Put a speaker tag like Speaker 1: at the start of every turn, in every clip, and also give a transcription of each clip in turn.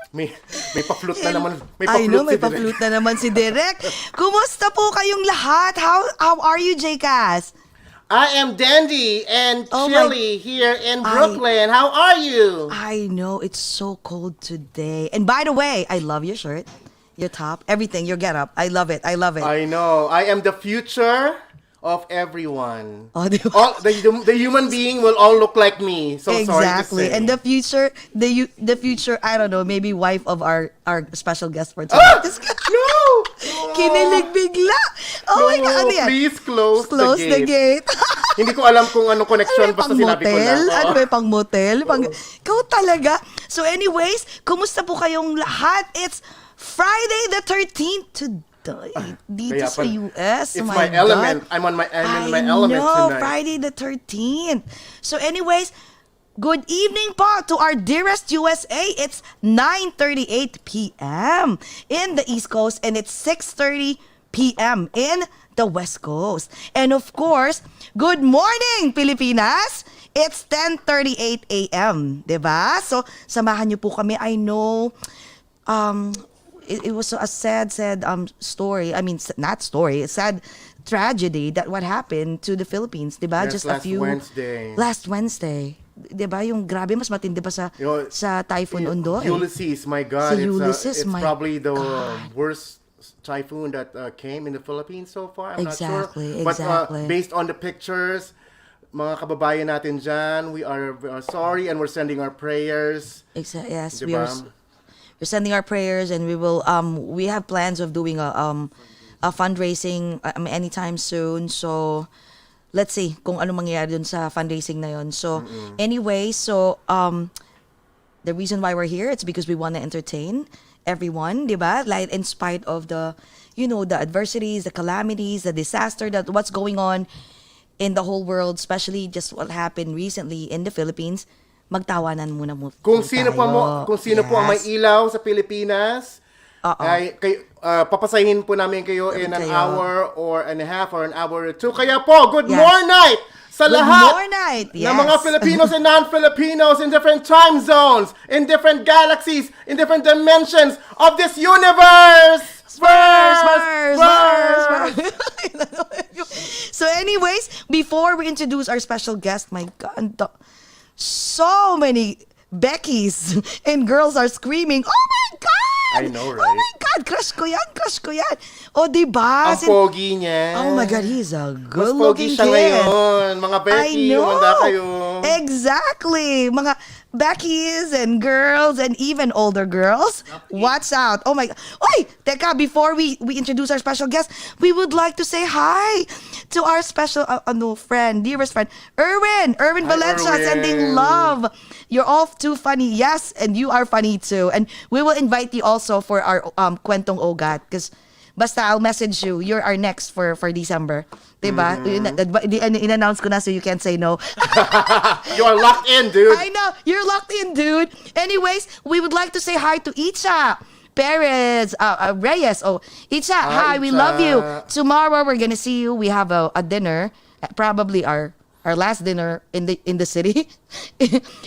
Speaker 1: May pa-flute na naman.
Speaker 2: May pa-flute na naman si Direk. Kumusta po kayong lahat? How are you, J-Cas?
Speaker 1: I am dandy and chilly here in Brooklyn. How are you?
Speaker 2: I know, it's so cold today. And by the way, I love your shirt, your top, everything, your getup. I love it. I
Speaker 1: know. I am the future of everyone.
Speaker 2: Oh,
Speaker 1: all, the human being will all look like me. So
Speaker 2: exactly.
Speaker 1: Sorry to say.
Speaker 2: And the future, I don't know, maybe wife of our special guest for tonight.
Speaker 1: No!
Speaker 2: Kinilig bigla. Oh my God, ano yan?
Speaker 1: Please close
Speaker 2: the gate.
Speaker 1: Hindi ko alam kung anong connection, basta sinabi ko lang.
Speaker 2: Ano ba pang motel? Ikaw talaga. So anyways, kumusta po kayong lahat? It's Friday the 13th today. Dito sa US.
Speaker 1: It's my element. I'm in my element tonight.
Speaker 2: Friday the 13th. So anyways, good evening po to our dearest USA. It's 9:38 p.m. in the East Coast and it's 6:30 p.m. in the West Coast. And of course, good morning, Pilipinas! It's 10:38 a.m. Diba? So, samahan niyo po kami. I know, it was a sad story. I mean, not story, a sad tragedy that what happened to the Philippines, diba?
Speaker 1: Yes,
Speaker 2: Just last Wednesday. Diba? Yung grabe, mas matindi pa sa Typhoon Ondoy.
Speaker 1: Ulysses, my God.
Speaker 2: Ulysses,
Speaker 1: it's probably the worst typhoon that came in the Philippines so far. I'm not sure. But based on the pictures, mga kababayan natin dyan, we are sorry and we're sending our prayers.
Speaker 2: Yes,
Speaker 1: diba?
Speaker 2: We're sending our prayers, and we have plans of doing a fundraising anytime soon. So let's see kung ano mangyayari dun sa fundraising na yon. So anyway, the reason why we're here, it's because we want to entertain everyone, diba? Like in spite of the adversities, the calamities, the disaster, that what's going on in the whole world, especially just what happened recently in the Philippines. Magtawanan muna mo.
Speaker 1: Kung sino po ang may ilaw sa Pilipinas, papasahin po namin kayo in an hour or and a half or an hour or two. Kaya po, good morning night sa lahat ng mga Filipinos and non-Filipinos in different time zones, in different galaxies, in different dimensions of this universe.
Speaker 2: So anyways, before we introduce our special guest, my God, so many Beckys and girls are screaming, "Oh my God!
Speaker 1: I know, right?
Speaker 2: Oh my God! Crush ko yan! O, diba?
Speaker 1: Ang pogi niya.
Speaker 2: Oh my God, he's a
Speaker 1: Mas pogi
Speaker 2: good-looking
Speaker 1: siya
Speaker 2: kid.
Speaker 1: ngayon. Mga Becky, humanda kayo.
Speaker 2: Exactly. Mga Beckys and girls and even older girls. Watch out. Oh my God. Oy! Teka, before we introduce our special guest, we would like to say hi to our special friend, dearest friend, Erwin. Erwin Valencia, sending love. You're all too funny. Yes, and you are funny too. And we will invite you also for our Kwentong OAGOT, because basta I'll message you. You're our next for December. Diba? In-announce ko na, so you can't say no.
Speaker 1: You are locked in, dude.
Speaker 2: I know. You're locked in, dude. Anyways, we would like to say hi to Icha Perez, Reyes. Oh, Icha, hi. We love you. Tomorrow, we're gonna see you. We have a dinner, probably our last dinner in the city,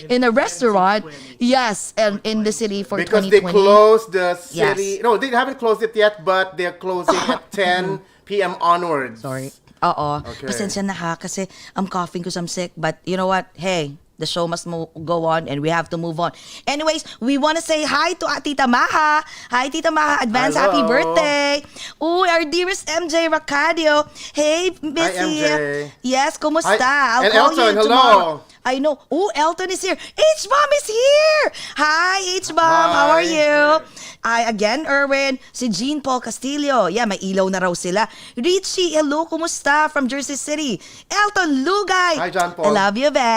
Speaker 2: in a restaurant. Yes, and in the city for
Speaker 1: because
Speaker 2: 2020.
Speaker 1: They closed the city.
Speaker 2: Yes.
Speaker 1: No, they haven't closed it yet, but they're closing at 10 p.m. onwards.
Speaker 2: Sorry. Oo.
Speaker 1: Okay.
Speaker 2: Pasensya na ha, kasi I'm coughing because I'm sick. But you know what? Hey, the show must go on and we have to move on. Anyways, we want to say hi to Tita Maha. Hi, Tita Maha. Advance
Speaker 1: Hello.
Speaker 2: happy birthday. Ooh, our dearest MJ Racadio. Hey, Missy.
Speaker 1: Hi, MJ.
Speaker 2: Yes, kumusta?
Speaker 1: Hi.
Speaker 2: I'll
Speaker 1: And
Speaker 2: call
Speaker 1: Elton,
Speaker 2: you
Speaker 1: hello.
Speaker 2: tomorrow. I know. Oh, Elton is here. H-Bomb is here. Hi, H-Bomb. How are you? Again, Erwin. Si Jean Paul Castillo. Yeah, may ilaw na raw sila. Richie, hello. Kumusta? From Jersey City. Elton Lugay.
Speaker 1: Hi, John Paul.
Speaker 2: I love you, be.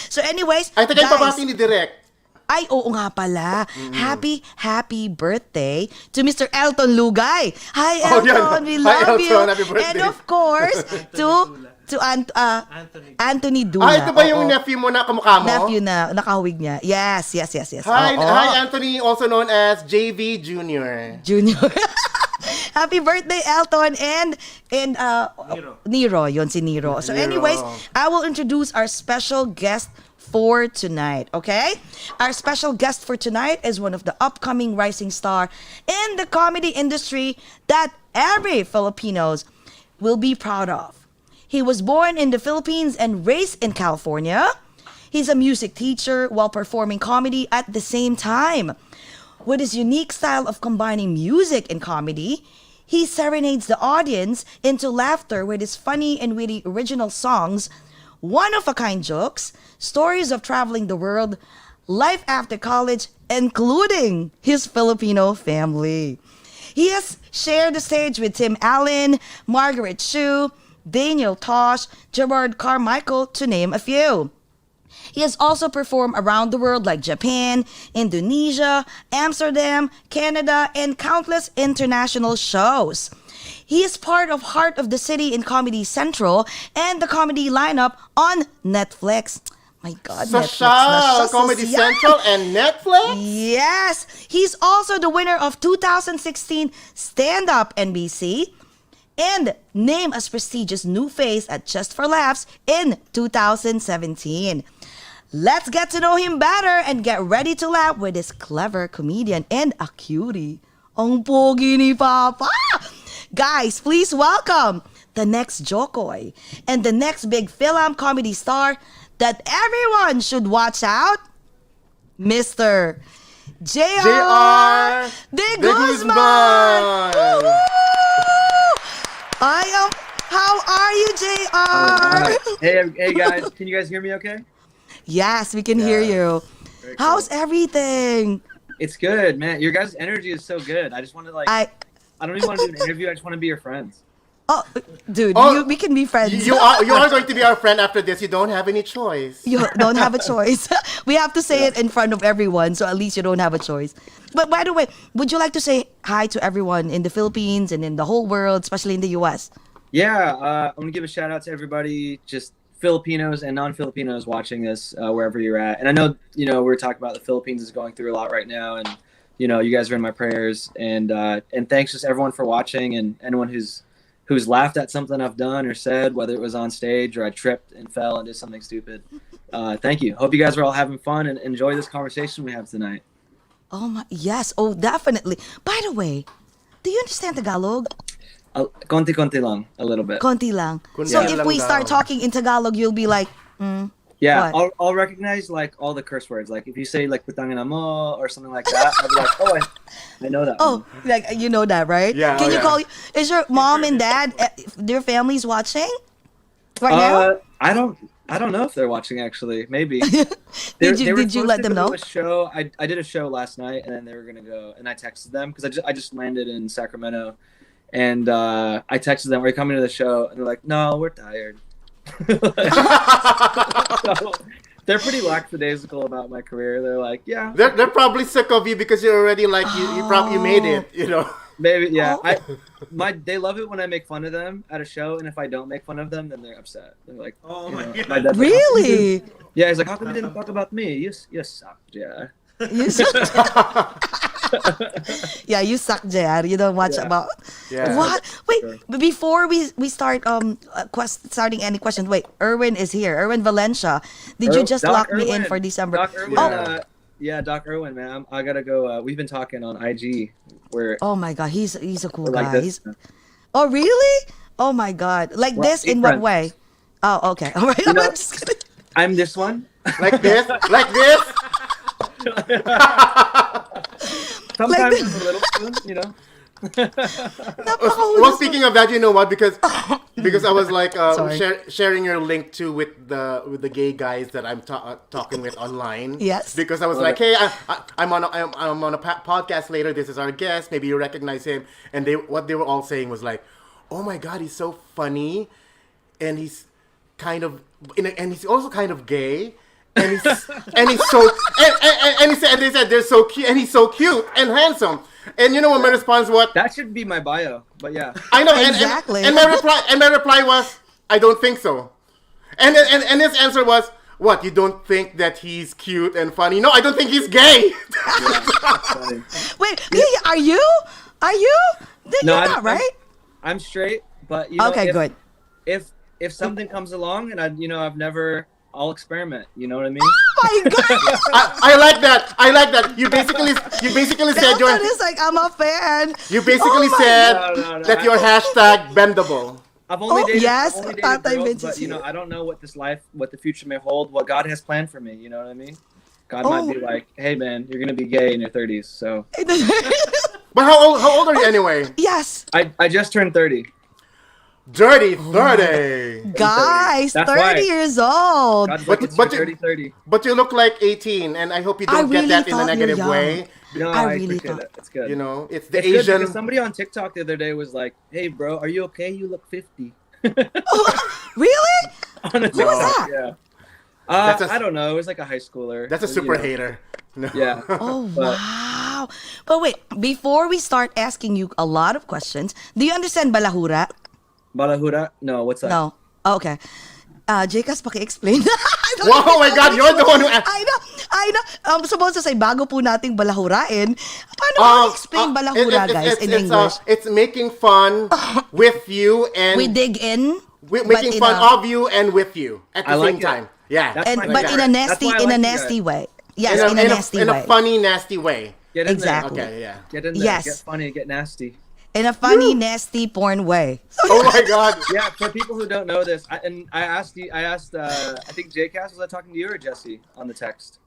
Speaker 2: So anyways,
Speaker 1: ay, tagay pabati ni Direk.
Speaker 2: Ay, oo nga pala. Happy birthday to Mr. Elton Lugay. Hi, Elton. We love you.
Speaker 1: Happy birthday.
Speaker 2: And of course, to Anthony Duna.
Speaker 1: Ito ba yung nephew mo na kamukha mo?
Speaker 2: Nephew na, nakahawig niya. Yes.
Speaker 1: Hi, Anthony, also known as JV Jr.
Speaker 2: Happy birthday, Elton, and Nero. Yun si Nero. So anyways, I will introduce our special guest for tonight, okay? Our special guest for tonight is one of the upcoming rising star in the comedy industry that every Filipinos will be proud of. He was born in the Philippines and raised in California. He's a music teacher while performing comedy at the same time. With his unique style of combining music and comedy, he serenades the audience into laughter with his funny and witty original songs, one-of-a-kind jokes, stories of traveling the world, life after college, including his Filipino family. He has shared the stage with Tim Allen, Margaret Chu, Daniel Tosh, Gerard Carmichael, to name a few. He has also performed around the world like Japan, Indonesia, Amsterdam, Canada, and countless international shows. He is part of Heart of the City in Comedy Central and the comedy lineup on Netflix. My God, Netflix.
Speaker 1: Comedy Central and Netflix?
Speaker 2: Yes. He's also the winner of 2016 Stand Up NBC and named as prestigious new face at Just for Laughs in 2017. Let's get to know him better and get ready to laugh with this clever comedian and a cutie. Ang pogi ni Papa! Guys, please welcome the next Jokoy and the next big Fil-Am comedy star that everyone should watch out, Mr. J.R. De Guzman! How are you, J.R.?
Speaker 3: Hey guys, can you guys hear me okay?
Speaker 2: Yes, we can hear you.
Speaker 3: Very
Speaker 2: How's
Speaker 3: cool.
Speaker 2: everything?
Speaker 3: It's good, man. Your guys' energy is so good. I just want to I don't even want to do an interview. I just want to be your friends.
Speaker 2: Oh, dude, we can be friends.
Speaker 1: You are going to be our friend after this. You don't have any choice.
Speaker 2: You don't have a choice. We have to say it in front of everyone, so at least you don't have a choice. But by the way, would you like to say hi to everyone in the Philippines and in the whole world, especially in the U.S.?
Speaker 3: Yeah, I'm going to give a shout out to everybody, just Filipinos and non-Filipinos watching this wherever you're at. And I know, we're talking about the Philippines is going through a lot right now. And, you guys are in my prayers. And thanks just everyone for watching and anyone who's laughed at something I've done or said, whether it was on stage or I tripped and fell and did something stupid. Thank you. Hope you guys are all having fun and enjoy this conversation we have tonight.
Speaker 2: Oh, my, yes. Oh, definitely. By the way, do you understand Tagalog?
Speaker 3: Konti-konti lang, a little bit.
Speaker 2: Konti lang. So if we start talking in Tagalog, you'll be like,
Speaker 3: yeah,
Speaker 2: what?
Speaker 3: I'll recognize like all the curse words. Like if you say like putangin mo or something like that, I'll be like, oh, I know that.
Speaker 2: Oh, like you know that, right?
Speaker 1: Yeah.
Speaker 2: Can you call? Is your mom and dad, their families watching right now?
Speaker 3: I don't know if they're watching actually. Maybe.
Speaker 2: Did you let them know?
Speaker 3: A show. I did a show last night, and then they were gonna go, and I texted them because I just landed in Sacramento, and I texted them, "Are you coming to the show?" And they're like, "No, we're tired." So, they're pretty lackadaisical about my career. They're like, "Yeah."
Speaker 1: They're probably sick of you because you're already like you probably made it.
Speaker 3: Maybe, yeah.
Speaker 2: Oh.
Speaker 3: They love it when I make fun of them at a show, and if I don't make fun of them, then they're upset. They're like,
Speaker 1: "Oh
Speaker 3: my
Speaker 1: God.
Speaker 3: my dad's
Speaker 2: Really?
Speaker 3: Like, yeah, he's like, "How come you didn't talk about me? You suck, yeah."
Speaker 2: You suck. Yeah, you suck, JR. You don't watch
Speaker 3: Yeah.
Speaker 2: about
Speaker 1: Yeah.
Speaker 2: what? Wait,
Speaker 3: Sure.
Speaker 2: but before we start starting any questions. Wait, Erwin is here. Erwin Valencia. Did you just
Speaker 3: Doc
Speaker 2: lock me in
Speaker 3: Erwin.
Speaker 2: for December?
Speaker 3: Doc Erwin,
Speaker 2: Oh,
Speaker 3: yeah, Doc Erwin, man. I gotta go. We've been talking on IG. Where
Speaker 2: oh my God, he's a cool
Speaker 3: we're like
Speaker 2: guy.
Speaker 3: this.
Speaker 2: Oh really? Oh my God, like
Speaker 3: Well,
Speaker 2: this
Speaker 3: be
Speaker 2: in what
Speaker 3: friends.
Speaker 2: way? Oh, okay. All right.
Speaker 3: You know-
Speaker 2: I'm just kidding.
Speaker 3: I'm this one.
Speaker 1: Like this, like this.
Speaker 3: Sometimes
Speaker 2: this.
Speaker 3: it's a little spoon,
Speaker 1: Well, speaking of that, you know what? Because I was like
Speaker 2: Sorry.
Speaker 1: sharing your link too with the gay guys that I'm talking with online.
Speaker 2: Yes.
Speaker 1: Because I was like, hey, I'm on a podcast later. This is our guest. Maybe you recognize him. And what they were all saying was like, oh my God, he's so funny, and he's kind of and he's also kind of gay. And he's so and they said they're so cute, and he's so cute and handsome. And you know what my response was?
Speaker 3: That should be my bio, but yeah.
Speaker 1: I know,
Speaker 2: Exactly.
Speaker 1: and my reply was, I don't think so. And his answer was, what? You don't think that he's cute and funny? No, I don't think he's gay.
Speaker 3: Funny.
Speaker 2: Wait, are you? Are you? You're not, right?
Speaker 3: I'm straight, but
Speaker 2: Okay, good.
Speaker 3: If something comes along and I've never I'll experiment. You know what I mean?
Speaker 2: Oh my God!
Speaker 1: I like that. I like that. You basically said your.
Speaker 2: Nelson is like, I'm a fan.
Speaker 1: You basically said that your hashtag bendable.
Speaker 3: I've only dated,
Speaker 2: yes,
Speaker 3: I've only
Speaker 2: thought I
Speaker 3: dated girls,
Speaker 2: mentioned
Speaker 3: but you know,
Speaker 2: you.
Speaker 3: I don't know what the future may hold, what God has planned for me. You know what I mean? God might be like, hey man, you're gonna be gay in your 30s. So.
Speaker 1: But how old are you anyway?
Speaker 2: Yes.
Speaker 3: I just turned 30.
Speaker 1: Dirty 30.
Speaker 2: Guys,
Speaker 3: That's
Speaker 2: 30
Speaker 3: why.
Speaker 2: years old.
Speaker 3: God's like, it's
Speaker 1: but
Speaker 3: your
Speaker 1: you-
Speaker 3: 30.
Speaker 1: But you look like 18, and I hope you
Speaker 2: I
Speaker 1: don't get
Speaker 2: really
Speaker 1: that in a
Speaker 2: thought you're
Speaker 1: negative
Speaker 2: young.
Speaker 1: way.
Speaker 3: No,
Speaker 2: I
Speaker 3: I
Speaker 2: really
Speaker 3: appreciate
Speaker 2: thought-
Speaker 3: it. It's good.
Speaker 1: You know, it's the
Speaker 3: It's good
Speaker 1: Asian.
Speaker 3: because somebody on TikTok the other day was like, "Hey, bro, are you okay? You look 50."
Speaker 2: Really?
Speaker 3: On a
Speaker 2: Who was
Speaker 3: TikTok,
Speaker 2: that?
Speaker 3: Yeah.
Speaker 1: That's a-
Speaker 3: I don't know. It was like a high schooler.
Speaker 1: That's a
Speaker 3: You
Speaker 1: super
Speaker 3: know.
Speaker 1: hater. No.
Speaker 3: Yeah.
Speaker 2: Oh,
Speaker 3: But-
Speaker 2: wow. But wait, before we start asking you a lot of questions, do you understand balahura?
Speaker 3: Balahura? No, what's that?
Speaker 2: No. Oh, okay. Jcas, paki-explain.
Speaker 1: Wow, oh my God, you're the one who asked.
Speaker 2: I know. I'm supposed to say, bago po nating balahurain, paano explain balahura, guys, in English?
Speaker 1: It's making fun with you and
Speaker 2: We dig in.
Speaker 1: making
Speaker 2: in
Speaker 1: fun
Speaker 2: a-
Speaker 1: of you and with you at the
Speaker 3: I like
Speaker 1: same
Speaker 3: it.
Speaker 1: time. Yeah.
Speaker 3: That's my
Speaker 2: But in a
Speaker 3: favorite.
Speaker 2: nasty,
Speaker 3: That's why I
Speaker 2: in a
Speaker 3: like you
Speaker 2: nasty
Speaker 3: guys.
Speaker 2: way. Yes, in a nasty
Speaker 1: in
Speaker 2: way.
Speaker 1: a funny, nasty way.
Speaker 3: Get in
Speaker 2: Exactly.
Speaker 3: there.
Speaker 1: Okay, yeah.
Speaker 3: Get in there.
Speaker 2: Yes.
Speaker 3: Get funny. Get nasty.
Speaker 2: In a funny, nasty porn way.
Speaker 1: Oh my God.
Speaker 3: Yeah. For people who don't know this, I asked. I think Jcas, was I talking to you or Jesse on the text?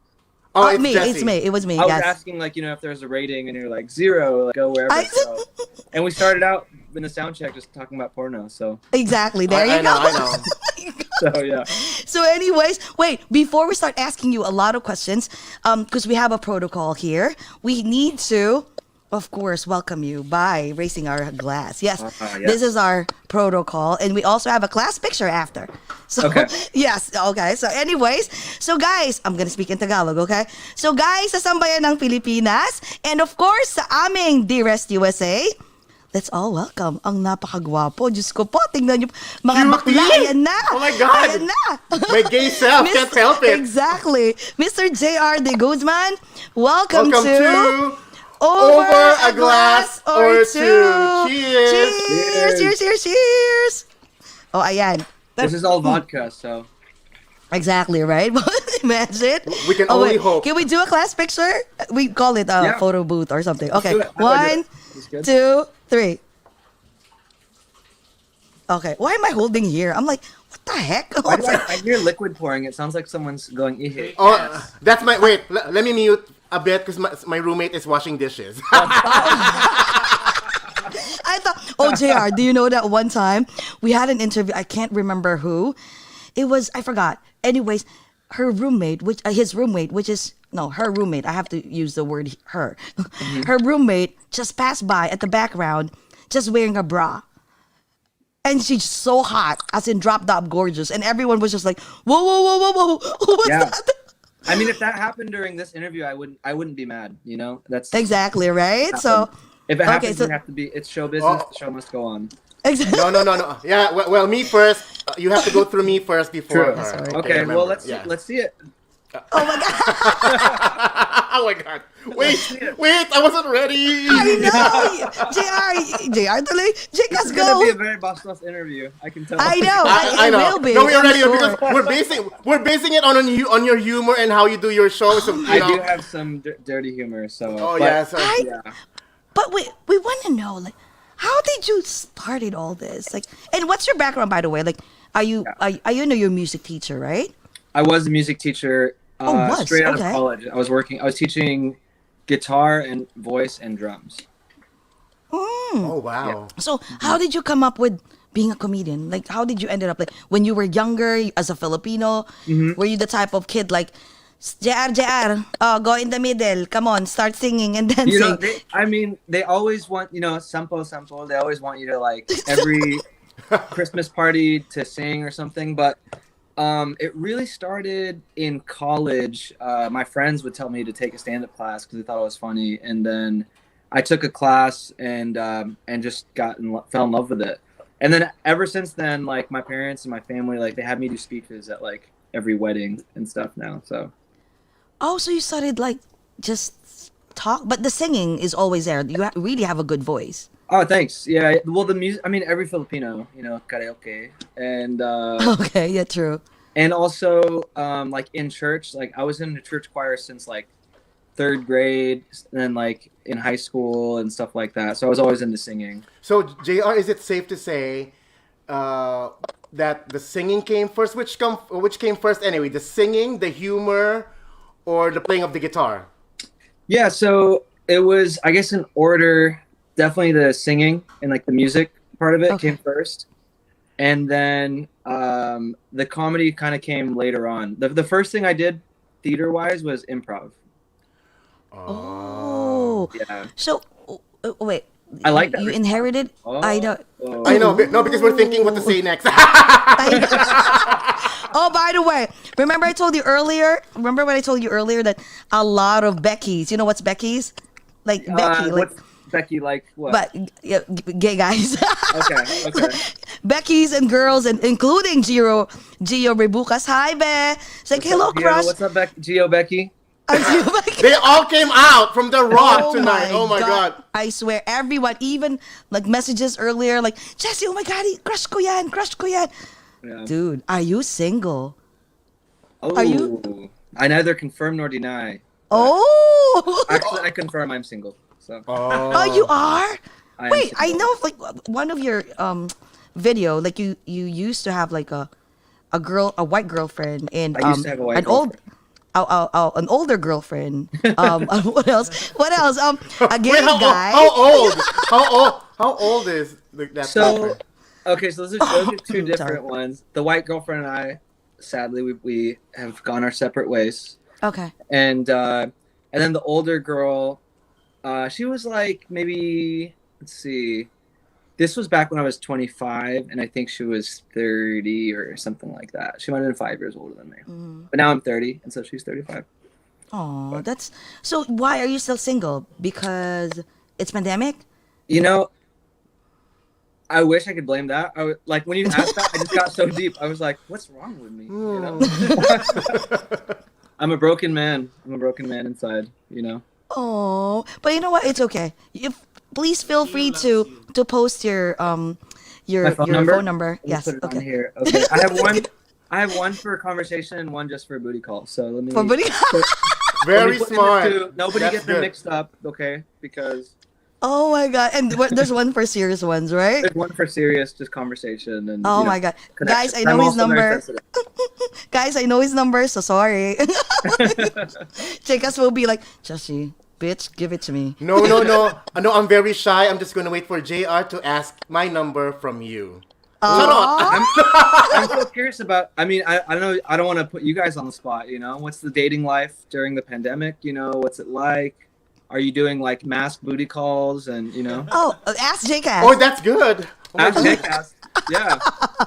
Speaker 1: Oh, it's
Speaker 2: me.
Speaker 1: Jesse.
Speaker 2: It's me. It was me.
Speaker 3: I was
Speaker 2: Yes.
Speaker 3: asking like, if there's a rating and you're like 0, like, go wherever.
Speaker 2: I-
Speaker 3: So. And we started out in the sound check just talking about porno. So
Speaker 2: Exactly. There
Speaker 1: I
Speaker 2: you go.
Speaker 1: know, I know.
Speaker 3: so yeah.
Speaker 2: So, anyways, wait. Before we start asking you a lot of questions, because we have a protocol here, we need to, of course, welcome you by raising our glass. Yes,
Speaker 3: yes.
Speaker 2: This is our protocol, and we also have a class picture after. So,
Speaker 3: Okay.
Speaker 2: yes, okay. So, anyways, so guys, I'm gonna speak in Tagalog, okay? So, guys, sa sambayan ng Pilipinas, and of course, sa aming Dearest USA, let's all welcome ang napakagwapo. Diyos ko po, tingnan niyo, mga
Speaker 1: Cutie!
Speaker 2: bakla, ayan na.
Speaker 1: Oh my God!
Speaker 2: Ayan na.
Speaker 1: My gay self can't help it.
Speaker 2: Exactly. Mr. J.R. de Guzman, welcome
Speaker 1: Welcome
Speaker 2: to
Speaker 1: Over a Glass or Two.
Speaker 2: Cheers! Cheers! Cheers! Cheers! Cheers! Oh, ayan.
Speaker 3: This is all vodka, so.
Speaker 2: Exactly, right? Imagine.
Speaker 1: We can
Speaker 2: Oh,
Speaker 1: only
Speaker 2: wait.
Speaker 1: hope.
Speaker 2: Can we do a class picture? We call it a
Speaker 3: Yeah.
Speaker 2: photo booth or something. Okay.
Speaker 3: do it. How do I do
Speaker 2: 1,
Speaker 3: it? This good?
Speaker 2: 2, 3. Okay. Why am I holding here? I'm like, what the heck?
Speaker 3: Why do I hear liquid pouring? It sounds like someone's going, "Ihe."
Speaker 1: Oh, that's my wait. Let me mute a bit because my roommate is washing dishes.
Speaker 2: I thought, oh, JR, do you know that one time we had an interview? I can't remember who. It was, I forgot. Anyways, her roommate, his roommate, her roommate. I have to use the word her. Her roommate just passed by at the background, just wearing a bra. And she's so hot, as in drop top gorgeous. And everyone was just like, whoa, whoa, whoa, whoa, whoa. What's
Speaker 3: Yeah.
Speaker 2: that?
Speaker 3: I mean, if that happened during this interview, I wouldn't be mad. That's
Speaker 2: Exactly, right? So,
Speaker 3: if it happens,
Speaker 2: so-
Speaker 3: you have to be. It's show business.
Speaker 1: Oh.
Speaker 3: The show must go on.
Speaker 2: exactly.
Speaker 1: No. Yeah, well, me first. You have to go through me first before
Speaker 3: True.
Speaker 1: her.
Speaker 2: Sorry.
Speaker 3: Okay,
Speaker 1: remember.
Speaker 3: well let's
Speaker 1: Yeah.
Speaker 3: see it.
Speaker 2: Oh my God.
Speaker 1: Oh my God! Wait, I wasn't ready.
Speaker 2: I know. JR, tuloy.
Speaker 3: This
Speaker 2: Jcas,
Speaker 3: is gonna be a
Speaker 2: go.
Speaker 3: very bastos interview. I can tell.
Speaker 2: I know.
Speaker 1: I
Speaker 2: It
Speaker 1: know.
Speaker 2: will be.
Speaker 1: No, we
Speaker 2: I'm
Speaker 1: already
Speaker 2: sure.
Speaker 1: because we're basing it on your humor and how you do your show. So you
Speaker 3: I
Speaker 1: know.
Speaker 3: do have some dirty humor, so.
Speaker 1: Oh
Speaker 3: but-
Speaker 1: yeah. So,
Speaker 3: Yeah.
Speaker 2: But we want to know, like, how did you started all this? Like, and what's your background, by the way? Like, are you your music teacher, right?
Speaker 3: I was a music teacher
Speaker 2: was?
Speaker 3: straight out
Speaker 2: Okay.
Speaker 3: of college. I was teaching guitar and voice and drums.
Speaker 1: oh wow.
Speaker 2: So how did you come up with being a comedian? Like, how did you ended up, like, when you were younger as a Filipino? Were you the type of kid like, JR, go in the middle, come on, start singing and dancing?
Speaker 3: You know, they always want, sample. They always want you to, like, every Christmas party to sing or something. But it really started in college. My friends would tell me to take a stand-up class because they thought it was funny. And then I took a class and just fell in love with it. And then ever since then, like, my parents and my family, like, they have me do speeches at, like, every wedding and stuff now. So.
Speaker 2: Oh, so you started, like, just talk, but the singing is always there. You really have a good voice.
Speaker 3: Oh, thanks. Yeah. Well, the music. I mean, every Filipino, karaoke, and
Speaker 2: Okay, yeah, true.
Speaker 3: And also, like in church, like I was in the church choir since like third grade, and then like in high school and stuff like that. So I was always into singing.
Speaker 1: So, JR, is it safe to say that the singing came first? Which came first anyway? The singing, the humor, or the playing of the guitar?
Speaker 3: Yeah, so it was, I guess, in order. Definitely the singing and like the music part of it came first, and then the comedy kind of came later on. The first thing I did theater wise was improv.
Speaker 2: Oh,
Speaker 3: yeah.
Speaker 2: So wait,
Speaker 3: I like that.
Speaker 2: You inherited. I don't.
Speaker 1: I know. No, because we're thinking what to say next.
Speaker 2: Oh, by the way, remember I told you earlier? Remember when I told you earlier that a lot of Beckys, you know what's Beckys? Like Becky, like
Speaker 3: what's Becky, like what?
Speaker 2: but gay guys.
Speaker 3: Okay.
Speaker 2: Becky's and girls, and including Gio Rebucas. Hi, Be. It's like, hello, crush.
Speaker 3: What's up, Gio Becky?
Speaker 1: They all came out from the rock tonight. Oh my god.
Speaker 2: I swear, everyone, even like messages earlier, like, Jessie, oh my god, crush ko yan.
Speaker 3: Yeah.
Speaker 2: Dude, are you single?
Speaker 3: Oh,
Speaker 2: Are you?
Speaker 3: I neither confirm nor deny.
Speaker 2: Oh.
Speaker 3: Actually, I confirm I'm single. So.
Speaker 2: Oh, you are? Wait, I
Speaker 3: single.
Speaker 2: know, like one of your video, like you used to have like a white girlfriend, and
Speaker 3: I used to have a white
Speaker 2: an
Speaker 3: girlfriend.
Speaker 2: an older girlfriend. What else? A gay
Speaker 1: Wait,
Speaker 2: guy.
Speaker 1: How old is that?
Speaker 3: So,
Speaker 1: girlfriend?
Speaker 3: okay, so those are two different ones. The white girlfriend and I, sadly, we have gone our separate ways.
Speaker 2: Okay.
Speaker 3: And then the older girl, she was like maybe, let's see, this was back when I was 25, and I think she was 30 or something like that. She might have been 5 years older than me. But now I'm 30, and so she's 35.
Speaker 2: Oh, that's so. Why are you still single? Because it's pandemic.
Speaker 3: You know, I wish I could blame that. Like when you asked that, I just got so deep. I was like, "What's wrong with me?" You know? I'm a broken man. I'm a broken man inside. You know.
Speaker 2: Oh, but you know what? It's okay. Please feel free to post your phone number. Yes.
Speaker 3: Put it
Speaker 2: Okay.
Speaker 3: on here. Okay. I have one for a conversation and one just for a booty call. So let me.
Speaker 2: For booty.
Speaker 1: Very
Speaker 3: let me put in the
Speaker 1: smart.
Speaker 3: two. Nobody
Speaker 1: That's
Speaker 3: get them
Speaker 1: good.
Speaker 3: mixed up, okay? Because
Speaker 2: Oh my god! And there's one for serious ones, right?
Speaker 3: there's one for serious, just conversation and.
Speaker 2: Oh
Speaker 3: you know,
Speaker 2: my god,
Speaker 3: connection.
Speaker 2: guys! I know
Speaker 3: I'm
Speaker 2: his
Speaker 3: also very
Speaker 2: number.
Speaker 3: sensitive.
Speaker 2: Guys, I know his number. So sorry. Chicas will be like, Jessie, bitch, give it to me.
Speaker 1: No. I'm very shy. I'm just gonna wait for JR to ask my number from you. Shut up.
Speaker 3: I'm so curious about. I mean, I don't know. I don't want to put you guys on the spot. You know, what's the dating life during the pandemic? You know, what's it like? Are you doing like mass booty calls and you know?
Speaker 2: Oh, ask Jcas.
Speaker 1: Oh, that's good. Oh my
Speaker 3: Ask
Speaker 1: God.
Speaker 3: Jcas. Yeah.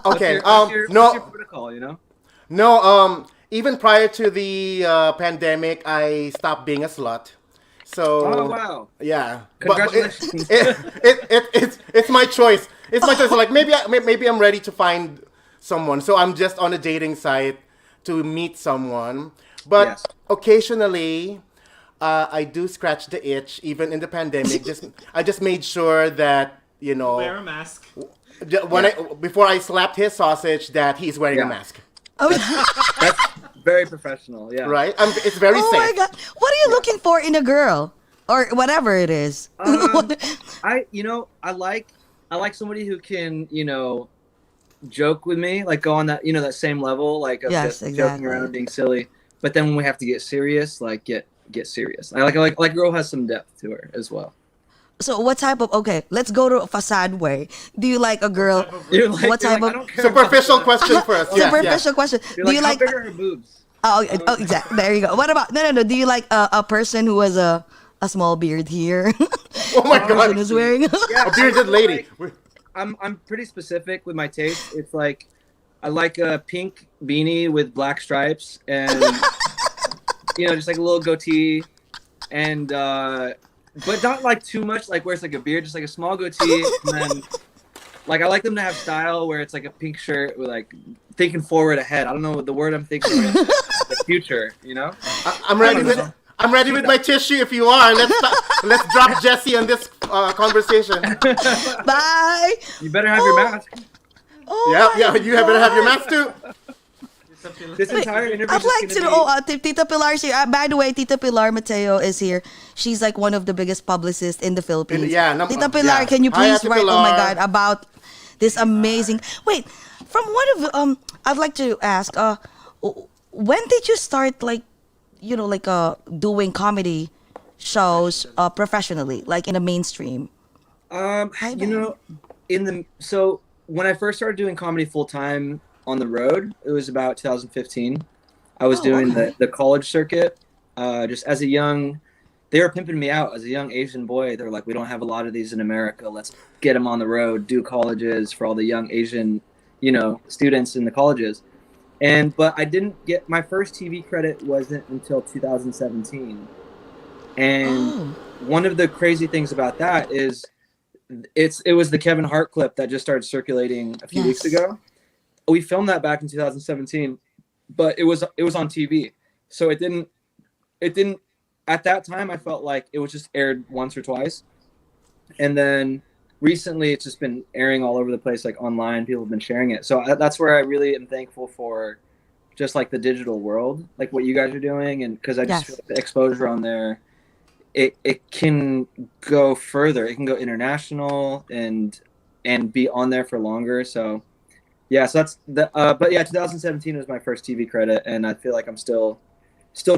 Speaker 1: Okay.
Speaker 3: What's your protocol? You know.
Speaker 1: No. Even prior to the pandemic, I stopped being a slut. So.
Speaker 3: Oh wow.
Speaker 1: Yeah.
Speaker 3: Congratulations.
Speaker 1: It's my choice. It's my choice. Like maybe I'm ready to find someone. So I'm just on a dating site to meet someone. But
Speaker 3: Yes.
Speaker 1: occasionally, I do scratch the itch. Even in the pandemic, I just made sure that
Speaker 4: Wear a mask.
Speaker 1: before I slapped his sausage, that he's wearing a
Speaker 3: Yeah.
Speaker 1: mask.
Speaker 2: Oh,
Speaker 3: That's very professional. Yeah.
Speaker 1: Right? It's very
Speaker 2: oh
Speaker 1: safe.
Speaker 2: my god! What are you looking for in a girl, or whatever it is?
Speaker 3: I like somebody who can, joke with me, like go on that, that same level, like of
Speaker 2: Yes,
Speaker 3: just
Speaker 2: exactly.
Speaker 3: joking around and being silly. But then when we have to get serious, like get serious. I like a girl has some depth to her as well.
Speaker 2: So what type of? Okay, let's go to a facade way. Do you like a girl? What type
Speaker 3: I
Speaker 2: of?
Speaker 3: don't care
Speaker 1: Superficial
Speaker 3: about
Speaker 1: question first. Yeah,
Speaker 2: Superficial question.
Speaker 3: You're
Speaker 2: Do
Speaker 3: like,
Speaker 2: you
Speaker 3: how
Speaker 2: like?
Speaker 3: big are her boobs?
Speaker 2: Oh, exactly. There you go. What about? No. Do you like a person who has a small beard here?
Speaker 1: Oh my
Speaker 2: Person
Speaker 1: God.
Speaker 2: who's wearing.
Speaker 1: A bearded lady.
Speaker 3: I'm pretty specific with my taste. It's like I like a pink beanie with black stripes and just like a little goatee and but not like too much like where it's like a beard, just like a small goatee and then like I like them to have style where it's like a pink shirt with like thinking forward ahead. I don't know what the word I'm thinking is. The future,
Speaker 1: I'm ready with my tissue if you are. Let's drop Jessie on this conversation.
Speaker 2: Bye.
Speaker 3: You better have your mask.
Speaker 2: Oh my
Speaker 1: Yeah. You better have your mask too.
Speaker 3: This entire interview.
Speaker 2: I'd like to know. Tita Pilar's here. By the way, Tita Pilar Mateo is here. She's like one of the biggest publicists in the Philippines. Tita Pilar, can you please write? Oh my God, about this amazing. Wait, from one of I'd like to ask. When did you start doing comedy shows professionally, like in the mainstream?
Speaker 3: So when I first started doing comedy full time on the road, it was about 2015. I was doing the college circuit. Just as a young, they were pimping me out as a young Asian boy. They were like, we don't have a lot of these in America. Let's get them on the road, do colleges for all the young Asian, students in the colleges. But I didn't get my first TV credit wasn't until 2017. And one of the crazy things about that is it was the Kevin Hart clip that just started circulating a few weeks ago. We filmed that back in 2017, but it was on TV. So it didn't at that time. I felt like it was just aired once or twice. And then recently it's just been airing all over the place, like online. People have been sharing it. So that's where I really am thankful for just like the digital world, like what you guys are doing. And because I just feel like the exposure on there, it can go further. It can go international and be on there for longer. So so that's the 2017 was my first TV credit, and I feel like I'm still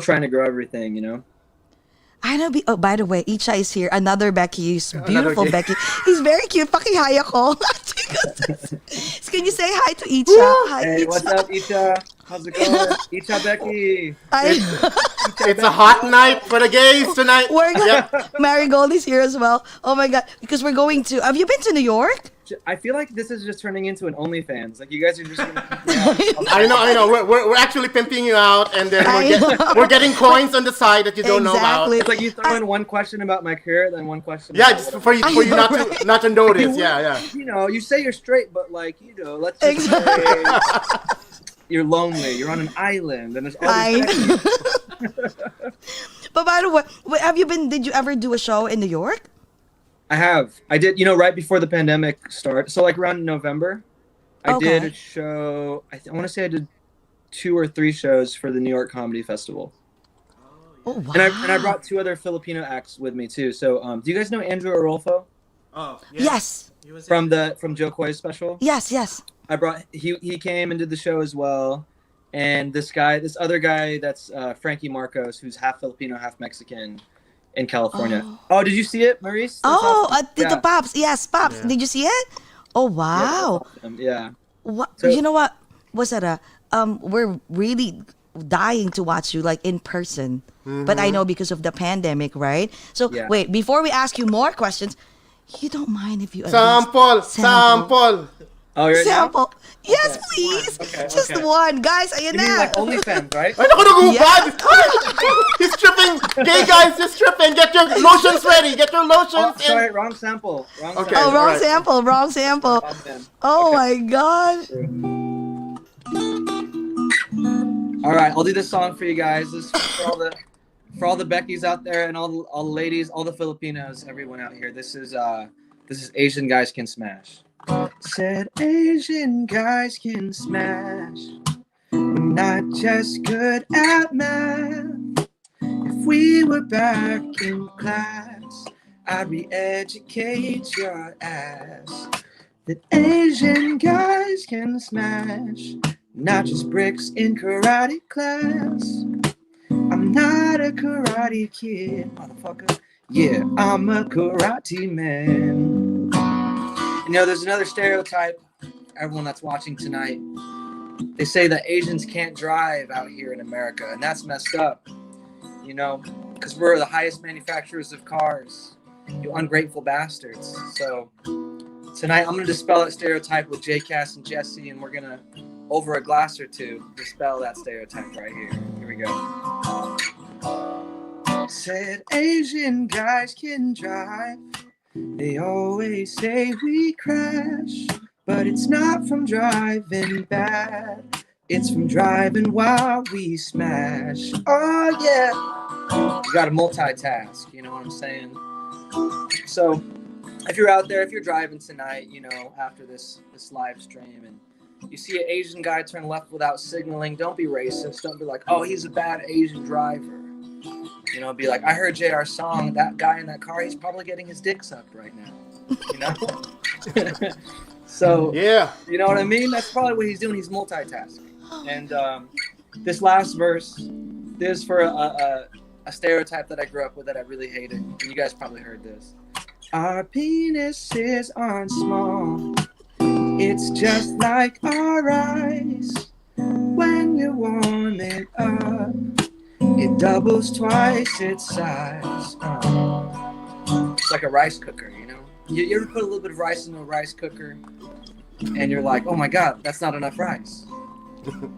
Speaker 3: trying to grow everything,
Speaker 2: I know. By the way, Icha is here. Another Becky. He's beautiful, Becky. He's very cute. Pakihay ako. Can you say hi to Icha? Hi,
Speaker 3: hey,
Speaker 2: Icha.
Speaker 3: What's up, Icha? How's it going? Icha Becky.
Speaker 1: It's a hot night for the gays tonight.
Speaker 2: Marigold is here as well. Oh my God. Because we're going to... Have you been to New York?
Speaker 3: I feel like this is just turning into an OnlyFans. Like you guys are just.
Speaker 1: I know. We're actually pimping you out, and then we're getting coins on the side that you don't know about.
Speaker 3: It's like you throw in one question about my carear, then one question.
Speaker 1: Just for you not to notice. Yeah.
Speaker 3: You say you're straight, but let's just say you're lonely. You're on an island, and there's all these.
Speaker 2: But by the way, did you ever do a show in New York?
Speaker 3: I have. I did, right before the pandemic started. So like around November, I did a show. I want to say I did 2 or 3 shows for the New York Comedy Festival.
Speaker 2: Oh, wow.
Speaker 3: And I brought 2 other Filipino acts with me too. So do you guys know Andrew Arolfo?
Speaker 1: Oh,
Speaker 2: yes.
Speaker 1: From
Speaker 3: Jokoy's special?
Speaker 2: Yes.
Speaker 3: I brought he came and did the show as well. And this other guy that's Frankie Marcos, who's half Filipino, half Mexican. In California. Oh, did you see it, Maurice?
Speaker 2: The Pops. Yes, Pops. Yeah. Did you see it? Oh, wow.
Speaker 3: Yeah.
Speaker 2: What? So, you know what? Was that we're really dying to watch you like in person. Mm-hmm. But I know because of the pandemic, right? So wait, before we ask you more questions, you don't mind if you
Speaker 1: sample.
Speaker 3: Oh, you're
Speaker 2: sample. Yes, please. Just one. Guys, ayun na.
Speaker 3: You mean like OnlyFans, right?
Speaker 1: Ay, naku, nagubad! He's tripping. Gay guys, he's tripping. Get your lotions ready. Get your lotions.
Speaker 3: Sorry, wrong sample.
Speaker 2: Wrong sample. Oh, my God.
Speaker 3: All right, I'll do this song for you guys. This is for all the Beckys out there and all the ladies, all the Filipinos, everyone out here. This is Asian Guys Can Smash. Said Asian guys can smash. We're not just good at math. If we were back in class, I'd re-educate your ass. That Asian guys can smash, not just bricks in karate class. I'm not a karate kid, motherfucker. Yeah, I'm a karate man. There's another stereotype, everyone that's watching tonight. They say that Asians can't drive out here in America, and that's messed up. Because we're the highest manufacturers of cars. You ungrateful bastards. So tonight I'm going to dispel that stereotype with J-Cass and Jesse, and we're going to, over a glass or two, dispel that stereotype right here. Here we go. Said Asian guys can drive. They always say we crash, but it's not from driving bad. It's from driving while we smash. Oh, yeah. You got to multitask, you know what I'm saying? So if you're out there, if you're driving tonight, after this live stream, and you see an Asian guy turn left without signaling, don't be racist. Don't be like, oh, he's a bad Asian driver. You know, be like, I heard JR's song. That guy in that car, he's probably getting his dick sucked right now. You know? So,
Speaker 1: yeah,
Speaker 3: you know what I mean? That's probably what he's doing. He's multitasking. And this last verse, this is for a stereotype that I grew up with that I really hated. And you guys probably heard this. Our penises aren't small. It's just like our eyes. When you warm it up, it doubles twice its size. It's like a rice cooker, you know? You ever put a little bit of rice into a rice cooker and you're like, oh my God, that's not enough rice.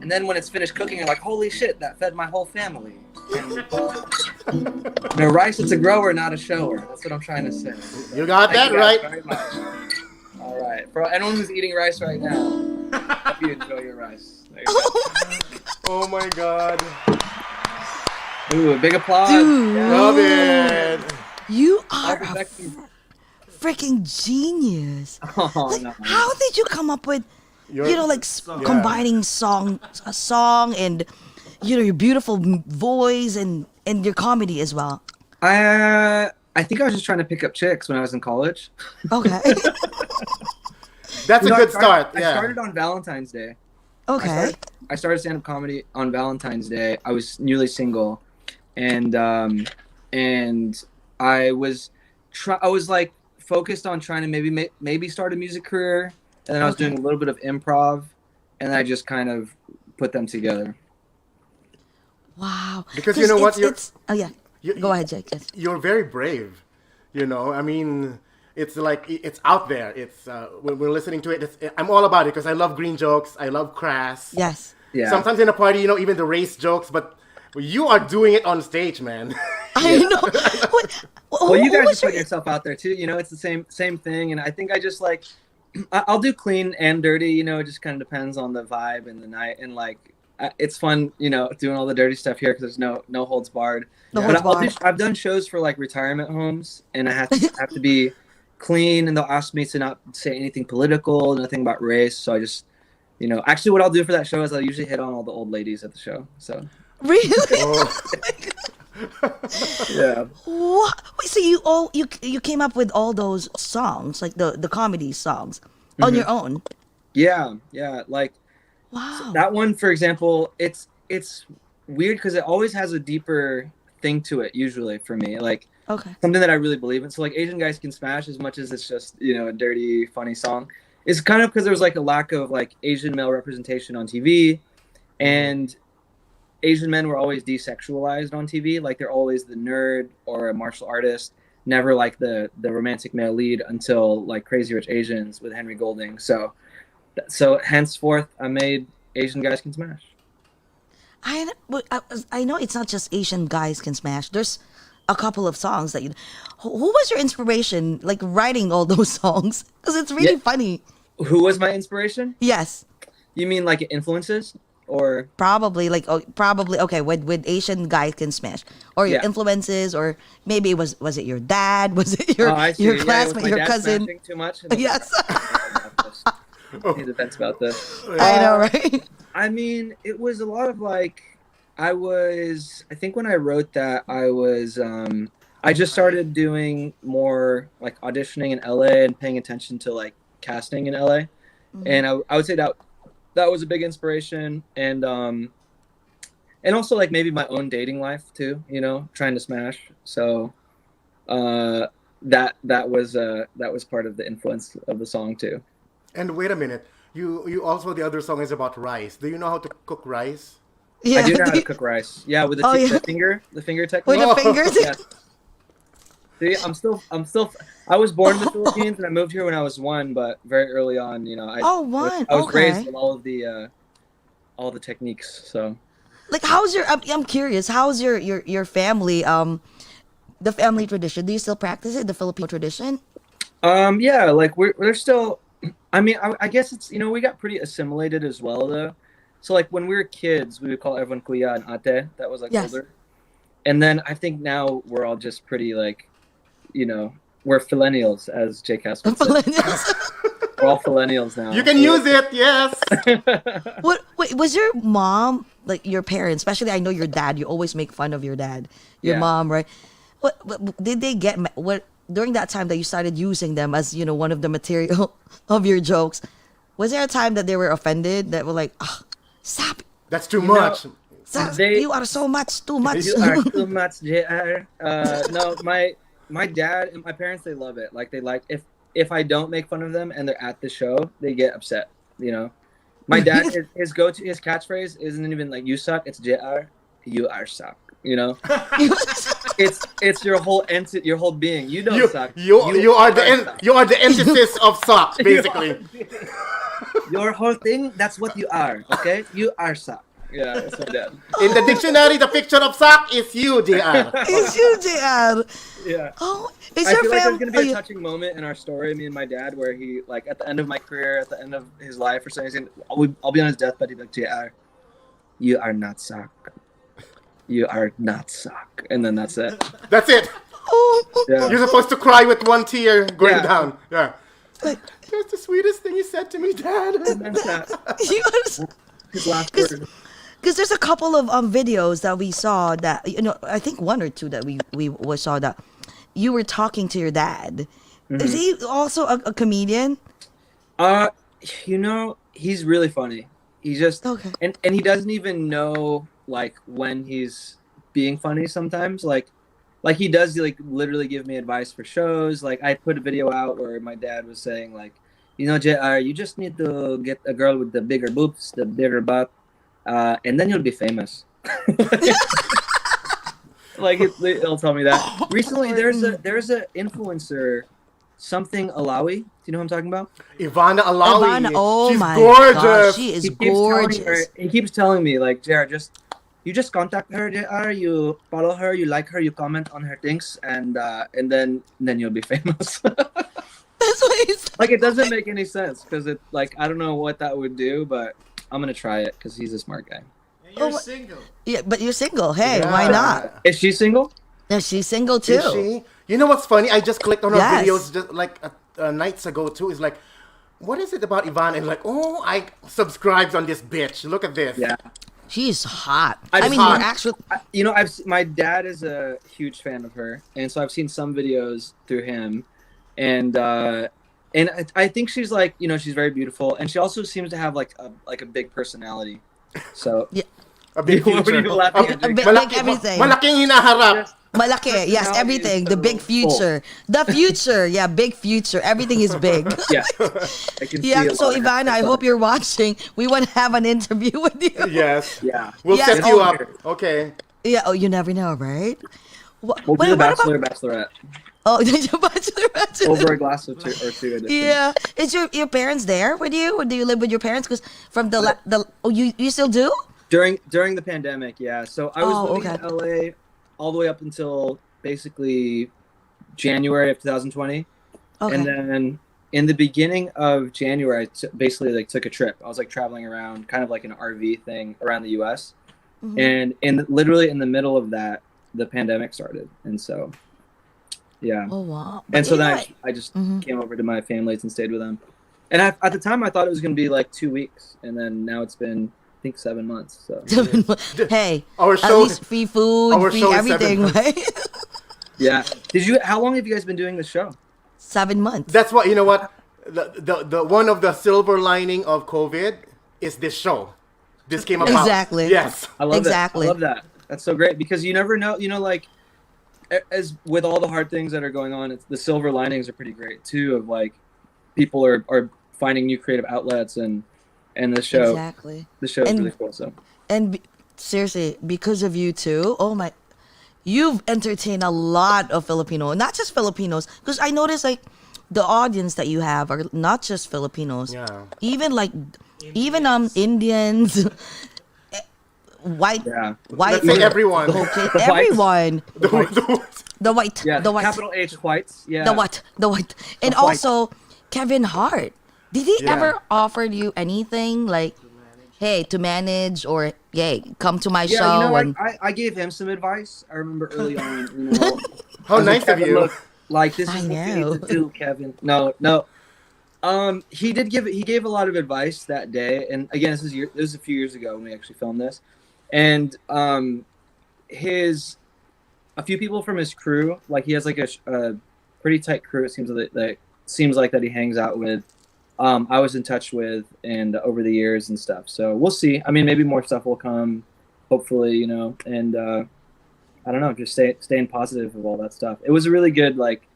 Speaker 3: And then when it's finished cooking, you're like, holy shit, that fed my whole family. No, rice, it's a grower, not a shower. That's what I'm trying to say.
Speaker 1: You got that right.
Speaker 3: Very much. All right. For anyone who's eating rice right now, hope you enjoy your rice. There you go.
Speaker 1: Oh my God.
Speaker 3: Ooh, a big applause.
Speaker 2: Dude.
Speaker 3: Yeah.
Speaker 1: Love it.
Speaker 2: You are a freaking genius.
Speaker 3: Oh,
Speaker 2: Like,
Speaker 3: no.
Speaker 2: how did you come up with, combining a song and, your beautiful voice and your comedy as well?
Speaker 3: I think I was just trying to pick up chicks when I was in college.
Speaker 2: Okay.
Speaker 1: That's a good start.
Speaker 3: I started on Valentine's Day.
Speaker 2: Okay.
Speaker 3: I started stand-up comedy on Valentine's Day. I was newly single, and I was like focused on trying to maybe start a music career, and then I was doing a little bit of improv, and I just kind of put them together.
Speaker 2: Wow.
Speaker 1: Because you know what?
Speaker 2: Go ahead, Jake. Yes.
Speaker 1: You're very brave. You know, I mean, it's like, it's out there. It's when we're listening to it, I'm all about it because I love green jokes. I love crass.
Speaker 2: Yes.
Speaker 3: Yeah.
Speaker 1: Sometimes in a party, even the race jokes, but you are doing it on stage, man.
Speaker 2: I know.
Speaker 3: Well, you guys just put yourself out there too. You know, it's the same thing. And I think I just like, I'll do clean and dirty. You know, it just kind of depends on the vibe and the night. And like, it's fun, doing all the dirty stuff here because there's no holds barred. I've done shows for like retirement homes, and I have to be clean, and they'll ask me to not say anything political, nothing about race. So I just, actually what I'll do for that show is I'll usually hit on all the old ladies at the show. So
Speaker 2: really?
Speaker 3: Yeah.
Speaker 2: What? Wait, so you came up with all those songs, like the comedy songs, on your own?
Speaker 3: Yeah. Like,
Speaker 2: wow.
Speaker 3: That one, for example, it's weird because it always has a deeper thing to it. Usually for me, like something that I really believe in. So like Asian Guys Can Smash, as much as it's just a dirty, funny song, it's kind of because there was like a lack of like Asian male representation on TV, and Asian men were always desexualized on TV. Like they're always the nerd or a martial artist, never like the romantic male lead until like Crazy Rich Asians with Henry Golding. So henceforth, I made Asian Guys Can Smash.
Speaker 2: I know it's not just Asian Guys Can Smash. There's a couple of songs that who was your inspiration, like writing all those songs? Because it's really funny.
Speaker 3: Who was my inspiration?
Speaker 2: Yes.
Speaker 3: You mean like influences? Or
Speaker 2: probably okay with Asian Guys Can Smash, or your influences, or maybe was it your dad? Was it your classmate, your cousin?
Speaker 3: Too much?
Speaker 2: Yes.
Speaker 3: He's offense about this.
Speaker 2: I know, right?
Speaker 3: I mean, it was a lot of like, I think when I wrote that, I just started doing more like auditioning in LA and paying attention to like casting in LA. Mm-hmm. And I would say that was a big inspiration. And also like maybe my own dating life too, trying to smash. So that was part of the influence of the song too.
Speaker 1: And wait a minute, you also, the other song is about rice. Do you know how to cook rice?
Speaker 2: Yeah,
Speaker 3: I do know how to cook rice. Yeah, with the finger technique.
Speaker 2: With the fingers.
Speaker 3: Yeah. See, I was born in the Philippines and I moved here when I was 1, but very early on, I was raised with all of the techniques. So,
Speaker 2: like, I'm curious, how's your family, the family tradition? Do you still practice it, the Filipino tradition?
Speaker 3: Yeah, like we're still. I mean, I guess it's, we got pretty assimilated as well, though. So, like, when we were kids, we would call everyone kuya and ate. That was, like, older. And then I think now we're all just pretty, like, we're millennials, as Jake Cass would say. We're all millennials now.
Speaker 1: You can use it, yes.
Speaker 2: Wait, was your mom, like your parents, especially I know your dad, you always make fun of your dad, your mom, right? What did they get, what, during that time that you started using them as, you know, one of the material of your jokes, was there a time that they were offended, that were like, oh, stop,
Speaker 1: That's too much.
Speaker 2: you are so much, too much.
Speaker 3: You are too much, JR. No, my dad and my parents, they love it. Like, they like, if I don't make fun of them and they're at the show, they get upset, you know? My dad, his catchphrase isn't even like, you suck, it's JR, you are suck, you know? it's your whole your whole being. You don't suck.
Speaker 1: You are the antithesis of suck, basically.
Speaker 3: Your whole thing, that's what you are, okay? You are suck. Yeah, that's my dad.
Speaker 1: In the dictionary, the picture of suck is you, JR.
Speaker 2: It's you, JR.
Speaker 3: Yeah.
Speaker 2: Oh,
Speaker 3: I feel like there's going to be a touching moment in our story, me and my dad, where he, like, at the end of my career, at the end of his life or something, I'll be on his deathbed, he'll be like, JR, you are not suck. You are not suck. And then that's it.
Speaker 1: That's it.
Speaker 3: Yeah.
Speaker 1: You're supposed to cry with one tear going down. Yeah. That's the sweetest thing you said to me, Dad.
Speaker 3: And that's that. His last word.
Speaker 2: Because there's a couple of videos that we saw that, you know, I think one or two that we saw that you were talking to your dad. Mm-hmm. Is he also a comedian?
Speaker 3: You know, he's really funny. He just and he doesn't even know like when he's being funny sometimes. Like he does like literally give me advice for shows. Like I put a video out where my dad was saying like, you know, JR, you just need to get a girl with the bigger boobs, the bigger butt, and then you'll be famous. Like it'll tell me that. Recently, there's a influencer, something Alawi. Do you know who I'm talking about?
Speaker 1: Ivana Alawi.
Speaker 2: Oh
Speaker 1: she's
Speaker 2: my
Speaker 1: gorgeous.
Speaker 2: gosh, she is gorgeous.
Speaker 3: He keeps telling me like, JR, you just contact her, JR. You follow her, you like her, you comment on her things, and then you'll be famous.
Speaker 2: That's what he's
Speaker 3: like. It doesn't make any sense because it like I don't know what that would do, but I'm gonna try it because he's a smart guy.
Speaker 1: You're single.
Speaker 2: Yeah, but you're single. Hey, why not?
Speaker 3: Is she single?
Speaker 2: Yeah, she's single too.
Speaker 1: Is she? You know what's funny? I just clicked on her videos just like nights ago too. It's like, what is it about Ivana? And like, oh, I subscribed on this bitch. Look at this.
Speaker 3: Yeah.
Speaker 2: She's hot.
Speaker 1: Hot.
Speaker 2: You're actually.
Speaker 3: You know, my dad is a huge fan of her, and so I've seen some videos through him, and I think she's like, you know, she's very beautiful, and she also seems to have like a big personality. So
Speaker 2: yeah.
Speaker 1: A big future.
Speaker 2: Big everything.
Speaker 1: Malaking hinaharap.
Speaker 2: Malaki, yes, everything. The big future. The future, yeah, big future. Everything is big.
Speaker 3: Yeah.
Speaker 2: So Ivana, I hope you're watching. We want to have an interview with you.
Speaker 1: Yes.
Speaker 3: Yeah.
Speaker 1: We'll set you up. Okay.
Speaker 2: Yeah, you never know, right?
Speaker 3: We'll do the Bachelor, Bachelorette.
Speaker 2: Oh, the Bachelor.
Speaker 3: Over a glass of two or two.
Speaker 2: Yeah. Is your parents there with you? Or do you live with your parents? Because from you still do?
Speaker 3: During the pandemic, yeah. So I was living in LA all the way up until basically January of 2020. Okay. And then in the beginning of January, I basically like took a trip. I was like traveling around, kind of like an RV thing around the US. Mm-hmm. And literally in the middle of that, the pandemic started. And so, yeah.
Speaker 2: Oh, wow.
Speaker 3: And so then I just came over to my families and stayed with them. And at the time, I thought it was going to be like 2 weeks. And then now it's been, I think 7 months. So
Speaker 2: hey,
Speaker 1: our
Speaker 2: at least free food, free everything, right?
Speaker 3: Yeah. How long have you guys been doing the show?
Speaker 2: 7 months.
Speaker 1: That's what, you know what, the one of the silver lining of COVID is this show. This came about.
Speaker 2: Exactly.
Speaker 1: Yes.
Speaker 3: I love that. I love that. That's so great because you never know, you know, like as with all the hard things that are going on, the silver linings are pretty great too, of like people are finding new creative outlets and the show.
Speaker 2: Exactly.
Speaker 3: The show is really cool. So.
Speaker 2: And seriously, because of you too, you've entertained a lot of Filipino, not just Filipinos, because I noticed like the audience that you have are not just Filipinos.
Speaker 1: Yeah.
Speaker 2: Even like Indians, white.
Speaker 1: Let's say everyone.
Speaker 2: Okay, everyone. The white.
Speaker 3: Yeah.
Speaker 2: The white.
Speaker 3: Capital H whites. Yeah.
Speaker 2: The white. And also Kevin Hart. Did he ever offer you anything like, hey, to manage or hey, come to my show?
Speaker 3: You know, I gave him some advice. I remember early on. You know,
Speaker 1: how nice of you.
Speaker 3: Look, like this is what you need to do, Kevin. No. He gave a lot of advice that day, and again, this was a few years ago when we actually filmed this, and a few people from his crew, like he has like a pretty tight crew. It seems like that he hangs out with. I was in touch with and over the years and stuff. So we'll see. I mean, maybe more stuff will come, hopefully, you know. And I don't know, just staying positive of all that stuff. It was a really good like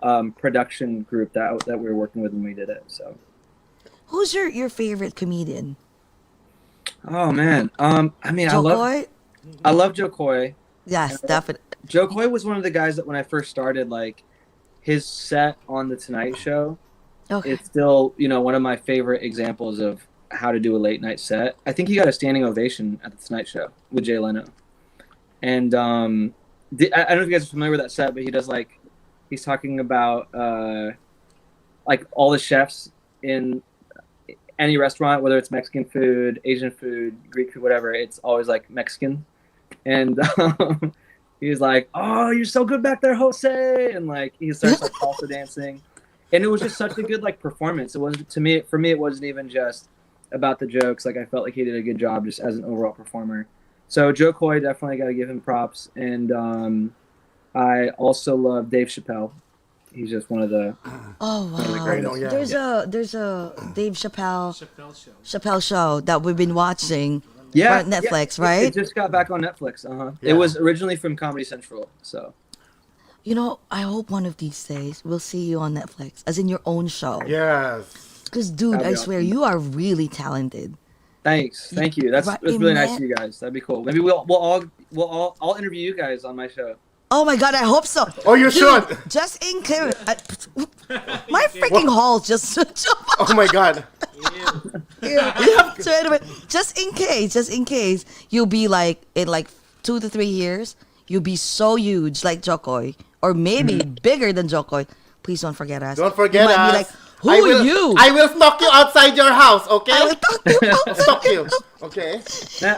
Speaker 3: production group that we were working with when we did it. So,
Speaker 2: who's your favorite comedian?
Speaker 3: Oh man, I mean,
Speaker 2: Jokoy?
Speaker 3: I love Jokoy.
Speaker 2: Yes, definitely.
Speaker 3: Jokoy was one of the guys that when I first started, like his set on the Tonight Show.
Speaker 2: Okay.
Speaker 3: It's still, you know, one of my favorite examples of how to do a late night set. I think he got a standing ovation at the Tonight Show with Jay Leno. And I don't know if you guys are familiar with that set, but he does like, he's talking about like all the chefs in any restaurant, whether it's Mexican food, Asian food, Greek food, whatever, it's always like Mexican. And he's like, "Oh, you're so good back there, Jose," and like he starts like salsa dancing. And it was just such a good like performance. It wasn't for me it wasn't even just about the jokes. Like I felt like he did a good job just as an overall performer. So Jokoy, definitely got to give him props. And I also love Dave Chappelle. He's just one of the
Speaker 2: greatest. There's a Dave Chappelle show that we've been watching.
Speaker 3: Yeah,
Speaker 2: on Netflix, right?
Speaker 3: It just got back on Netflix. It was originally from Comedy Central. So.
Speaker 2: You know, I hope one of these days we'll see you on Netflix, as in your own show.
Speaker 1: Yes.
Speaker 2: Because, dude, I swear, you are really talented.
Speaker 3: Thank you. That's really nice of you guys. That'd be cool. Maybe I'll interview you guys on my show.
Speaker 2: Oh my God, I hope so.
Speaker 1: Oh, you should.
Speaker 2: Just in case, my freaking hall just.
Speaker 1: Oh my God.
Speaker 2: Yeah. So anyway, just in case, you'll be like in like 2 to 3 years. You'll be so huge like Jokoy, or maybe bigger than Jokoy. Please don't forget us.
Speaker 1: Don't forget us.
Speaker 2: Be like, Who are you?
Speaker 1: I will stalk you outside your house, okay?
Speaker 2: I will
Speaker 1: stalk you. Okay.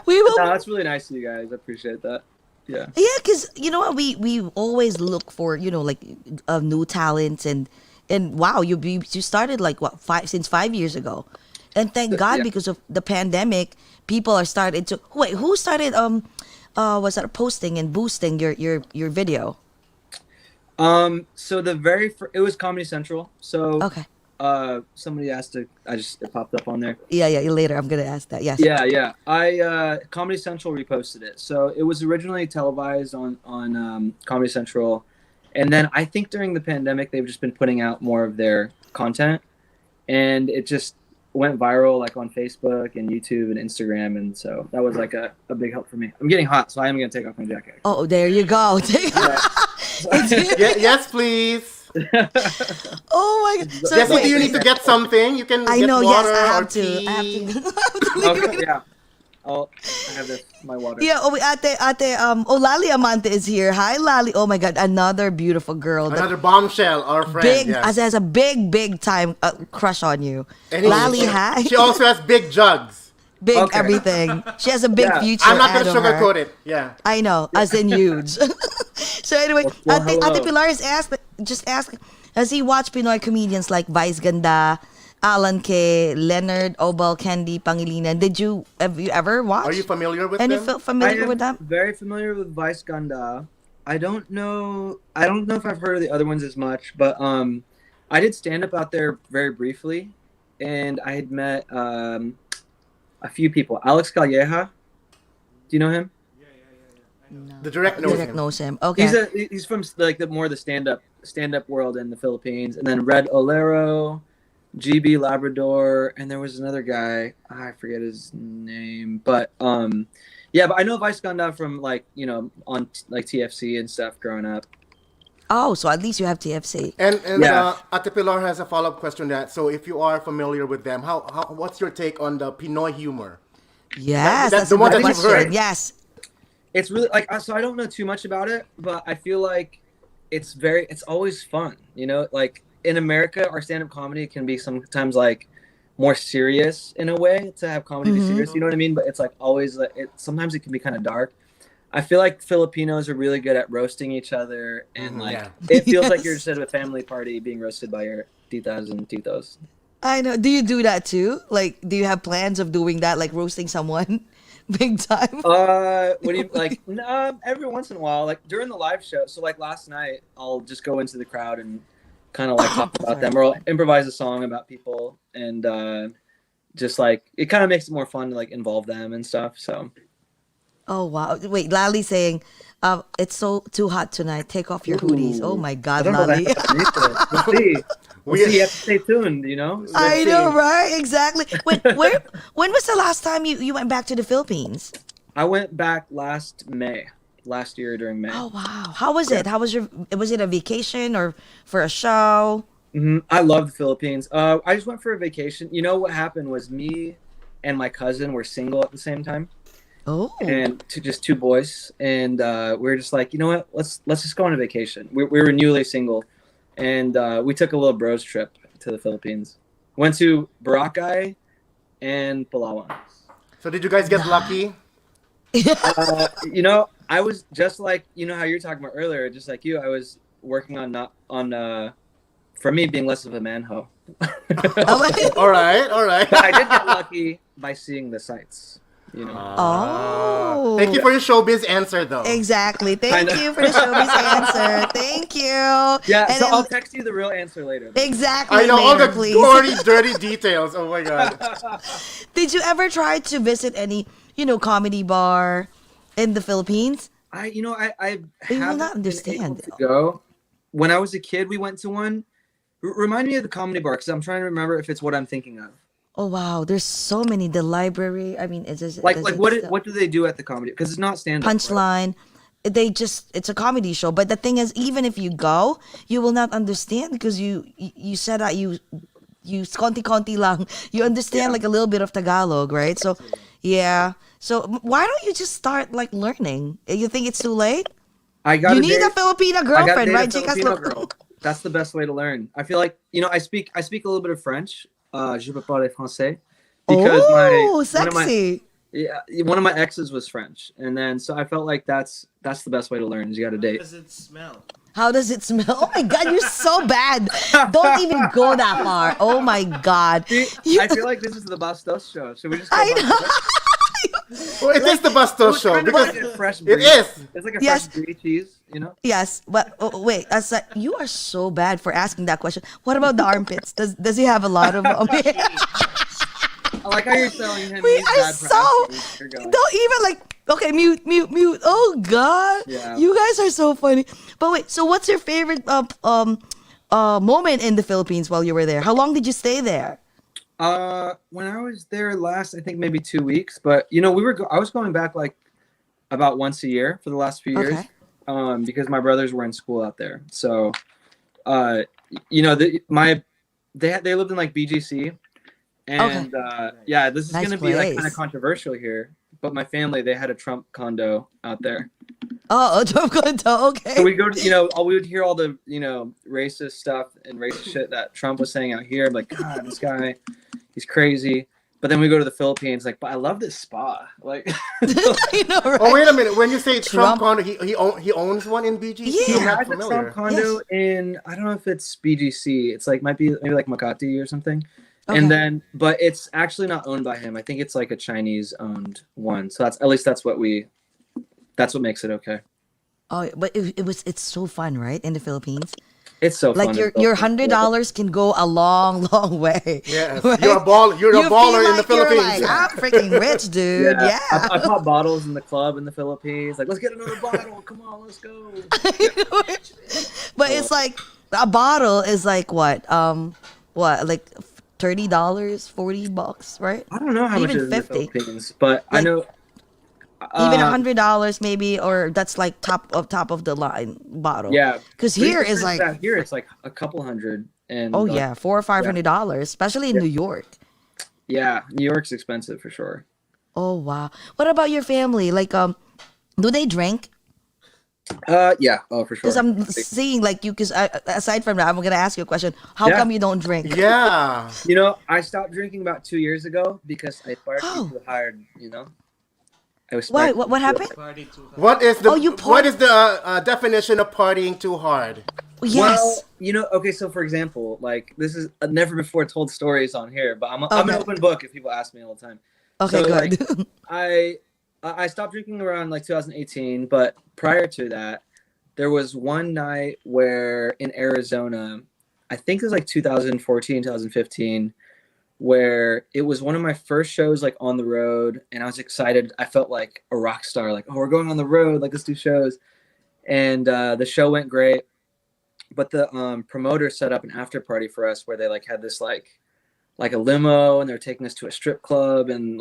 Speaker 2: We will.
Speaker 3: No, that's really nice of you guys. I appreciate that. Yeah.
Speaker 2: Yeah, because you know what, we always look for like new talents and wow, you started like since 5 years ago, and thank God because of the pandemic, people are starting to who started was that posting and boosting your video?
Speaker 3: So it was Comedy Central. So
Speaker 2: okay.
Speaker 3: Somebody asked it popped up on there.
Speaker 2: Yeah, later I'm gonna ask that. Yes.
Speaker 3: Yeah. Comedy Central reposted it. So it was originally televised on Comedy Central, and then I think during the pandemic they've just been putting out more of their content, and it just went viral like on Facebook and YouTube and Instagram, and so that was like a big help for me. I'm getting hot, so I am gonna take off my jacket.
Speaker 2: Oh, there you go.
Speaker 1: Yes, please.
Speaker 2: Oh my God!
Speaker 1: So Jesse, do you need to get something? You can. Get water
Speaker 2: yes, I have
Speaker 1: or
Speaker 2: to.
Speaker 1: tea.
Speaker 2: I have to.
Speaker 3: Okay, yeah. I have my water.
Speaker 2: Yeah, Lali Amante is here. Hi, Lali. Oh my God, another beautiful girl.
Speaker 1: Another bombshell, our friend.
Speaker 2: Has a big time crush on you. Lali, hi.
Speaker 1: She also has big jugs.
Speaker 2: Big everything. She has a big future.
Speaker 1: I'm not gonna
Speaker 2: sugarcoat
Speaker 1: it. Yeah.
Speaker 2: I know, as in huge. So anyway, Ate Pilar is asking, has he watched Pinoy comedians like Vice Ganda, Alan K, Leonard, Obal, Candy, Pangilinan? Have you ever watched?
Speaker 1: Are you familiar with
Speaker 2: them?
Speaker 1: Familiar
Speaker 2: with them?
Speaker 3: Very familiar with Vice Ganda. I don't know if I've heard of the other ones as much, but I did stand up out there very briefly, and I had met a few people. Alex Calleja, do you know him?
Speaker 2: No.
Speaker 1: The direct knows him.
Speaker 2: Okay.
Speaker 3: He's from like the stand up world in the Philippines, and then Red Olero, GB Labrador, and there was another guy, I forget his name, but but I know Vice Ganda from like on like TFC and stuff growing up.
Speaker 2: Oh, so at least you have TFC.
Speaker 1: And Ate Pilar has a follow-up question to that. So if you are familiar with them, what's your take on the Pinoy humor?
Speaker 2: Yes,
Speaker 1: that's the one that you've heard.
Speaker 2: Yes.
Speaker 3: It's really like, so I don't know too much about it, but I feel like it's always fun. Like in America, our stand-up comedy can be sometimes like more serious in a way, to have comedy be serious. You know what I mean? But it's like always, sometimes it can be kind of dark. I feel like Filipinos are really good at roasting each other, and it feels like you're just at a family party being roasted by your titas and titos.
Speaker 2: I know. Do you do that too? Like, do you have plans of doing that, like roasting someone big time?
Speaker 3: What do you like? Every once in a while, like during the live show. So like last night, I'll just go into the crowd and kind of like talk about them, or I'll improvise a song about people, and just like it kind of makes it more fun to like involve them and stuff. So.
Speaker 2: Oh wow! Wait, Lali saying, "It's so too hot tonight. Take off your hoodies." Oh my God, Lali!
Speaker 3: We'll see. We'll see. You have to stay tuned. You know.
Speaker 2: I know, right? Exactly. When was the last time you went back to the Philippines?
Speaker 3: I went back last year during May.
Speaker 2: Oh wow! How was it? Was it a vacation or for a show?
Speaker 3: I love the Philippines. I just went for a vacation. You know what happened was me and my cousin were single at the same time.
Speaker 2: Oh.
Speaker 3: And just two boys, and we were just like, you know what? Let's just go on a vacation. We were newly single, and we took a little bros trip to the Philippines. Went to Boracay and Palawan.
Speaker 1: So did you guys get lucky?
Speaker 3: You know, I was just like, you know how you were talking about earlier, just like you. I was working on for me being less of a manho.
Speaker 1: All right.
Speaker 3: But I did get lucky by seeing the sights. You know.
Speaker 2: Oh.
Speaker 1: Thank you for your showbiz answer, though.
Speaker 2: Exactly. Thank you for the showbiz answer. Thank you.
Speaker 3: Yeah,
Speaker 2: And
Speaker 3: so
Speaker 2: then-
Speaker 3: I'll text you the real answer later.
Speaker 2: Exactly.
Speaker 1: I know all
Speaker 2: later,
Speaker 1: the
Speaker 2: please.
Speaker 1: gory, dirty details. Oh my God.
Speaker 2: Did you ever try to visit any, comedy bar in the Philippines?
Speaker 3: I
Speaker 2: You will
Speaker 3: haven't
Speaker 2: not
Speaker 3: been
Speaker 2: understand.
Speaker 3: able to go. When I was a kid, we went to one. Remind me of the comedy bar, because I'm trying to remember if it's what I'm thinking of.
Speaker 2: Oh wow, there's so many. The library. I mean, it's just
Speaker 3: Like what do they do at the comedy? Because it's not stand-up.
Speaker 2: Punchline. It's a comedy show. But the thing is, even if you go, you will not understand because you said that you konti lang. You understand like a little bit of Tagalog, right? So, yeah. So why don't you just start like learning? You think it's too late? You need a Filipina girlfriend, right?
Speaker 3: Filipino girl. That's the best way to learn. I feel like I speak a little bit of French. Je peux parler français. Because
Speaker 2: sexy.
Speaker 3: one of my exes was French, and then so I felt like that's the best way to learn. Is you got to date.
Speaker 1: How does it smell?
Speaker 2: How does it smell? Oh my God, you're so bad. Don't even go that far. Oh my God.
Speaker 3: I feel like this is the Bastos show. Should we just?
Speaker 2: I know.
Speaker 1: Well, it is the Bastos show because
Speaker 3: fresh
Speaker 1: it is.
Speaker 3: It's like a
Speaker 2: Yes.
Speaker 3: fresh brie cheese,
Speaker 2: Yes, but wait, you are so bad for asking that question. What about the armpits? Does he have a lot of?
Speaker 3: I like how you're telling him.
Speaker 2: We
Speaker 3: he's
Speaker 2: are
Speaker 3: bad
Speaker 2: so.
Speaker 3: practice.
Speaker 2: Don't even like. Okay, mute. Oh God,
Speaker 3: Yeah.
Speaker 2: you guys are so funny. But wait, so what's your favorite moment in the Philippines while you were there? How long did you stay there?
Speaker 3: When I was there last, I think maybe 2 weeks. But I was going back like about once a year for the last few years.
Speaker 2: Okay.
Speaker 3: Because my brothers were in school out there. So, they lived in like BGC, and this is
Speaker 2: Nice
Speaker 3: gonna be like kind
Speaker 2: place.
Speaker 3: of controversial here. But my family, they had a Trump condo out there.
Speaker 2: Oh, Trump condo. Okay.
Speaker 3: So we go to, we would hear all the, racist stuff and racist shit that Trump was saying out here. I'm like, God, this guy, he's crazy. But then we go to the Philippines, like, but I love this spa. Like,
Speaker 2: I know, right?
Speaker 1: Oh, wait a minte. When you say Trump condo, he owns one in BGC?
Speaker 2: Yeah.
Speaker 1: I'm
Speaker 3: he
Speaker 1: not
Speaker 3: has a
Speaker 1: familiar.
Speaker 3: Trump condo in, I don't know if it's BGC. It's like, might be maybe like Makati or something.
Speaker 2: Okay.
Speaker 3: And then, but it's actually not owned by him. I think it's like a Chinese owned one. So that's what makes it okay.
Speaker 2: Oh, but it's so fun, right? In the Philippines.
Speaker 3: It's so fun.
Speaker 2: Like your $100 can go a long, long way.
Speaker 1: Yes.
Speaker 2: Right?
Speaker 1: You're a baller
Speaker 2: You feel
Speaker 1: in the
Speaker 2: like you're
Speaker 1: Philippines.
Speaker 2: like, I'm freaking rich, dude. Yeah.
Speaker 3: I pop bottles in the club in the Philippines. Like, let's get another bottle. Come on, let's go.
Speaker 2: But it's like a bottle is like what? Like $30, $40, right?
Speaker 3: I don't know how much
Speaker 2: Even
Speaker 3: it is in the
Speaker 2: 50.
Speaker 3: Philippines, but I
Speaker 2: Like,
Speaker 3: know
Speaker 2: Even $100 maybe, or that's like top of the line bottle.
Speaker 3: Yeah,
Speaker 2: because here is like
Speaker 3: here it's like a couple hundred, and
Speaker 2: $400 or $500, especially in New York.
Speaker 3: Yeah, New York's expensive for sure.
Speaker 2: Oh wow! What about your family? Like, do they drink?
Speaker 3: Yeah, oh for sure.
Speaker 2: Because I'm seeing like you. Because aside from that, I'm gonna ask you a question. How come you don't drink?
Speaker 1: Yeah.
Speaker 3: I stopped drinking about 2 years ago because I partied too hard. I was
Speaker 2: Why? What happened?
Speaker 1: What is the
Speaker 2: Oh, you
Speaker 1: what is the definition of partying too hard?
Speaker 2: Yes.
Speaker 3: Well, okay, so for example, like this is a never before told stories on here, but I'm an
Speaker 2: Okay.
Speaker 3: open book if people ask me all the time.
Speaker 2: Okay,
Speaker 3: So,
Speaker 2: good.
Speaker 3: like, I stopped drinking around like 2018, but prior to that, there was one night where in Arizona, I think it was like 2014, 2015, where it was one of my first shows like on the road, and I was excited. I felt like a rock star, like, oh, we're going on the road, like let's do shows. And the show went great, but the promoter set up an after party for us where they like had this like a limo, and they're taking us to a strip club, and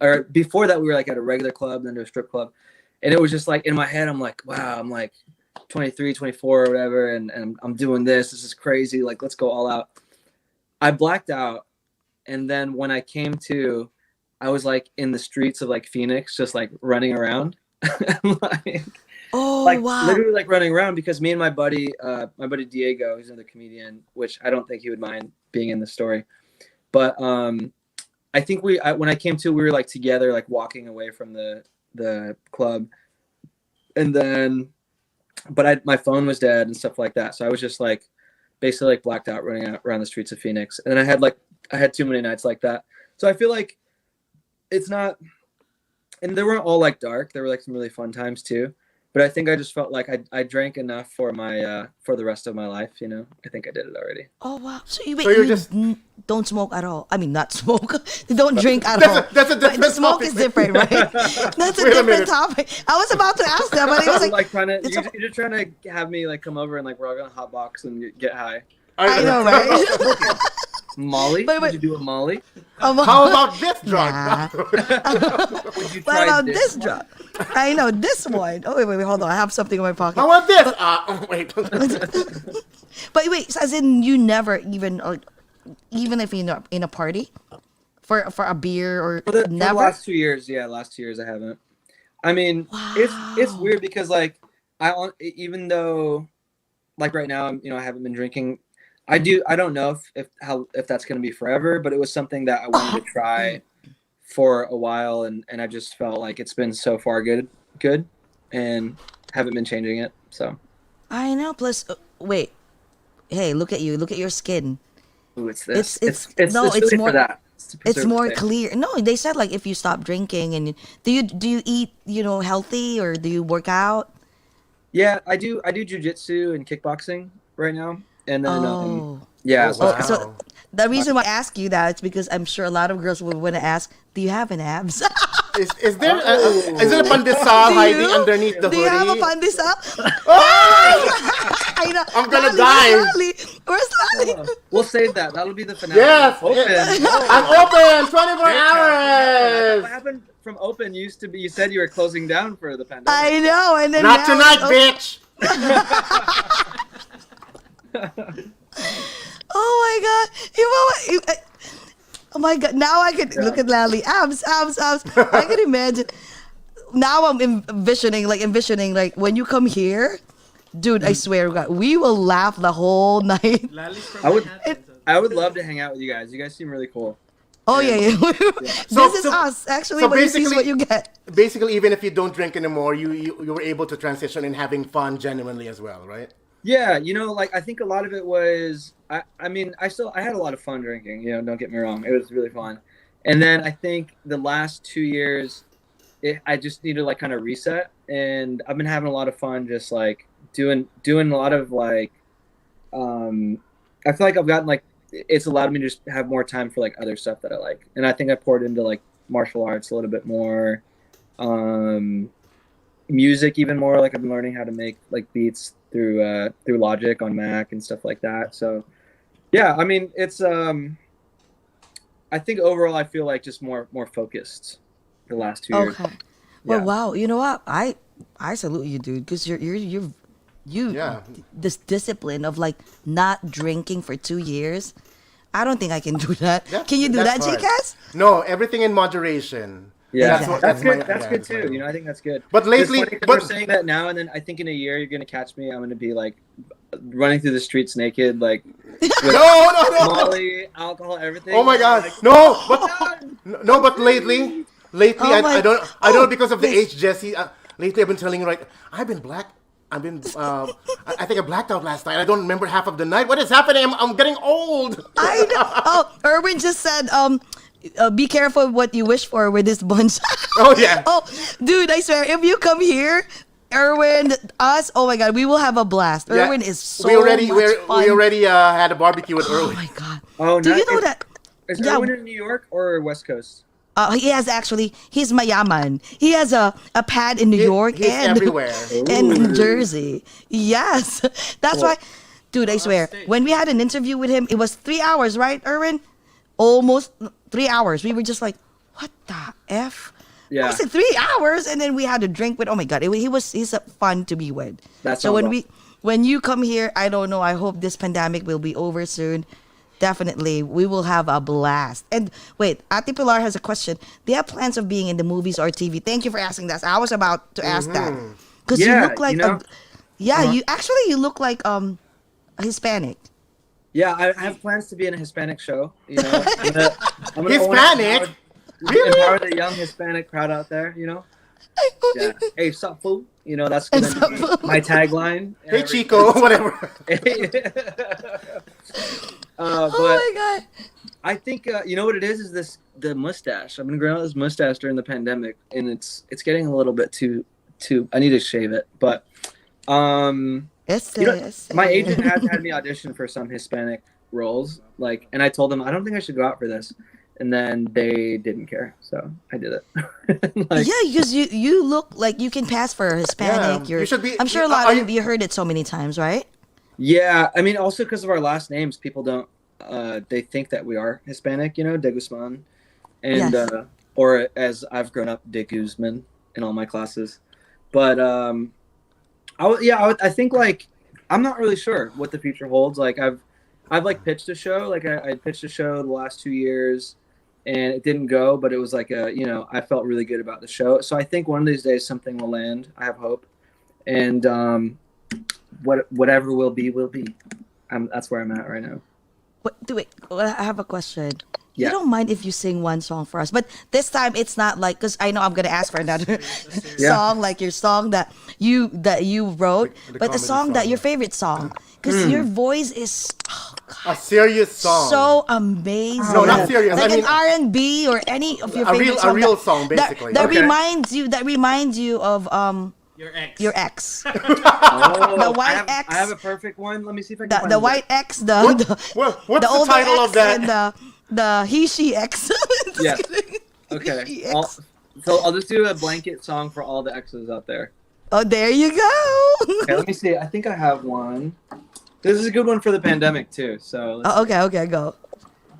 Speaker 3: or before that we were like at a regular club, then to a strip club. And it was just like in my head, I'm like, wow, I'm like 23, 24 or whatever, and I'm doing this is crazy, like let's go all out. I blacked out, and then when I came to, I was like in the streets of like Phoenix, just like running around. like,
Speaker 2: Wow.
Speaker 3: Literally like running around, because me and my buddy Diego, who's another comedian, which I don't think he would mind being in the story, but I think when I came to, we were like together, like walking away from the club, and then, but my phone was dead and stuff like that, so I was just like basically like blacked out running out around the streets of Phoenix, and then I had too many nights like that, so I feel like it's not, and they weren't all like dark, there were like some really fun times too. But I think I just felt like I drank enough for my for the rest of my life, you know. I think I did it already.
Speaker 2: Oh wow! So you just don't smoke at all. I mean, not smoke. Don't drink at all.
Speaker 1: That's a different
Speaker 2: smoke
Speaker 1: topic.
Speaker 2: is different, right? That's a different topic. I was about to ask that, but it was like
Speaker 3: you're just trying to have me like come over and like we're all gonna hotbox and get high.
Speaker 2: I know, right?
Speaker 3: Molly? Would you do a Molly?
Speaker 1: How about this drug?
Speaker 2: Nah.
Speaker 3: Would you
Speaker 2: What
Speaker 3: try
Speaker 2: about this drug? I know this one. Oh wait, hold on. I have something in my pocket.
Speaker 1: How about this? Wait.
Speaker 2: But wait, so as in you never even if you're in a party for a beer or
Speaker 3: For the
Speaker 2: never?
Speaker 3: last 2 years, last 2 years I haven't. I mean, it's weird because like even though like right now I haven't been drinking. I don't know if that's going to be forever, but it was something that I wanted to try for a while, and I just felt like it's been so far good, and haven't been changing it. So
Speaker 2: I know. Plus, wait. Hey, look at you. Look at your skin.
Speaker 3: Ooh, it's this.
Speaker 2: It's
Speaker 3: really
Speaker 2: more
Speaker 3: for that.
Speaker 2: It's more clear. No, they said like if you stop drinking and do you eat healthy, or do you work out?
Speaker 3: Yeah, I do jujitsu and kickboxing right now. And then,
Speaker 1: wow.
Speaker 2: So the reason why I ask you that is because I'm sure a lot of girls would want to ask, do you have an abs?
Speaker 1: Is there is it a pandesal hiding underneath the hoodie?
Speaker 2: Do you have a pandesal? I know.
Speaker 1: I'm gonna die.
Speaker 2: Where's Lally?
Speaker 3: We'll save that. That'll be the finale.
Speaker 1: Yes,
Speaker 3: Open.
Speaker 1: I'm open 24 hours.
Speaker 3: What happened from open? You said you were closing down for the pandemic.
Speaker 2: I know, and then
Speaker 1: Not tonight, bitch.
Speaker 2: Oh my god! You know what? Oh my god! Now I can look at Lally. Abs. I can imagine. Now I'm envisioning like when you come here, dude. I swear to God, we will laugh the whole night.
Speaker 3: I would love to hang out with you guys. You guys seem really cool.
Speaker 2: Oh yeah. This is us actually.
Speaker 1: So
Speaker 2: when you see what you get.
Speaker 1: Basically, even if you don't drink anymore, you were able to transition and having fun genuinely as well, right?
Speaker 3: Yeah, like I think a lot of it was, I mean, I had a lot of fun drinking, don't get me wrong. It was really fun. And then I think the last 2 years, I just need to like kind of reset. And I've been having a lot of fun just like doing a lot of like, I feel like I've gotten like, it's allowed me to just have more time for like other stuff that I like. And I think I poured into like martial arts a little bit more, music even more. Like I've been learning how to make like beats through Logic on Mac and stuff like that. So yeah, I mean it's I think overall I feel like just more focused the last 2 years.
Speaker 2: Okay. Well, wow. You know what? I salute you, dude, because you're this discipline of like not drinking for 2 years. I don't think I can do that.
Speaker 1: Yeah,
Speaker 2: Can you do that,
Speaker 1: hard.
Speaker 2: JCass?
Speaker 1: No, everything in moderation.
Speaker 3: Yeah,
Speaker 2: Exactly.
Speaker 3: that's good too. I think that's good.
Speaker 1: But lately,
Speaker 3: we're saying that now, and then I think in a year you're gonna catch me. I'm gonna be like running through the streets naked, like with
Speaker 1: no,
Speaker 3: Molly, alcohol, everything.
Speaker 1: Oh my God,
Speaker 3: like,
Speaker 1: but lately,
Speaker 2: Oh
Speaker 1: I don't know because of the age, Jesse. Lately, I've been telling you, like, I've been black I've been. I think I blacked out last night. I don't remember half of the night. What is happening? I'm getting old.
Speaker 2: I know. Oh, Erwin just said, be careful what you wish for with this bunch.
Speaker 1: Oh yeah.
Speaker 2: Oh, dude, I swear, if you come here, Erwin, us, oh my God, we will have a blast.
Speaker 1: Yeah.
Speaker 2: Erwin is so
Speaker 1: we already
Speaker 2: much fun.
Speaker 1: we already had a barbecue with
Speaker 2: Oh
Speaker 1: Erwin.
Speaker 2: my God.
Speaker 3: Oh,
Speaker 2: Do you know that?
Speaker 3: Is
Speaker 2: Yeah.
Speaker 3: Erwin in New York or West Coast?
Speaker 2: He has he's mayaman. He has a pad in New York
Speaker 1: He's
Speaker 2: and
Speaker 1: everywhere.
Speaker 2: and in Jersey. Yes. That's why, dude, I swear, when we had an interview with him, it was 3 hours, right, Erwin? Almost 3 hours. We were just like, what the F?
Speaker 3: Yeah.
Speaker 2: I said 3 hours, and then we had a drink with, oh my God, he's fun to be with.
Speaker 3: That
Speaker 2: So
Speaker 3: sounds
Speaker 2: when you come here, I don't know, I hope this pandemic will be over soon. Definitely, we will have a blast. And wait, Ate Pilar has a question. Do you have plans of being in the movies or TV? Thank you for asking that. I was about to ask that because you look like you look like Hispanic.
Speaker 3: Yeah, I have plans to be in a Hispanic show. You know, I'm gonna
Speaker 1: Hispanic? Really?
Speaker 3: Empower the young Hispanic crowd out there. You know. Yeah. Hey, sup, fool? You know, that's gonna be my tagline.
Speaker 1: Hey, Chico, whatever.
Speaker 2: Oh
Speaker 3: But
Speaker 2: my God.
Speaker 3: I think you know what it is the mustache. I've been growing out this mustache during the pandemic, and it's getting a little bit too. I need to shave it, but my agent has had me audition for some Hispanic roles, and I told them I don't think I should go out for this, and then they didn't care, so I did it.
Speaker 2: Yeah, because you look like you can pass for Hispanic.
Speaker 1: Yeah, you should be.
Speaker 2: I'm sure a lot of you heard it so many times, right?
Speaker 3: Yeah, I mean, also because of our last names, people don't. They think that we are Hispanic, you know, de Guzman, and
Speaker 2: Yes.
Speaker 3: or as I've grown up, de Guzman in all my classes. But I think I'm not really sure what the future holds. I've pitched a show. I pitched a show the last 2 years, and it didn't go. But it was I felt really good about the show. So I think one of these days something will land. I have hope, and whatever will be, will be. That's where I'm at right now.
Speaker 2: I have a question.
Speaker 3: Yeah.
Speaker 2: You don't mind if you sing one song for us, but this time it's not because I know I'm gonna ask for another song, like your song that you wrote, but a song that your favorite song, because your voice is
Speaker 1: A serious song.
Speaker 2: so amazing.
Speaker 1: No, not serious.
Speaker 2: Like
Speaker 1: I mean,
Speaker 2: an R&B or any of your favorite songs.
Speaker 1: a real song, basically.
Speaker 2: That
Speaker 3: Okay.
Speaker 2: reminds you of your ex.
Speaker 3: Oh,
Speaker 2: The white X.
Speaker 3: I have a perfect one. Let me see if I can find
Speaker 2: The
Speaker 3: it.
Speaker 2: white X,
Speaker 1: what's the
Speaker 2: older
Speaker 1: title
Speaker 2: X
Speaker 1: of that?
Speaker 2: and the he she X.
Speaker 3: Yeah.
Speaker 2: He,
Speaker 3: Okay.
Speaker 2: X.
Speaker 3: I'll just do a blanket song for all the exes out there.
Speaker 2: Oh, there you go.
Speaker 3: Okay, let me see. I think I have one. This is a good one for the pandemic too. So
Speaker 2: Oh, okay, go.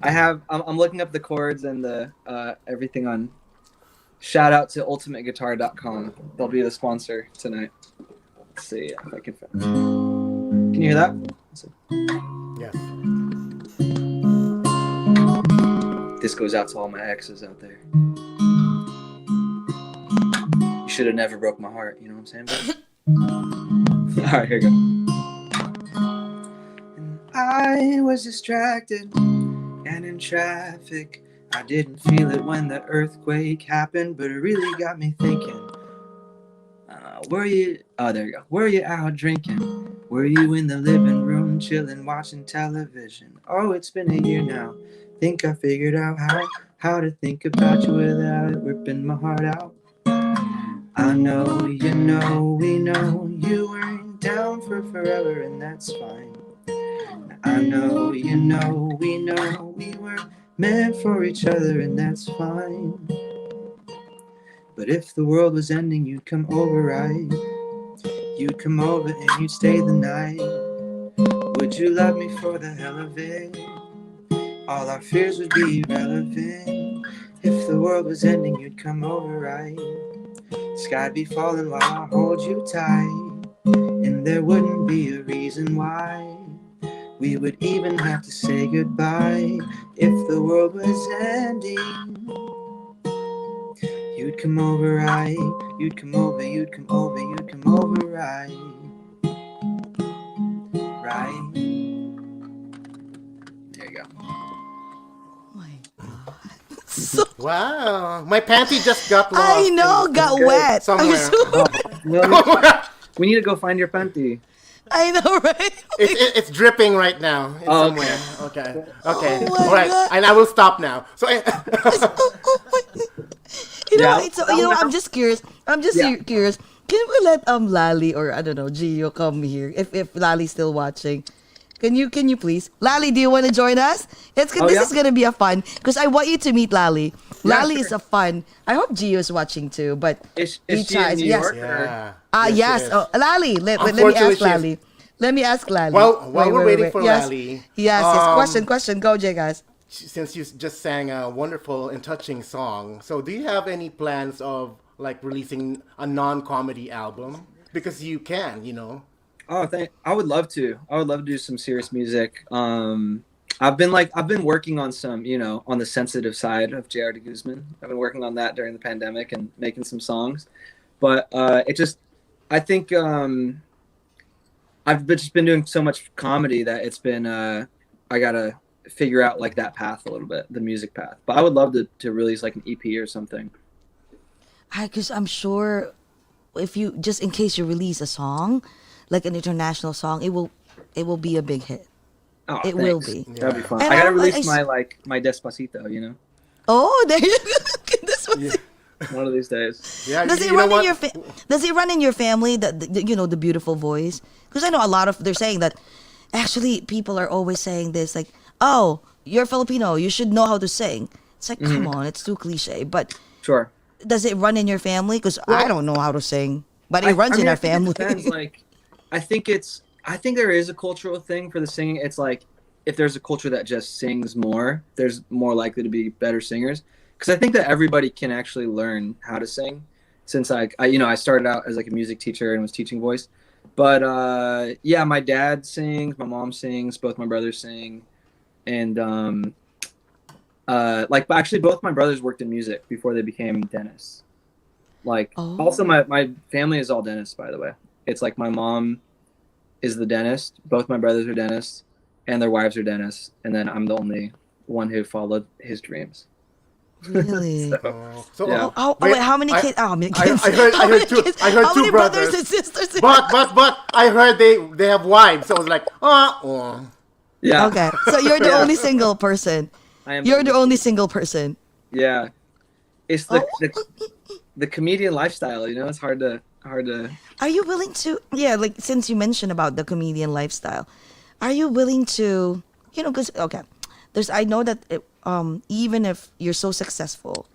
Speaker 3: I'm looking up the chords and the everything on. Shout out to ultimateguitar.com. They'll be the sponsor tonight. Let's see if I can find. Can you hear that?
Speaker 1: Yes.
Speaker 3: This goes out to all my exes out there. You should have never broke my heart. You know what I'm saying? All right, here we go. And I was distracted and in traffic. I didn't feel it when the earthquake happened, but it really got me thinking. Were you? Oh, there you go. Were you out drinking? Were you in the living room chilling, watching television? Oh, it's been a year now. Think I figured out how to think about you without it ripping my heart out. I know, you know, we know you weren't down for forever, and that's fine. I know, you know, we know we were meant for each other, and that's fine. But if the world was ending, you'd come over, right? You'd come over and you'd stay the night. Would you love me for the hell of it? All our fears would be irrelevant. If the world was ending, you'd come over, right? Sky'd be falling while I hold you tight, and there wouldn't be a reason why we would even have to say goodbye. If the world was ending, you'd come over, right? You'd come over, you'd come over, you'd come over, right? Right? There you go.
Speaker 2: Oh my God. So,
Speaker 1: Wow. My panty just got lost.
Speaker 2: I know, got wet.
Speaker 1: Somewhere.
Speaker 2: I'm so-
Speaker 3: We need to go find your panty.
Speaker 2: I know, right?
Speaker 1: It's dripping right now in somewhere. Okay. Okay.
Speaker 2: Oh my
Speaker 1: All right.
Speaker 2: God.
Speaker 1: And I will stop now. So.
Speaker 2: You know,
Speaker 3: Yeah.
Speaker 2: I'm just curious. Curious. Can we let Lali or I don't know Gio come here if Lali's still watching? Can you please, Lali? Do you want to join us? This is gonna be a fun because I want you to meet Lali.
Speaker 3: Yeah,
Speaker 2: Lali
Speaker 3: sure.
Speaker 2: is a fun. I hope Gio's watching too, but
Speaker 3: Is
Speaker 2: he
Speaker 3: she in New
Speaker 2: yes.
Speaker 3: York?
Speaker 1: Yeah.
Speaker 2: Yes.
Speaker 1: Yes.
Speaker 2: Oh, Lali. Let me
Speaker 1: Unfortunately,
Speaker 2: ask Lali. Let me ask Lali.
Speaker 1: Well, while we're waiting for
Speaker 2: yes.
Speaker 1: Lali,
Speaker 2: Yes. Question. Go, Jay, guys.
Speaker 1: since you just sang a wonderful and touching song, so do you have any plans of like releasing a non-comedy album? Because you can, you know.
Speaker 3: Oh, I would love to. I would love to do some serious music. I've been working on some, on the sensitive side of J.R. de Guzman. I've been working on that during the pandemic and making some songs. But I think I've just been doing so much comedy that it's been, I gotta figure out like that path a little bit, the music path. But I would love to release like an EP or something.
Speaker 2: Because I'm sure if you, just in case you release a song, like an international song, it will be a big hit.
Speaker 3: Oh,
Speaker 2: It
Speaker 3: thanks.
Speaker 2: will be.
Speaker 3: That'd be fun.
Speaker 2: And
Speaker 3: I gotta
Speaker 2: I-
Speaker 3: release
Speaker 2: I-
Speaker 3: my Despacito,
Speaker 2: Oh, there you go. This was
Speaker 3: one of these days.
Speaker 1: Yeah.
Speaker 2: Does
Speaker 1: you
Speaker 2: it
Speaker 1: know
Speaker 2: run in
Speaker 1: what?
Speaker 2: your Does it run in your family the beautiful voice? Because I know a lot of they're saying that. Actually, people are always saying this like, "Oh, you're Filipino, you should know how to sing." It's like, come on, it's too cliche. But
Speaker 3: Sure.
Speaker 2: does it run in your family? Because I don't know how to sing, but it runs in our
Speaker 3: I think
Speaker 2: family.
Speaker 3: it depends, like, I think there is a cultural thing for the singing. It's like if there's a culture that just sings more, there's more likely to be better singers. Because I think that everybody can actually learn how to sing. Since I started out as like a music teacher and was teaching voice, but yeah, my dad sings, my mom sings, both my brothers sing, and like actually both my brothers worked in music before they became dentists. Like also my family is all dentists, by the way. It's like my mom is the dentist, both my brothers are dentists, and their wives are dentists, and then I'm the only one who followed his dreams.
Speaker 2: Really?
Speaker 1: So,
Speaker 3: Yeah.
Speaker 2: Wait, how many kids? How many kids?
Speaker 1: I heard two. I heard
Speaker 2: How
Speaker 1: two
Speaker 2: many
Speaker 1: brothers.
Speaker 2: brothers and sisters?
Speaker 1: But I heard they have wives. So I was like, oh.
Speaker 3: Yeah.
Speaker 2: Okay, so you're the only single person.
Speaker 3: I am.
Speaker 2: You're the only single person.
Speaker 3: Yeah. It's the comedian lifestyle, it's hard to.
Speaker 2: Are you willing to? Yeah, like since you mentioned about the comedian lifestyle, are you willing to? Because I know that even if you're so successful,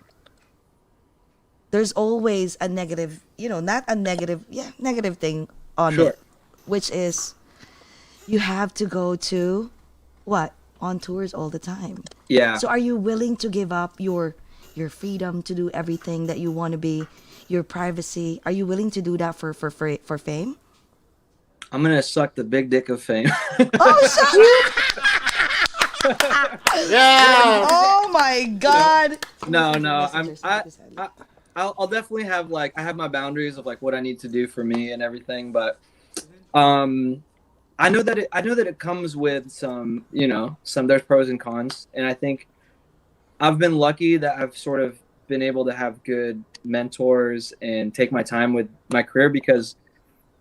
Speaker 2: there's always a negative, not a negative, negative thing on
Speaker 3: Sure.
Speaker 2: it, which is you have to go to on tours all the time.
Speaker 3: Yeah.
Speaker 2: So are you willing to give up your freedom to do everything that you want to be, your privacy? Are you willing to do that for fame?
Speaker 3: I'm gonna suck the big dick of fame.
Speaker 2: Oh, shut
Speaker 1: Yeah.
Speaker 2: Oh my God.
Speaker 3: No.
Speaker 2: Messengers,
Speaker 3: I'll definitely have I have my boundaries of like what I need to do for me and everything, but I know that it comes with some there's pros and cons, and I think I've been lucky that I've sort of been able to have good mentors and take my time with my career because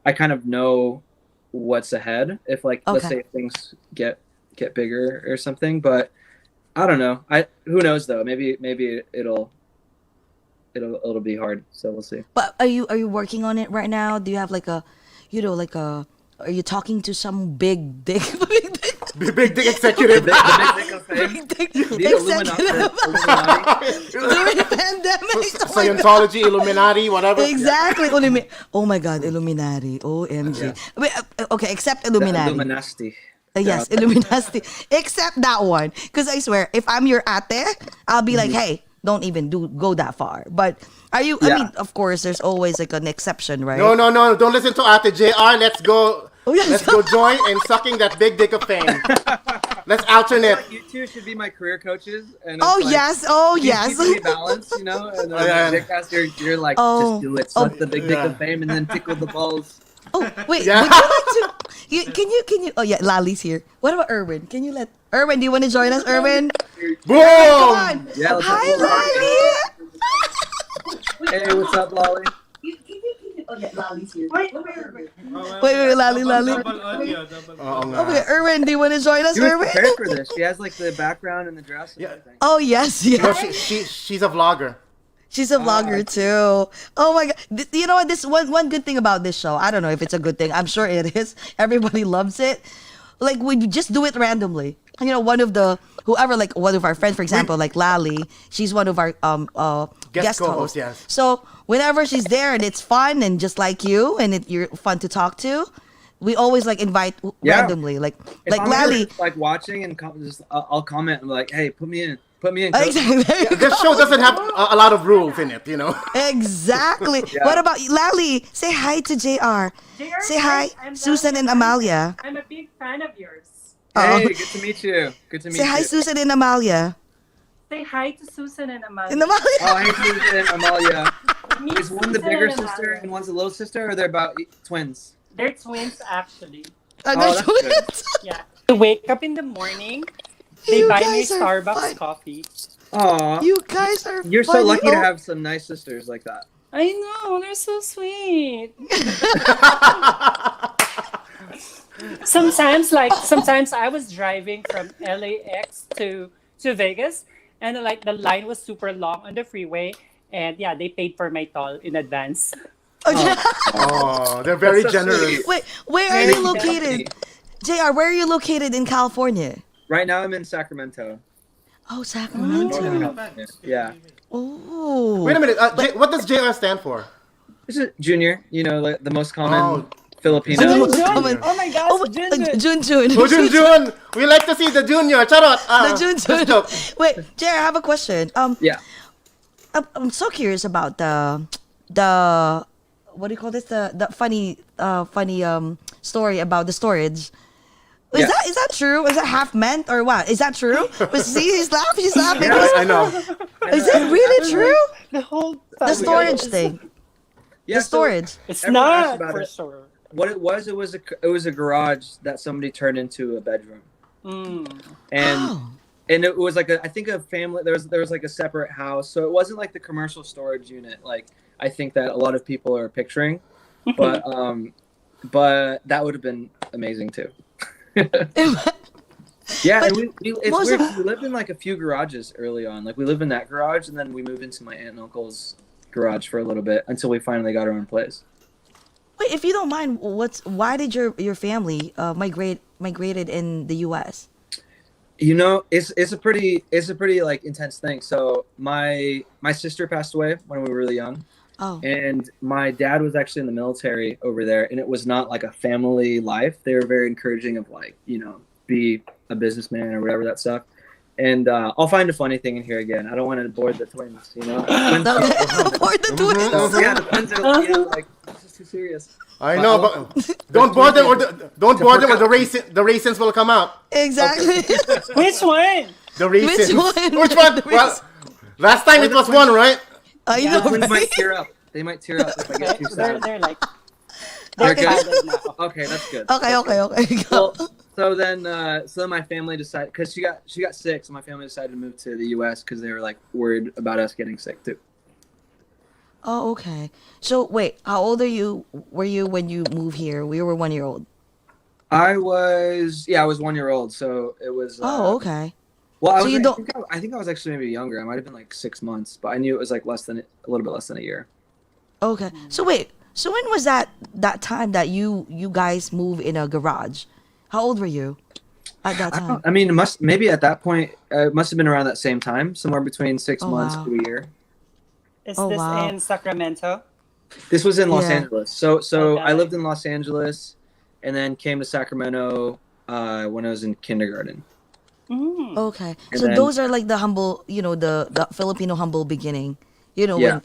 Speaker 3: I kind of know what's ahead if let's say things get bigger or something, but I don't know. Who knows though? Maybe it'll be hard. So we'll see.
Speaker 2: But are you working on it right now? Do you have are you talking to some big dick?
Speaker 1: Big dick executive.
Speaker 3: The big dick of fame. The
Speaker 2: Executive.
Speaker 3: Illuminati.
Speaker 2: During the pandemic.
Speaker 1: Scientology, Illuminati, whatever.
Speaker 2: Exactly. Oh my God, Illuminati. OMG.
Speaker 3: Yeah.
Speaker 2: Wait, okay, except Illuminati.
Speaker 3: Illuminati.
Speaker 2: Yes, Illuminati. Except that one. Because I swear, if I'm your ate, I'll be like, hey, don't even go that far. But are you, I
Speaker 3: Yeah.
Speaker 2: mean, of course, there's always like an exception, right?
Speaker 1: No. Don't listen to Ate JR. Let's go.
Speaker 2: Oh, yes.
Speaker 1: Let's go join in sucking that big dick of fame. Let's alternate.
Speaker 3: You two should be my career coaches. And
Speaker 2: Oh,
Speaker 3: it's
Speaker 2: yes.
Speaker 3: keep me balanced, And then
Speaker 1: yeah.
Speaker 3: Dick Ass, you're like,
Speaker 2: Oh.
Speaker 3: just do it. Suck the big dick
Speaker 1: Yeah.
Speaker 3: of fame and then tickle the balls.
Speaker 2: Oh, wait.
Speaker 1: Yeah.
Speaker 2: Would you like to, can you, oh yeah, Lali's here. What about Erwin? Can you let, Erwin, do you want to join us, Erwin?
Speaker 1: Boom!
Speaker 2: Come on.
Speaker 3: Yeah, let's
Speaker 2: Hi,
Speaker 3: go.
Speaker 2: Lali.
Speaker 3: Hey, what's up, Lolly?
Speaker 2: Wait, Lali.
Speaker 1: Double audio. Oo nga.
Speaker 2: Okay, Erwin, do you want to join us,
Speaker 3: She was
Speaker 2: Erwin?
Speaker 3: prepared for this. She has like the background and the dress and everything.
Speaker 2: Oh, yes.
Speaker 1: No, she's a vlogger.
Speaker 2: She's a vlogger too. Oh my god! You know what? This one good thing about this show. I don't know if it's a good thing. I'm sure it is. Everybody loves it. Like we just do it randomly. You know, one of our friends, for example, like Lali, she's one of our guest co-hosts.
Speaker 1: Yes.
Speaker 2: So whenever she's there and it's fun and just like you and you're fun to talk to, we always like invite randomly. Like
Speaker 3: if I'm
Speaker 2: Lali,
Speaker 3: like watching and I'll comment and be like, hey, put me in.
Speaker 2: exactly.
Speaker 1: This show doesn't have a lot of rules in it, you know.
Speaker 2: Exactly.
Speaker 3: Yeah.
Speaker 2: What about Lali? Say hi to JR. Say hi, Susan and Amalia.
Speaker 4: I'm a big fan of yours.
Speaker 3: Hey, good to meet you.
Speaker 2: Say hi, Susan and Amalia.
Speaker 4: Say hi to Susan and Amalia.
Speaker 2: And Amalia.
Speaker 3: Oh, hey, Susan and Amalia.
Speaker 4: Meet
Speaker 3: Is one the
Speaker 4: Susan
Speaker 3: bigger
Speaker 4: and
Speaker 3: sister
Speaker 4: Amalia.
Speaker 3: and one's the little sister, or they're about twins?
Speaker 4: They're twins, actually.
Speaker 2: They're
Speaker 3: that's good.
Speaker 2: twins.
Speaker 4: Yeah. They wake up in the morning. They
Speaker 2: You
Speaker 4: buy me
Speaker 2: guys are
Speaker 4: Starbucks
Speaker 2: fun.
Speaker 4: coffee.
Speaker 3: Aw,
Speaker 2: You guys are
Speaker 3: you're so
Speaker 2: funny.
Speaker 3: lucky to
Speaker 2: Oh,
Speaker 3: have some nice sisters like that.
Speaker 4: I know, they're so sweet. Sometimes I was driving from LAX to Vegas, and like the line was super long on the freeway, and yeah, they paid for my toll in advance.
Speaker 1: Oh, they're very
Speaker 3: That's so
Speaker 1: generous.
Speaker 3: sweet.
Speaker 2: Wait, where are
Speaker 3: Hey,
Speaker 2: you
Speaker 3: thank
Speaker 2: located? JR, where are you located in California?
Speaker 3: Right now, I'm in Sacramento.
Speaker 2: Oh,
Speaker 3: Northern
Speaker 2: Sacramento.
Speaker 3: California. Yeah.
Speaker 2: Oh.
Speaker 1: Wait a minute. What does JR stand for?
Speaker 3: This is junior, like the most common
Speaker 1: Oh.
Speaker 3: Filipino.
Speaker 2: Jun-
Speaker 3: name.
Speaker 2: Jun-
Speaker 4: Oh my gosh,
Speaker 2: Oh, Jun.
Speaker 1: Oh, Jun. We like to see the junior. Charot.
Speaker 2: The Jun.
Speaker 1: Just joke.
Speaker 2: Wait, JR, I have a question.
Speaker 3: Yeah.
Speaker 2: I'm so curious about the what do you call this? The funny story about the storage. Is
Speaker 3: Yeah.
Speaker 2: that true? Is that half meant or what? Is that true? But see, he's laughing.
Speaker 1: Yes, I know.
Speaker 2: Is it really true?
Speaker 4: The whole
Speaker 2: The storage thing.
Speaker 3: Yeah.
Speaker 2: The storage.
Speaker 4: It's
Speaker 3: Everyone asks
Speaker 4: not
Speaker 3: about
Speaker 4: for
Speaker 3: it.
Speaker 4: sure.
Speaker 3: What it was a garage that somebody turned into a bedroom, and
Speaker 2: Oh.
Speaker 3: and it was like I think a family. There was like a separate house, so it wasn't like the commercial storage unit like I think that a lot of people are picturing, but that would have been amazing too. Yeah,
Speaker 2: But
Speaker 3: and it's
Speaker 2: most
Speaker 3: weird.
Speaker 2: of-
Speaker 3: We lived in like a few garages early on. Like we lived in that garage, and then we moved into my aunt and uncle's garage for a little bit until we finally got our own place.
Speaker 2: Wait, if you don't mind, why did your family migrated in the U.S.?
Speaker 3: It's a pretty like intense thing. So my sister passed away when we were really young,
Speaker 2: Oh,
Speaker 3: and my dad was actually in the military over there, and it was not like a family life. They were very encouraging of like be a businessman or whatever that stuff. And I'll find a funny thing in here again. I don't want to bore the twins, Twins
Speaker 2: Support the twins.
Speaker 3: yeah, the twins are like this is too serious.
Speaker 1: I know, but don't bore them, or the raisins will come out.
Speaker 2: Exactly.
Speaker 4: Which one?
Speaker 1: The raisins.
Speaker 2: Which one?
Speaker 1: Which one?
Speaker 2: The
Speaker 1: Well, last time it was one, right?
Speaker 2: I
Speaker 4: Yeah,
Speaker 2: know,
Speaker 3: The twins
Speaker 2: right?
Speaker 3: might tear up. They might tear up if I get too sad.
Speaker 4: They're like
Speaker 3: They're
Speaker 4: they're
Speaker 3: good?
Speaker 4: excited now.
Speaker 3: Okay, that's good.
Speaker 2: Okay. Go.
Speaker 3: Well, so then my family decided because she got sick, so my family decided to move to the U.S. because they were like worried about us getting sick too.
Speaker 2: Oh, okay. So wait, how old were you when you moved here? We were 1 year old.
Speaker 3: I was 1 year old, so it was.
Speaker 2: Oh, okay.
Speaker 3: Well,
Speaker 2: So you don't-
Speaker 3: I think I was actually maybe younger. I might have been like 6 months, but I knew it was like a little bit less than a year.
Speaker 2: Okay. So wait. So when was that time that you guys moved in a garage? How old were you at that time?
Speaker 3: I mean, maybe at that point it must have been around that same time, somewhere between 6
Speaker 2: Oh,
Speaker 3: months
Speaker 2: wow.
Speaker 3: to a year.
Speaker 4: Is
Speaker 2: Oh,
Speaker 4: this
Speaker 2: wow.
Speaker 4: in Sacramento?
Speaker 3: This was in Los
Speaker 2: Yeah.
Speaker 3: Angeles. So
Speaker 4: Okay.
Speaker 3: I lived in Los Angeles, and then came to Sacramento when I was in kindergarten.
Speaker 4: Mm.
Speaker 2: Okay.
Speaker 3: And
Speaker 2: So
Speaker 3: then-
Speaker 2: those are like the humble, the Filipino humble beginning.
Speaker 3: Yeah.
Speaker 2: When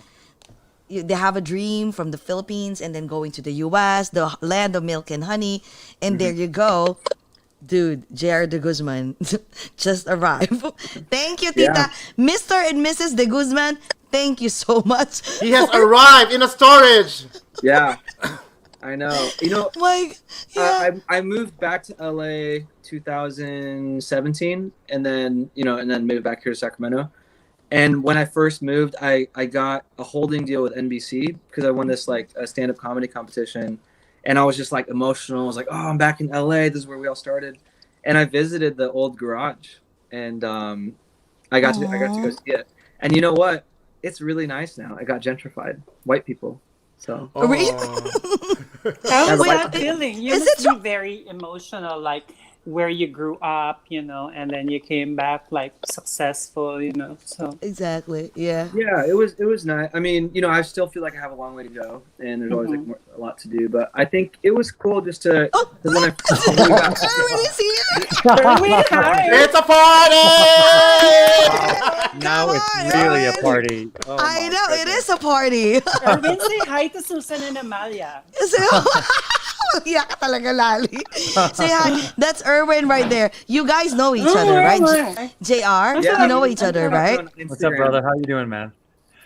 Speaker 2: they have a dream from the Philippines and then going to the U.S., the land of milk and honey, and there you go. Dude, J.R. de Guzman just arrived. Thank you, Tita.
Speaker 3: Yeah.
Speaker 2: Mr. and Mrs. de Guzman, thank you so much.
Speaker 1: He has arrived in a storage.
Speaker 3: Yeah, I know.
Speaker 2: Like, yeah.
Speaker 3: I moved back to LA 2017, and then moved back here to Sacramento. And when I first moved, I got a holding deal with NBC because I won this like a stand-up comedy competition, and I was just like emotional. I was like, oh, I'm back in LA. This is where we all started. And I visited the old garage, and I got to go see it. And you know what? It's really nice now. It got gentrified. White people. So.
Speaker 2: Really?
Speaker 4: How was
Speaker 2: Wait,
Speaker 4: that feeling? You
Speaker 2: is
Speaker 4: must
Speaker 2: it
Speaker 4: be very emotional, like where you grew up, and then you came back like successful, So
Speaker 2: Exactly. Yeah.
Speaker 3: Yeah, it was nice. I mean, I still feel like I have a long way to go, and there's always like a lot to do. But I think it was cool just to. When I
Speaker 2: Erwin is here.
Speaker 1: It's a party!
Speaker 5: Now
Speaker 2: Come
Speaker 5: it's
Speaker 2: on,
Speaker 5: really
Speaker 2: Erwin.
Speaker 5: a party. Oh,
Speaker 2: I
Speaker 5: my
Speaker 2: know it
Speaker 5: goodness.
Speaker 2: is a party.
Speaker 4: Erwin, say hi to Susan and Amalia.
Speaker 2: Yeah, talaga lali. Say hi. That's Erwin right there. You guys know each other, right? JR, you know each other, right?
Speaker 5: What's up, brother? How you doing, man?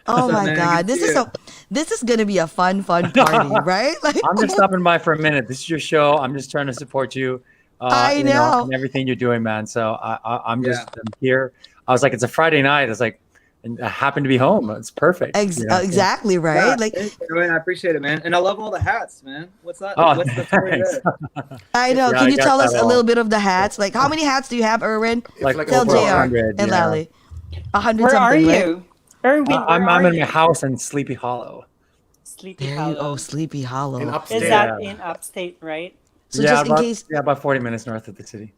Speaker 2: Oh
Speaker 3: What's up,
Speaker 2: my
Speaker 3: man?
Speaker 2: God,
Speaker 3: Good to see you.
Speaker 2: this is gonna be a fun party, right? Like,
Speaker 5: I'm just stopping by for a minute. This is your show. I'm just trying to support you.
Speaker 2: I know.
Speaker 5: And everything you're doing, man. So I'm
Speaker 3: Yeah.
Speaker 5: I'm here. I was like, it's a Friday night. It's like, and I happen to be home. It's perfect.
Speaker 2: Exactly, right?
Speaker 3: Yeah,
Speaker 2: Like,
Speaker 3: I appreciate it, man. And I love all the hats, man. What's that?
Speaker 5: Oh,
Speaker 3: What's the story
Speaker 5: thanks.
Speaker 3: there?
Speaker 2: I know.
Speaker 5: Yeah,
Speaker 2: Can
Speaker 5: I
Speaker 2: you
Speaker 5: got
Speaker 2: tell us
Speaker 5: that
Speaker 2: a
Speaker 5: all.
Speaker 2: little bit of the hats? Like, how many hats do you have, Erwin?
Speaker 1: Like
Speaker 2: Tell
Speaker 1: over
Speaker 2: JR
Speaker 5: 100,
Speaker 2: and
Speaker 5: yeah.
Speaker 2: Lally. 100
Speaker 4: Where are
Speaker 2: something, right?
Speaker 4: you? Erwin,
Speaker 5: I'm
Speaker 4: where
Speaker 5: in
Speaker 4: are
Speaker 5: my
Speaker 4: you?
Speaker 5: house in Sleepy Hollow.
Speaker 4: Sleepy
Speaker 2: There you
Speaker 4: Hollow.
Speaker 2: go, Sleepy Hollow.
Speaker 1: In upstate.
Speaker 4: Is that in upstate, right?
Speaker 2: So just in
Speaker 5: about,
Speaker 2: case,
Speaker 5: about 40 minutes north of the city.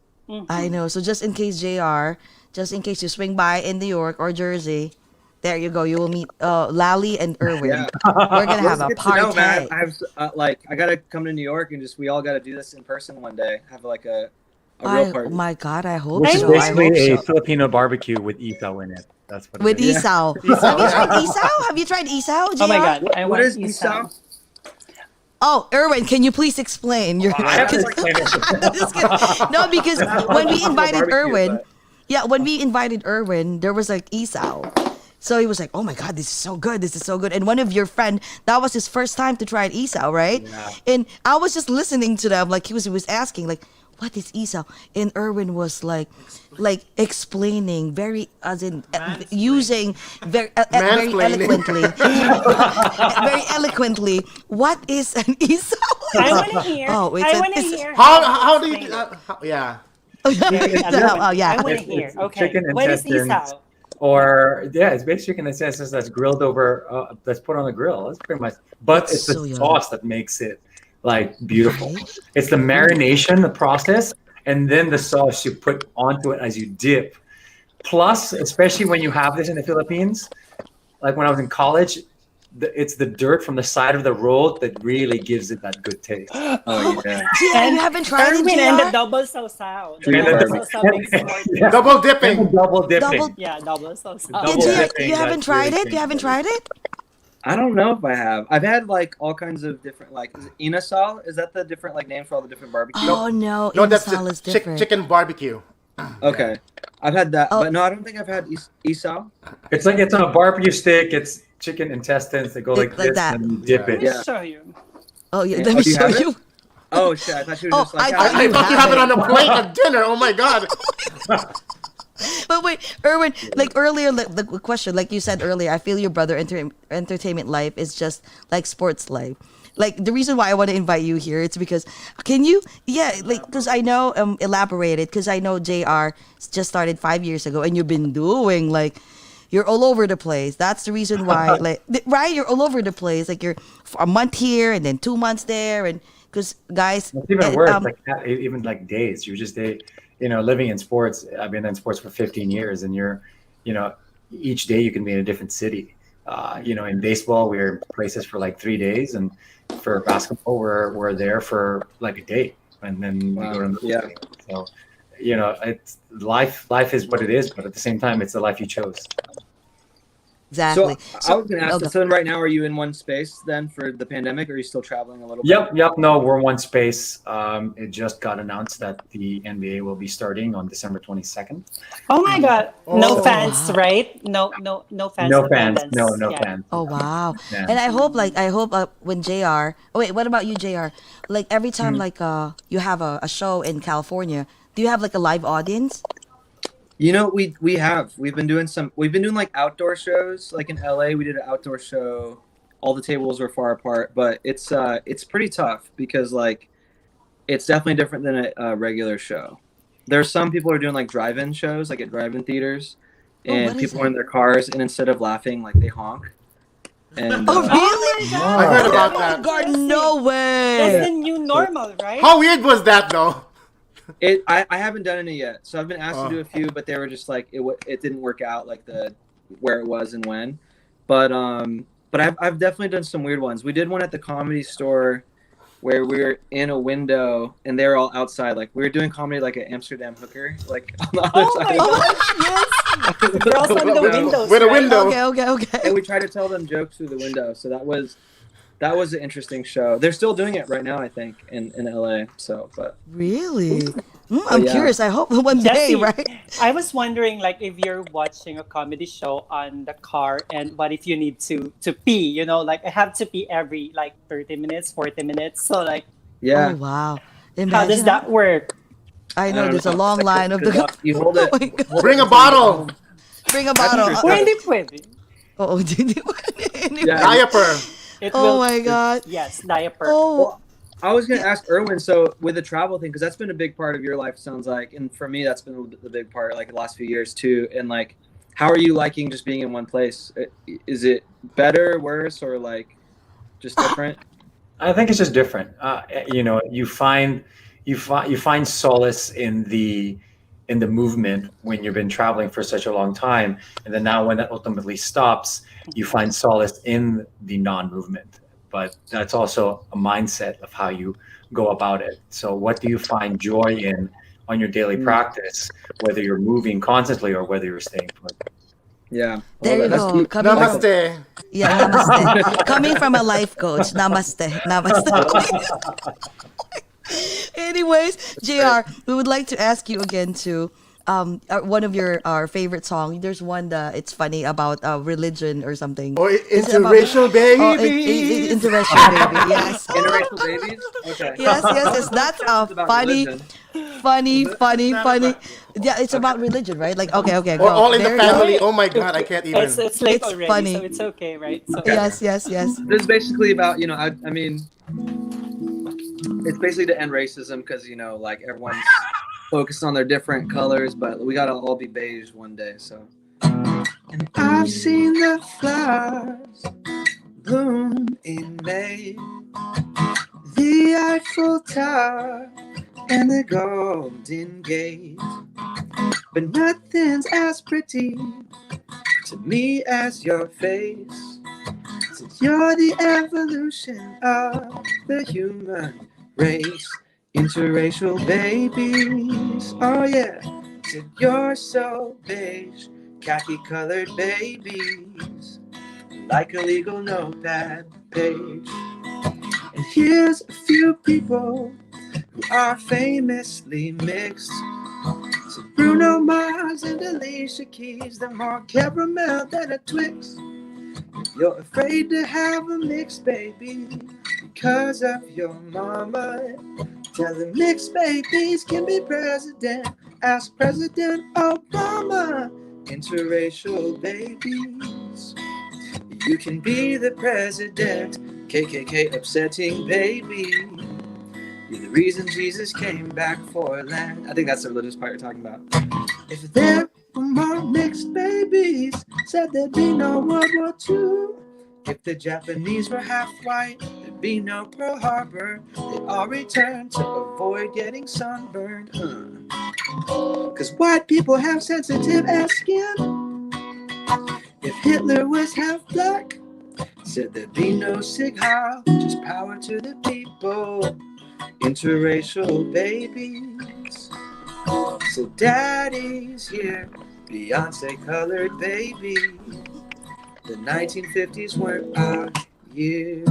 Speaker 2: I know. So just in case, JR, just in case you swing by in New York or Jersey, there you go. You will meet Lally and Erwin.
Speaker 3: Yeah.
Speaker 2: We're gonna have a
Speaker 3: It's good to know, man.
Speaker 2: party.
Speaker 3: I have I gotta come to New York and we all gotta do this in person one day. Have like a real
Speaker 2: Oh
Speaker 3: party.
Speaker 2: my God, I hope
Speaker 5: Which is
Speaker 2: so. I
Speaker 5: basically
Speaker 2: hope
Speaker 5: a
Speaker 2: so.
Speaker 5: Filipino barbecue with isaw in it. That's what
Speaker 2: With
Speaker 5: it is.
Speaker 2: isaw. Have you tried isaw? Have you tried isaw, JR?
Speaker 4: Oh my God, I
Speaker 3: What
Speaker 4: want
Speaker 3: is
Speaker 4: isaw.
Speaker 3: isaw?
Speaker 2: Oh, Erwin, can you please explain?
Speaker 5: I have to explain it.
Speaker 2: Just kidding. No, because when we invited
Speaker 3: Barbecue,
Speaker 2: Erwin,
Speaker 3: but-
Speaker 2: yeah, when we invited Erwin, there was like isaw. So he was like, "Oh my God, this is so good! This is so good!" And one of your friend, that was his first time to try isaw, right?
Speaker 5: Yeah.
Speaker 2: And I was just listening to them, like he was asking, like, "What is isaw?" And Erwin was like explaining very, as in using very
Speaker 1: Mansplaining.
Speaker 2: eloquently, very eloquently. What is an isaw?
Speaker 4: I want to hear.
Speaker 2: Oh, it's
Speaker 4: I
Speaker 2: a-
Speaker 4: want to
Speaker 2: it's-
Speaker 4: hear.
Speaker 1: How do you...
Speaker 4: explain it.
Speaker 1: yeah.
Speaker 2: Oh yeah.
Speaker 4: I want to
Speaker 5: It's-
Speaker 4: hear.
Speaker 5: it's
Speaker 4: Okay.
Speaker 5: chicken
Speaker 4: What is
Speaker 5: intestines.
Speaker 4: isaw?
Speaker 5: Or it's basically chicken intestines that's grilled over, that's put on the grill. That's pretty much. But it's
Speaker 2: So
Speaker 5: the
Speaker 2: yummy.
Speaker 5: sauce that makes it like beautiful.
Speaker 2: Right?
Speaker 5: It's the marination, the process, and then the sauce you put onto it as you dip. Plus, especially when you have this in the Philippines, like when I was in college, it's the dirt from the side of the road that really gives it that good taste.
Speaker 3: Oh yeah.
Speaker 2: Yeah, you haven't tried it,
Speaker 4: Erwin and the
Speaker 2: JR?
Speaker 4: double sausaw.
Speaker 3: Yeah,
Speaker 4: The double
Speaker 3: the-
Speaker 4: sausaw makes more.
Speaker 5: Yeah.
Speaker 1: Double dipping.
Speaker 5: Double dipping.
Speaker 2: Double-
Speaker 4: Yeah, double sausaw.
Speaker 2: Yeah,
Speaker 5: Double
Speaker 2: JR,
Speaker 5: dipping,
Speaker 2: you haven't
Speaker 5: that's
Speaker 2: tried
Speaker 5: really
Speaker 2: it? You haven't
Speaker 5: good.
Speaker 2: tried it?
Speaker 3: I don't know if I have. I've had like all kinds of different like is it inasal? Is that the different like name for all the different barbecues?
Speaker 2: Oh no,
Speaker 1: No, that's
Speaker 2: insal is
Speaker 1: the
Speaker 2: different.
Speaker 1: chicken barbecue.
Speaker 3: Okay. I've had that,
Speaker 2: Oh.
Speaker 3: but no, I don't think I've had isaw.
Speaker 5: It's like it's on a barbecue stick. It's chicken intestines that go like
Speaker 2: Like
Speaker 5: this
Speaker 2: that.
Speaker 5: and you dip
Speaker 1: Yeah.
Speaker 5: it.
Speaker 4: Let me
Speaker 3: Yeah.
Speaker 4: show you.
Speaker 2: Oh yeah,
Speaker 3: Yeah.
Speaker 2: let
Speaker 3: Oh,
Speaker 2: me
Speaker 3: do you
Speaker 2: show
Speaker 3: have it?
Speaker 2: you.
Speaker 3: Oh shit! I thought you were
Speaker 2: Oh,
Speaker 3: just like
Speaker 2: I thought
Speaker 1: I thought you have it on a
Speaker 2: it.
Speaker 1: plate at dinner. Oh my God.
Speaker 2: But wait, Erwin, like earlier, like, the question, like you said earlier, I feel your brother entertainment life is just like sports life. Like the reason why I want to invite you here, it's because can you, like because I know elaborated because I know JR just started 5 years ago and you've been doing like you're all over the place. That's the reason why, like right, you're all over the place. Like you're for a month here and then 2 months there, and because guys,
Speaker 5: It's even worse, like even like days. You're just living in sports. I've been in sports for 15 years, and each day you can be in a different city. In baseball, we're in places for like 3 days, and for basketball, we're there for like a day, and then we go to another
Speaker 3: Yeah.
Speaker 5: city. So, it's life. Life is what it is, but at the same time, it's the life you chose.
Speaker 2: exactly.
Speaker 3: So I was gonna ask.
Speaker 2: okay.
Speaker 3: So right now, are you in one space then for the pandemic, or are you still traveling a little bit?
Speaker 5: Yep. No, we're one space. It just got announced that the NBA will be starting on December 22nd.
Speaker 4: Oh my God. No
Speaker 1: Oh,
Speaker 4: fans,
Speaker 2: wow.
Speaker 4: right? No fans.
Speaker 5: No fans.
Speaker 4: attendance.
Speaker 5: No
Speaker 4: Yeah.
Speaker 5: fans.
Speaker 2: Oh wow!
Speaker 5: Yeah.
Speaker 2: And I hope when JR. Oh wait, what about you, JR? Like every time you have a show in California, do you have like a live audience?
Speaker 3: We've been doing like outdoor shows. Like in LA, we did an outdoor show. All the tables were far apart, but it's pretty tough because like it's definitely different than a regular show. There's some people who are doing like drive-in shows, like at drive-in theaters, and people are in their cars, and instead of laughing, like they honk. And
Speaker 2: oh really?
Speaker 1: I heard about that.
Speaker 2: Oh God, no way.
Speaker 4: That's the new normal, right?
Speaker 1: How weird was that though?
Speaker 3: I haven't done any yet, so I've been asked to do a few, but they were just like it didn't work out like where it was and when. But I've definitely done some weird ones. We did one at the Comedy Store where we were in a window and they were all outside. Like we were doing comedy like an Amsterdam hooker, like on the other side.
Speaker 4: Oh my gosh, yes. Girls on the windows.
Speaker 1: With a
Speaker 4: right?
Speaker 1: window.
Speaker 2: Okay.
Speaker 3: And we tried to tell them jokes through the window. So that was an interesting show. They're still doing it right now, I think, in LA. So, but
Speaker 2: really, I'm curious. I hope one day,
Speaker 4: Jesse,
Speaker 2: right?
Speaker 4: I was wondering, like, if you're watching a comedy show on the car, and what if you need to pee? You know, like I have to pee every like 30 minutes, 40 minutes. So, like,
Speaker 2: Oh wow! Imagine
Speaker 4: how does that work?
Speaker 2: I know there's a long line of the.
Speaker 3: You hold it.
Speaker 2: Oh my God.
Speaker 1: Bring a bottle.
Speaker 2: Bring a bottle.
Speaker 3: interesting.
Speaker 4: Pwede.
Speaker 3: Yeah.
Speaker 1: Diaper.
Speaker 4: It
Speaker 2: Oh my God!
Speaker 4: Yes, diaper.
Speaker 2: Oh,
Speaker 3: Well, I was going to ask Erwin, so with the travel thing, because that's been a big part of your life, sounds like, and for me, that's been the big part, like the last few years too. And like, how are you liking just being in one place? Is it better, worse, or like just different?
Speaker 5: I think it's just different. You find solace in the movement when you've been traveling for such a long time, and then now when that ultimately stops, you find solace in the non-movement. But that's also a mindset of how you go about it. So what do you find joy in on your daily practice, whether you're moving constantly or whether you're staying put?
Speaker 3: Yeah.
Speaker 2: there you
Speaker 3: That's
Speaker 2: go.
Speaker 3: deep.
Speaker 1: Namaste.
Speaker 2: Yeah, namaste. Coming from a life coach, namaste. Anyways, JR, we would like to ask you again to one of our favorite songs. There's one that it's funny about religion or something.
Speaker 1: Or
Speaker 2: Is it about-
Speaker 1: interracial
Speaker 2: Oh,
Speaker 1: baby.
Speaker 2: interracial baby. Yes.
Speaker 3: Interracial babies? Okay.
Speaker 2: Yes. That's a
Speaker 3: It's about
Speaker 2: funny,
Speaker 3: religion.
Speaker 2: funny. Yeah, it's about religion, right? Like, okay,
Speaker 1: Or
Speaker 2: go.
Speaker 1: all in the
Speaker 2: There you go.
Speaker 1: family. Oh my God, I can't even.
Speaker 4: It's late
Speaker 2: It's
Speaker 4: already,
Speaker 2: funny.
Speaker 4: so it's okay, right? So,
Speaker 2: Yes.
Speaker 3: This is basically about, I mean, it's basically to end racism because, like everyone's focused on their different colors, but we got to all be beige one day, so. And I've seen the flowers bloom in May, the Eiffel Tower and the Golden Gate, but nothing's as pretty to me as your face, since you're the evolution of the human race. Interracial babies, oh yeah, said you're so beige, khaki colored babies, like a legal notepad page. And here's a few people who are famously mixed. So Bruno Mars and Alicia Keys, they're more caramel than a Twix. If you're afraid to have a mixed baby because of your mama, tell them mixed babies can be president. Ask President Obama. Interracial babies, you can be the president. KKK upsetting baby, you're the reason Jesus came back for land. I think that's the religious part you're talking about. If there were more mixed babies, said there'd be no World War II. If the Japanese were half white, there'd be no Pearl Harbor. They'd all return to avoid getting sunburned. Cause white people have sensitive ass skin. If Hitler was half black, said there'd be no Sig Heil, just power to the people. Interracial babies. So daddy's here, Beyonce colored baby. The 1950s weren't our year.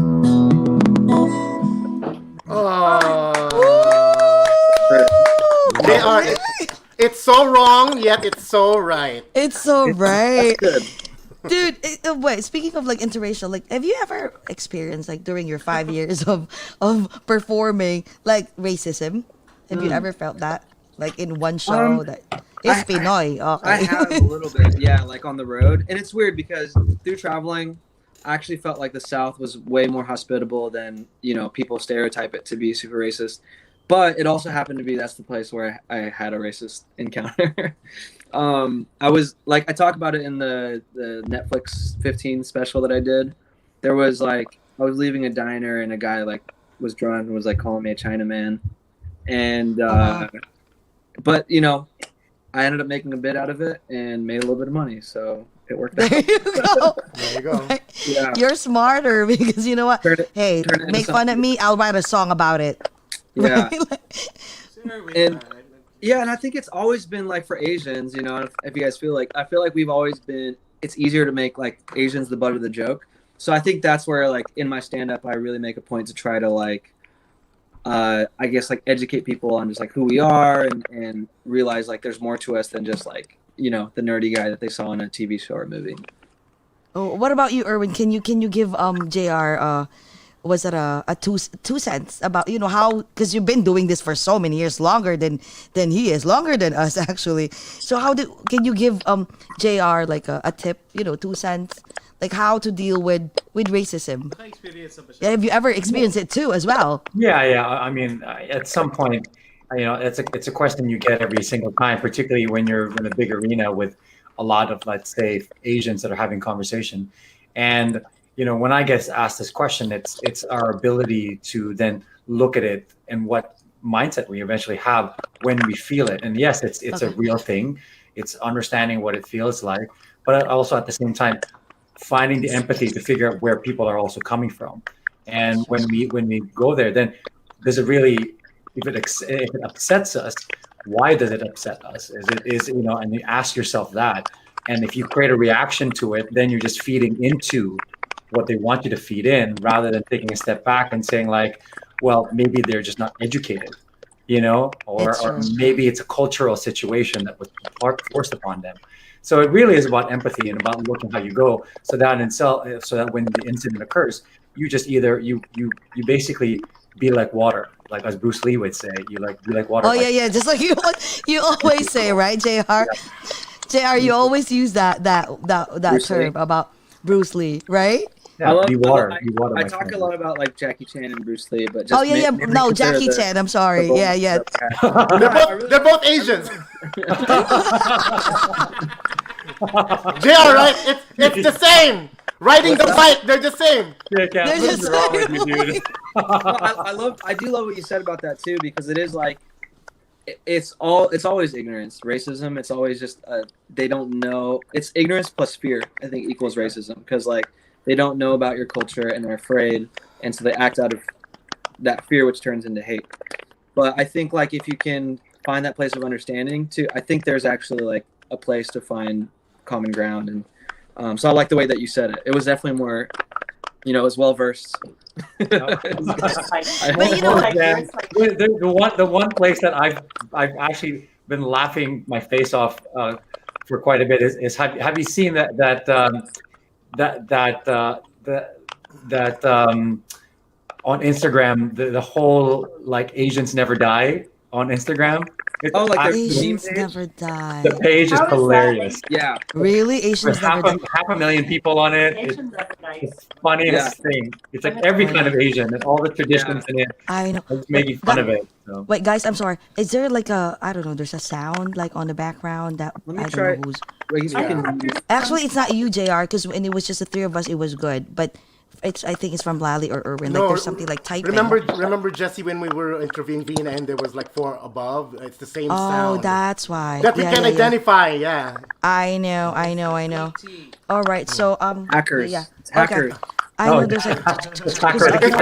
Speaker 1: They are. It's so wrong, yet it's so right.
Speaker 2: It's so right.
Speaker 3: Good.
Speaker 2: Dude, wait, speaking of like interracial, like have you ever experienced like during your 5 years of performing like racism? Have you ever felt that? Like in one show that It's Pinoy. Okay.
Speaker 3: I have a little bit, yeah, like on the road. And it's weird because through traveling, I actually felt like the South was way more hospitable than, people stereotype it to be super racist. But it also happened to be that's the place where I had a racist encounter. I was like, I talk about it in the Netflix 15 special that I did. There was like, I was leaving a diner and a guy like was drunk and was like calling me a Chinaman. And, but I ended up making a bit out of it and made a little bit of money. So it worked out.
Speaker 2: There you go.
Speaker 1: There you go.
Speaker 3: Yeah.
Speaker 2: You're smarter because you know what?
Speaker 3: Turn it
Speaker 2: Make fun of me. I'll write a song about it.
Speaker 3: Yeah.
Speaker 2: Right?
Speaker 3: And yeah, and I think it's always been like for Asians, if you guys feel like, I feel like we've always been, it's easier to make like Asians the butt of the joke. So I think that's where like in my stand-up, I really make a point to try to like, I guess like educate people on just like who we are and realize like there's more to us than just like, the nerdy guy that they saw in a TV show or movie.
Speaker 2: Oh, what about you, Erwin? Can you give JR was it a two cents about how, because you've been doing this for so many years, longer than he is, longer than us actually. So can you give JR like a tip, 2 cents, like how to deal with racism? Have you ever experienced it too as well?
Speaker 5: Yeah. I mean, at some point, it's a question you get every single time, particularly when you're in a big arena with a lot of, let's say, Asians that are having conversation. And when I get asked this question, it's our ability to then look at it and what mindset we eventually have when we feel it. And yes, it's
Speaker 2: Okay.
Speaker 5: a real thing. It's understanding what it feels like, but also at the same time, finding the empathy to figure out where people are also coming from. And when we go there, then does it really, if it upsets us, why does it upset us? And you ask yourself that. And if you create a reaction to it, then you're just feeding into what they want you to feed in, rather than taking a step back and saying like, well, maybe they're just not educated, or maybe it's a cultural situation that was forced upon them. So it really is about empathy and about looking how you go, so that when the incident occurs, you just you basically be like water, like as Bruce Lee would say, be like water.
Speaker 2: Oh yeah, just like you always say, right, JR? JR, you always use that
Speaker 3: Bruce
Speaker 2: term
Speaker 3: Lee.
Speaker 2: About Bruce Lee, right?
Speaker 5: Yeah, be water.
Speaker 3: I talk a lot about like Jackie Chan and Bruce Lee, but just maybe
Speaker 2: No,
Speaker 3: consider
Speaker 2: Jackie Chan. I'm sorry.
Speaker 3: the
Speaker 2: Yeah.
Speaker 1: They're both Asians. JR, right? It's the same. Riding the bike, they're the same.
Speaker 5: Yeah, Kat,
Speaker 2: They're
Speaker 5: what's
Speaker 2: just-
Speaker 5: wrong with you, dude?
Speaker 3: Well, I do love what you said about that too, because it is like it's always ignorance, racism. It's always just they don't know. It's ignorance plus fear, I think, equals racism, because like they don't know about your culture and they're afraid, and so they act out of that fear, which turns into hate. But I think like if you can find that place of understanding too, I think there's actually like a place to find common ground. And so I like the way that you said it. It was definitely more, it was well versed.
Speaker 2: But you know what?
Speaker 5: The one place that I've actually been laughing my face off for quite a bit is have you seen that on Instagram, the whole like Asians never die on Instagram?
Speaker 3: Like
Speaker 2: Asians never die.
Speaker 5: The page is
Speaker 4: How is that?
Speaker 5: hilarious.
Speaker 3: Yeah.
Speaker 2: Really?
Speaker 5: There's
Speaker 2: Asians never die.
Speaker 5: half a million people on it.
Speaker 4: Asians never die.
Speaker 5: It's the funniest thing. It's like every kind of Asian and all the traditions in it.
Speaker 2: I know.
Speaker 5: I'm just making fun of it. So.
Speaker 2: Wait, guys, I'm sorry. Is there like I don't know, there's a sound like on the background that
Speaker 3: Let me
Speaker 2: I
Speaker 3: try-
Speaker 2: don't know who's.
Speaker 3: Wait, you can,
Speaker 2: Actually, it's not you, JR, because when it was just the three of us, it was good. But I think it's from Lally or Erwin. Like there's something like typing.
Speaker 1: Remember Jesse, when we were interviewing Vina and there was like 4 above? It's the same
Speaker 2: Oh,
Speaker 1: sound.
Speaker 2: that's why.
Speaker 1: That we can identify, yeah.
Speaker 2: I know. All right, so
Speaker 3: hackers.
Speaker 2: Yeah.
Speaker 3: It's hackers.
Speaker 2: Okay. I know there's like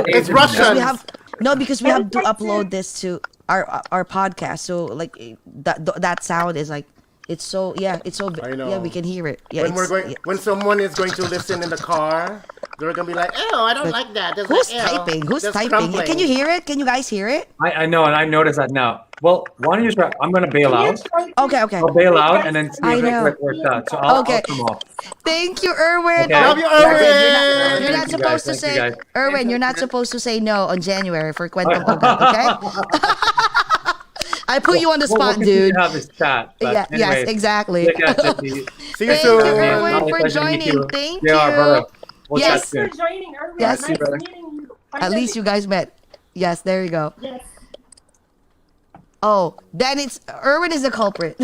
Speaker 1: It's Russian.
Speaker 2: because we have to upload this to our podcast. So like that sound is like it's so
Speaker 1: I know.
Speaker 2: yeah, we can hear it. Yeah,
Speaker 1: When someone is going to listen in the car, they're gonna be like, "Oh, I don't like that." There's
Speaker 2: Who's
Speaker 1: like, "Ew."
Speaker 2: typing? Who's
Speaker 1: There's
Speaker 2: typing?
Speaker 1: crumbling.
Speaker 2: Can you hear it? Can you guys hear it?
Speaker 5: I know, and I noticed that now. Well, why don't you try? I'm going to bail out.
Speaker 2: Okay.
Speaker 5: I'll bail out and then see
Speaker 2: I
Speaker 5: if
Speaker 2: know.
Speaker 5: it works out. So I'll
Speaker 2: Okay.
Speaker 5: come off.
Speaker 2: Thank you, Erwin.
Speaker 5: Okay.
Speaker 1: Love you,
Speaker 2: Erwin,
Speaker 1: Erwin.
Speaker 2: You're not
Speaker 5: Thank you,
Speaker 2: supposed
Speaker 5: guys.
Speaker 2: to
Speaker 5: Thank you,
Speaker 2: say,
Speaker 5: guys.
Speaker 2: Erwin, you're not supposed to say no on January for Kwentong Ogat, okay? I put you on the
Speaker 5: We'll
Speaker 2: spot,
Speaker 5: continue
Speaker 2: dude.
Speaker 5: to have this chat. But
Speaker 2: Yeah, yes,
Speaker 5: anyways,
Speaker 2: exactly.
Speaker 5: look at Jesse.
Speaker 1: See you
Speaker 2: Thank
Speaker 1: soon.
Speaker 2: you, Erwin,
Speaker 5: Always
Speaker 2: for
Speaker 5: pleasure to meet
Speaker 2: joining.
Speaker 5: you.
Speaker 2: Thank
Speaker 5: Yeah,
Speaker 2: you.
Speaker 5: brother. We'll
Speaker 2: Yes.
Speaker 5: chat
Speaker 4: Thanks
Speaker 5: soon.
Speaker 4: for joining, Erwin.
Speaker 2: Yes.
Speaker 4: Nice
Speaker 3: you, brother.
Speaker 4: meeting you.
Speaker 2: At least you guys met. Yes, there you go.
Speaker 4: Yes.
Speaker 2: Oh, then it's Erwin is the culprit.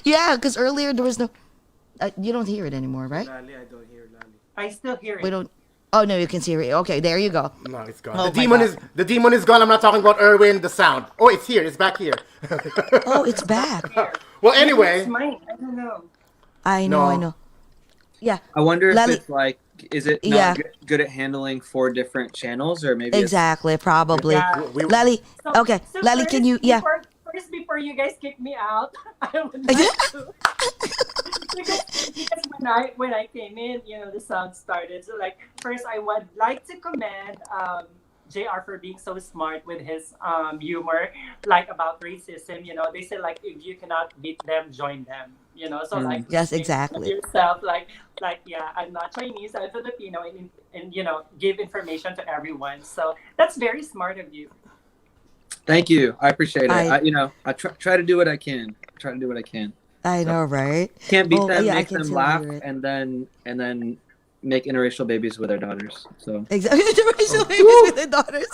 Speaker 2: Yeah, because earlier there was no. You don't hear it anymore, right?
Speaker 1: Lali, I don't hear Lali.
Speaker 4: I still hear it.
Speaker 2: We don't. Oh no, you can see it. Okay, there you go.
Speaker 1: No, it's gone.
Speaker 2: Oh
Speaker 1: the
Speaker 2: my
Speaker 1: demon
Speaker 2: God.
Speaker 1: is the demon is gone. I'm not talking about Erwin, the sound. Oh, it's here. It's back here.
Speaker 2: Oh, it's back.
Speaker 1: Well,
Speaker 4: Maybe
Speaker 1: anyway.
Speaker 4: it's mine. I don't know.
Speaker 2: I know.
Speaker 1: No.
Speaker 2: I know. Yeah.
Speaker 3: I wonder if
Speaker 2: Lali-
Speaker 3: it's like, is it not
Speaker 2: Yeah.
Speaker 3: good at handling 4 different channels, or maybe it's-
Speaker 2: Exactly. Probably.
Speaker 4: Yeah.
Speaker 2: Lali. Okay. Lali, can you? Yeah.
Speaker 4: Before you guys kick me out, I would like to. because when I came in, the sound started. So like first, I would like to commend JR for being so smart with his humor, like about racism. They say like if you cannot beat them, join them. So like
Speaker 2: Yes, exactly.
Speaker 4: yourself like yeah, I'm not Chinese, I'm Filipino, and give information to everyone. So that's very smart of you.
Speaker 3: Thank you. I appreciate it.
Speaker 2: I-
Speaker 3: I try to do what I can. Try to do what I can.
Speaker 2: I know, right?
Speaker 3: Can't beat
Speaker 2: Oh,
Speaker 3: them,
Speaker 2: yeah, I
Speaker 3: make
Speaker 2: can
Speaker 3: them
Speaker 2: still
Speaker 3: laugh,
Speaker 2: hear it.
Speaker 3: and then make interracial babies with their daughters. So
Speaker 2: Exactly. Interracial babies with their daughters.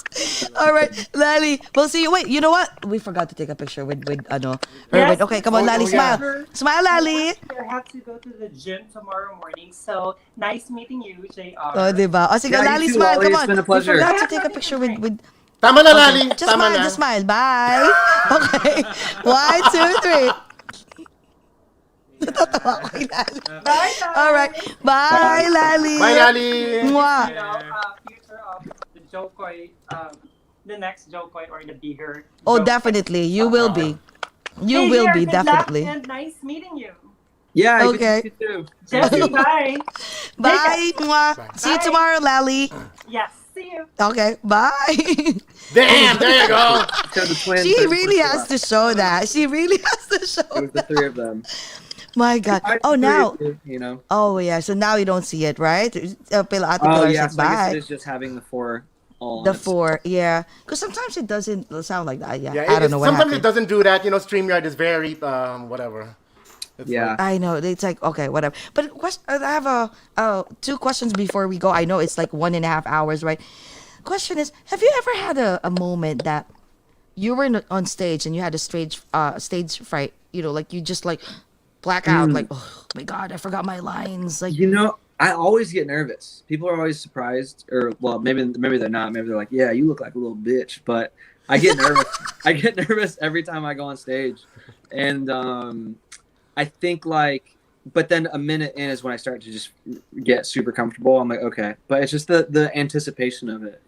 Speaker 2: All right, Lali. We'll see you. Wait, you know what? We forgot to take a picture with Erwin.
Speaker 4: Yes.
Speaker 2: Okay, come on,
Speaker 1: Oh,
Speaker 2: Lali.
Speaker 1: oh, yeah.
Speaker 2: Smile. Smile, Lali.
Speaker 4: I have to go to the gym tomorrow morning. So nice meeting you, JR.
Speaker 2: Oh, diba? O, sige,
Speaker 3: Yeah, you
Speaker 2: Lali,
Speaker 3: too,
Speaker 2: smile.
Speaker 3: Lali.
Speaker 2: Come
Speaker 3: It's
Speaker 2: on.
Speaker 3: been a
Speaker 2: We
Speaker 3: pleasure.
Speaker 2: forgot to take a picture with
Speaker 1: Tama na,
Speaker 2: Okay,
Speaker 1: Lali.
Speaker 2: just
Speaker 1: Tama
Speaker 2: smile,
Speaker 1: na.
Speaker 2: just smile. Bye. Okay. 1, 2, 3. Natatawa ko kay Lali.
Speaker 4: Bye,
Speaker 2: All right. Bye, Lali.
Speaker 1: Bye, Lali.
Speaker 2: Mwah.
Speaker 4: Future of the Jokoy, the next Jokoy or the bigger.
Speaker 2: Oh,
Speaker 4: Jokoy.
Speaker 2: definitely. You will be. You
Speaker 4: Hey,
Speaker 2: will
Speaker 4: dear,
Speaker 2: be,
Speaker 4: good luck
Speaker 2: definitely.
Speaker 4: and nice meeting you.
Speaker 3: yeah,
Speaker 2: Okay.
Speaker 3: good to see you too.
Speaker 4: Jesse, bye.
Speaker 2: Bye. Mwah. See you
Speaker 4: Bye.
Speaker 2: tomorrow, Lali.
Speaker 4: Yes, see you.
Speaker 2: Okay. Bye.
Speaker 1: Damn, there you go.
Speaker 3: So the twins
Speaker 2: She
Speaker 3: are-
Speaker 2: really has to show that. She really has to
Speaker 3: It
Speaker 2: show
Speaker 3: was the 3 of them.
Speaker 2: My God.
Speaker 3: I
Speaker 2: Oh, now.
Speaker 3: agree,
Speaker 2: Oh, yeah. So now you don't see it, right? Pila Ate
Speaker 3: Oh
Speaker 2: Pilar
Speaker 3: yeah,
Speaker 2: said
Speaker 3: so I guess
Speaker 2: bye.
Speaker 3: it is just having the 4 all. on
Speaker 2: The
Speaker 3: it.
Speaker 2: 4, yeah. Because sometimes it doesn't sound like that. Yeah,
Speaker 1: Yeah,
Speaker 2: I don't know what
Speaker 1: sometimes
Speaker 2: happened.
Speaker 1: it doesn't do that. StreamYard is very whatever. It's
Speaker 3: Yeah.
Speaker 2: I know. It's like, okay, whatever. But I have 2 questions before we go. I know it's like 1.5 hours, right? Question is, have you ever had a moment that you were on stage and you had a stage fright? Like you just like black out, like, oh my God, I forgot my lines. Like,
Speaker 3: I always get nervous. People are always surprised, or well, maybe they're not. Maybe they're like, "Yeah, you look like a little bitch." But I get nervous. I get nervous every time I go on stage, and I think like, but then a minute in is when I start to just get super comfortable. I'm like, okay, but it's just the anticipation of it,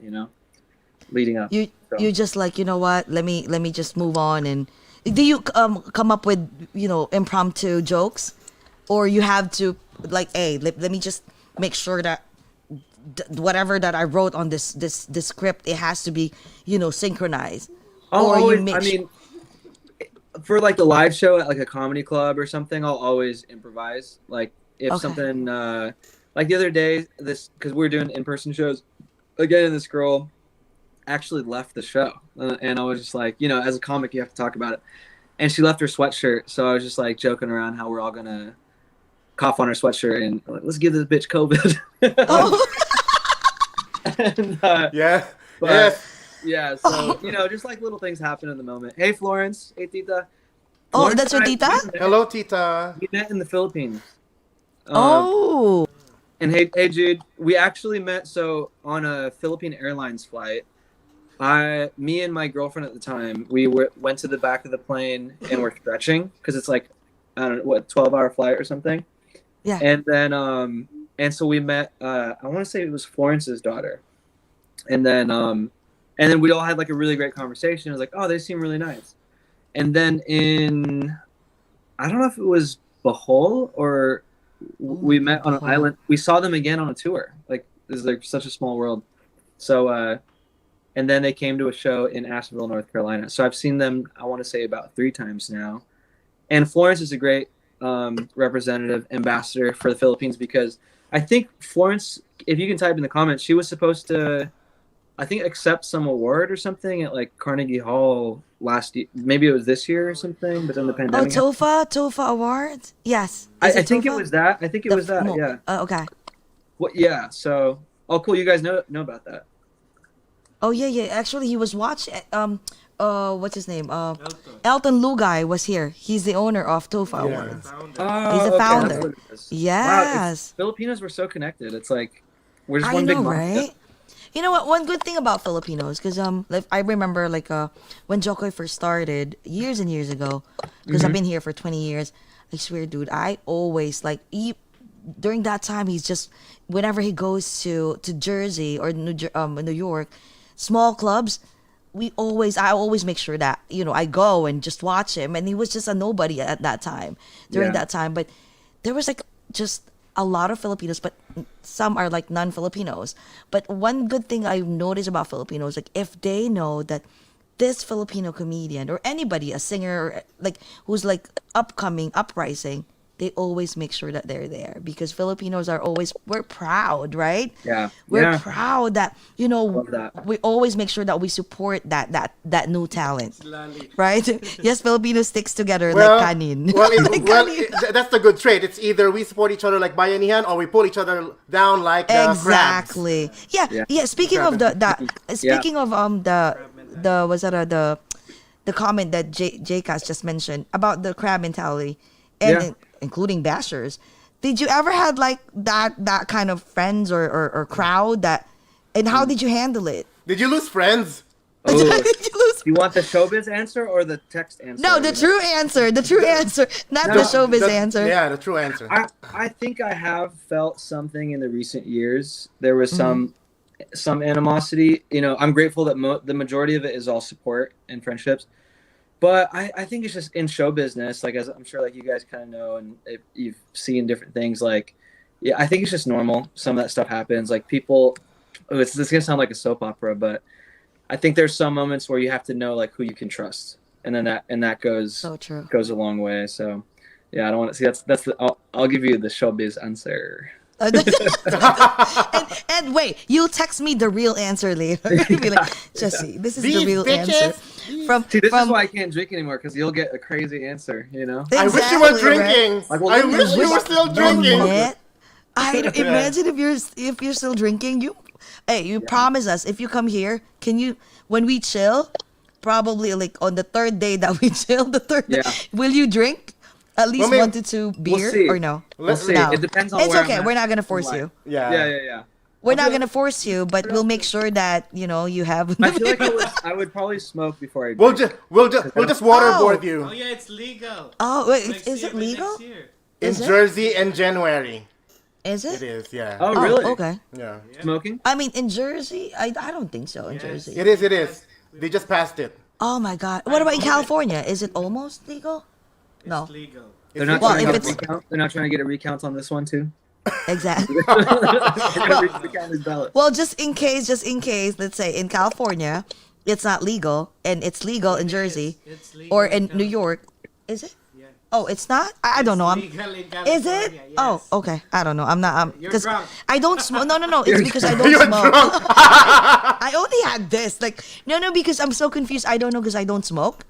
Speaker 3: leading up.
Speaker 2: you just like, you know what? Let me just move on. And do you come up with impromptu jokes, or you have to like, hey, let me just make sure that whatever that I wrote on this script, it has to be synchronized.
Speaker 3: For like the live show at like a comedy club or something, I'll always improvise. Like if
Speaker 2: Okay.
Speaker 3: something like the other day, because we were doing in-person shows again, and this girl actually left the show, and I was just like, as a comic you have to talk about it, and she left her sweatshirt, so I was just like joking around how we're all gonna cough on her sweatshirt and like, let's give this bitch COVID.
Speaker 2: Oh.
Speaker 3: And,
Speaker 1: Yeah.
Speaker 3: but,
Speaker 1: Yes.
Speaker 3: yeah, so just like little things happen in the moment. Hey Florence, hey Tita.
Speaker 2: Oh,
Speaker 3: Florence
Speaker 2: that's your
Speaker 3: and I-
Speaker 2: tita?
Speaker 1: Hello, Tita.
Speaker 3: We met in the Philippines.
Speaker 2: Oh.
Speaker 3: And hey Jude, we actually met on a Philippine Airlines flight. Me and my girlfriend at the time, we went to the back of the plane and we're stretching because it's like, I don't know, what, 12-hour flight or something.
Speaker 2: Yeah.
Speaker 3: And then and so we met I want to say it was Florence's daughter. And then we all had like a really great conversation. It was like, oh, they seem really nice. And then I don't know if it was Bohol or we met on an island. We saw them again on a tour. Like, this is like such a small world. So and then they came to a show in Asheville, North Carolina. So I've seen them, I want to say about 3 times now. And Florence is a great representative ambassador for the Philippines, because I think Florence, if you can type in the comments, she was supposed to I think accept some award or something at like Carnegie Hall last year. Maybe it was this year or something, but then the
Speaker 2: Oh,
Speaker 3: pandemic.
Speaker 2: TOFA Awards. Yes.
Speaker 3: I
Speaker 2: Is it
Speaker 3: think it
Speaker 2: TOFA?
Speaker 3: was that. I think it was that. Yeah.
Speaker 2: Okay.
Speaker 3: What? Yeah. So, oh, cool. You guys know about that.
Speaker 2: Oh yeah. Actually, he was watching. What's his name? Elton Lugay was here. He's the owner of TOFA Awards.
Speaker 3: Oh,
Speaker 2: He's a
Speaker 3: okay,
Speaker 2: founder.
Speaker 3: that's what it is. Wow,
Speaker 2: Yes.
Speaker 3: Filipinos were so connected. It's like we're just
Speaker 2: I
Speaker 3: one big
Speaker 2: know,
Speaker 3: mafia.
Speaker 2: right? You know what? One good thing about Filipinos, because like, I remember when Jokoy first started years and years ago, because I've been here for 20 years. I swear, dude, I always during that time, he's just whenever he goes to Jersey or New York, small clubs. I always make sure that I go and just watch him, and he was just a nobody at that time during that time. But there was just a lot of Filipinos, but some are like non-Filipinos. But one good thing I've noticed about Filipinos, like if they know that this Filipino comedian or anybody, a singer, who's upcoming, uprising, they always make sure that they're there, because Filipinos we're proud, right?
Speaker 3: Yeah.
Speaker 2: We're proud that,
Speaker 3: Love that.
Speaker 2: we always make sure that we support that new talent. Right? Yes, Filipinos sticks together like kanin.
Speaker 1: That's the good trait. It's either we support each other like bayanihan, or we pull each other down like
Speaker 2: exactly.
Speaker 1: crabs.
Speaker 2: Yeah. Speaking of the comment that Jcas just mentioned about the crab mentality, and including bashers, did you ever had that kind of friends or crowd and how did you handle it?
Speaker 1: Did you lose friends?
Speaker 2: Did you lose?
Speaker 3: You want the showbiz answer or the text answer?
Speaker 2: No, the true answer, not the showbiz answer.
Speaker 1: Yeah, the true answer.
Speaker 3: I think I have felt something in the recent years. There was some animosity. I'm grateful that the majority of it is all support and friendships. But I think it's just in show business, as I'm sure you guys kind of know, and if you've seen different things, I think it's just normal. Some of that stuff happens. People, this is gonna sound like a soap opera, but I think there's some moments where you have to know who you can trust, and then that goes
Speaker 2: so true.
Speaker 3: Goes a long way. So yeah, I don't want to see that's the I'll give you the showbiz answer.
Speaker 2: and wait, you'll text me the real answer later. You'll be like, Jesse, this is the real answer.
Speaker 3: This is why I can't drink anymore, because you'll get a crazy answer.
Speaker 2: Exactly,
Speaker 1: I wish you were drinking.
Speaker 3: Right?
Speaker 1: I wish you were still drinking.
Speaker 2: I imagine if you're still drinking. You promise us if you come here, when we chill, probably on the third day that we chill, day, will you drink? At least 1 to 2 beer or no?
Speaker 3: We'll see.
Speaker 2: No.
Speaker 3: It depends on
Speaker 2: it's
Speaker 3: where
Speaker 2: okay.
Speaker 3: I'm
Speaker 2: We're not gonna force you.
Speaker 3: Yeah.
Speaker 2: We're not gonna force you, but we'll make sure that you have.
Speaker 3: I feel I would probably smoke before I drink.
Speaker 1: We'll just waterboard you.
Speaker 6: Oh yeah, it's legal.
Speaker 2: Oh wait, is it legal?
Speaker 1: In Jersey in January.
Speaker 2: Is it?
Speaker 1: It is, yeah.
Speaker 3: Oh really?
Speaker 2: Okay.
Speaker 1: Yeah.
Speaker 3: Smoking?
Speaker 2: I mean, in Jersey, I don't think so. In Jersey,
Speaker 1: It is. They just passed it.
Speaker 2: Oh my God! What about in California? Is it almost legal? No.
Speaker 6: It's legal.
Speaker 3: They're not
Speaker 2: Well,
Speaker 3: trying to
Speaker 2: if
Speaker 3: get a recount. They're not trying to get a recount on this one too.
Speaker 2: Exactly.
Speaker 3: They're gonna recount his ballot.
Speaker 2: Well, just in case, let's say in California, it's not legal, and it's legal in Jersey,
Speaker 6: It's legal
Speaker 2: or in New York. Is it?
Speaker 6: Yeah.
Speaker 2: Oh, it's not. I don't know.
Speaker 6: Legal in California.
Speaker 2: Is it?
Speaker 6: Yes.
Speaker 2: Oh, okay. I don't know. I'm not.
Speaker 6: You're
Speaker 2: Because
Speaker 6: drunk.
Speaker 2: I don't smoke. No. It's because I don't smoke. I only had this. No, because I'm so confused. I don't know because I don't smoke.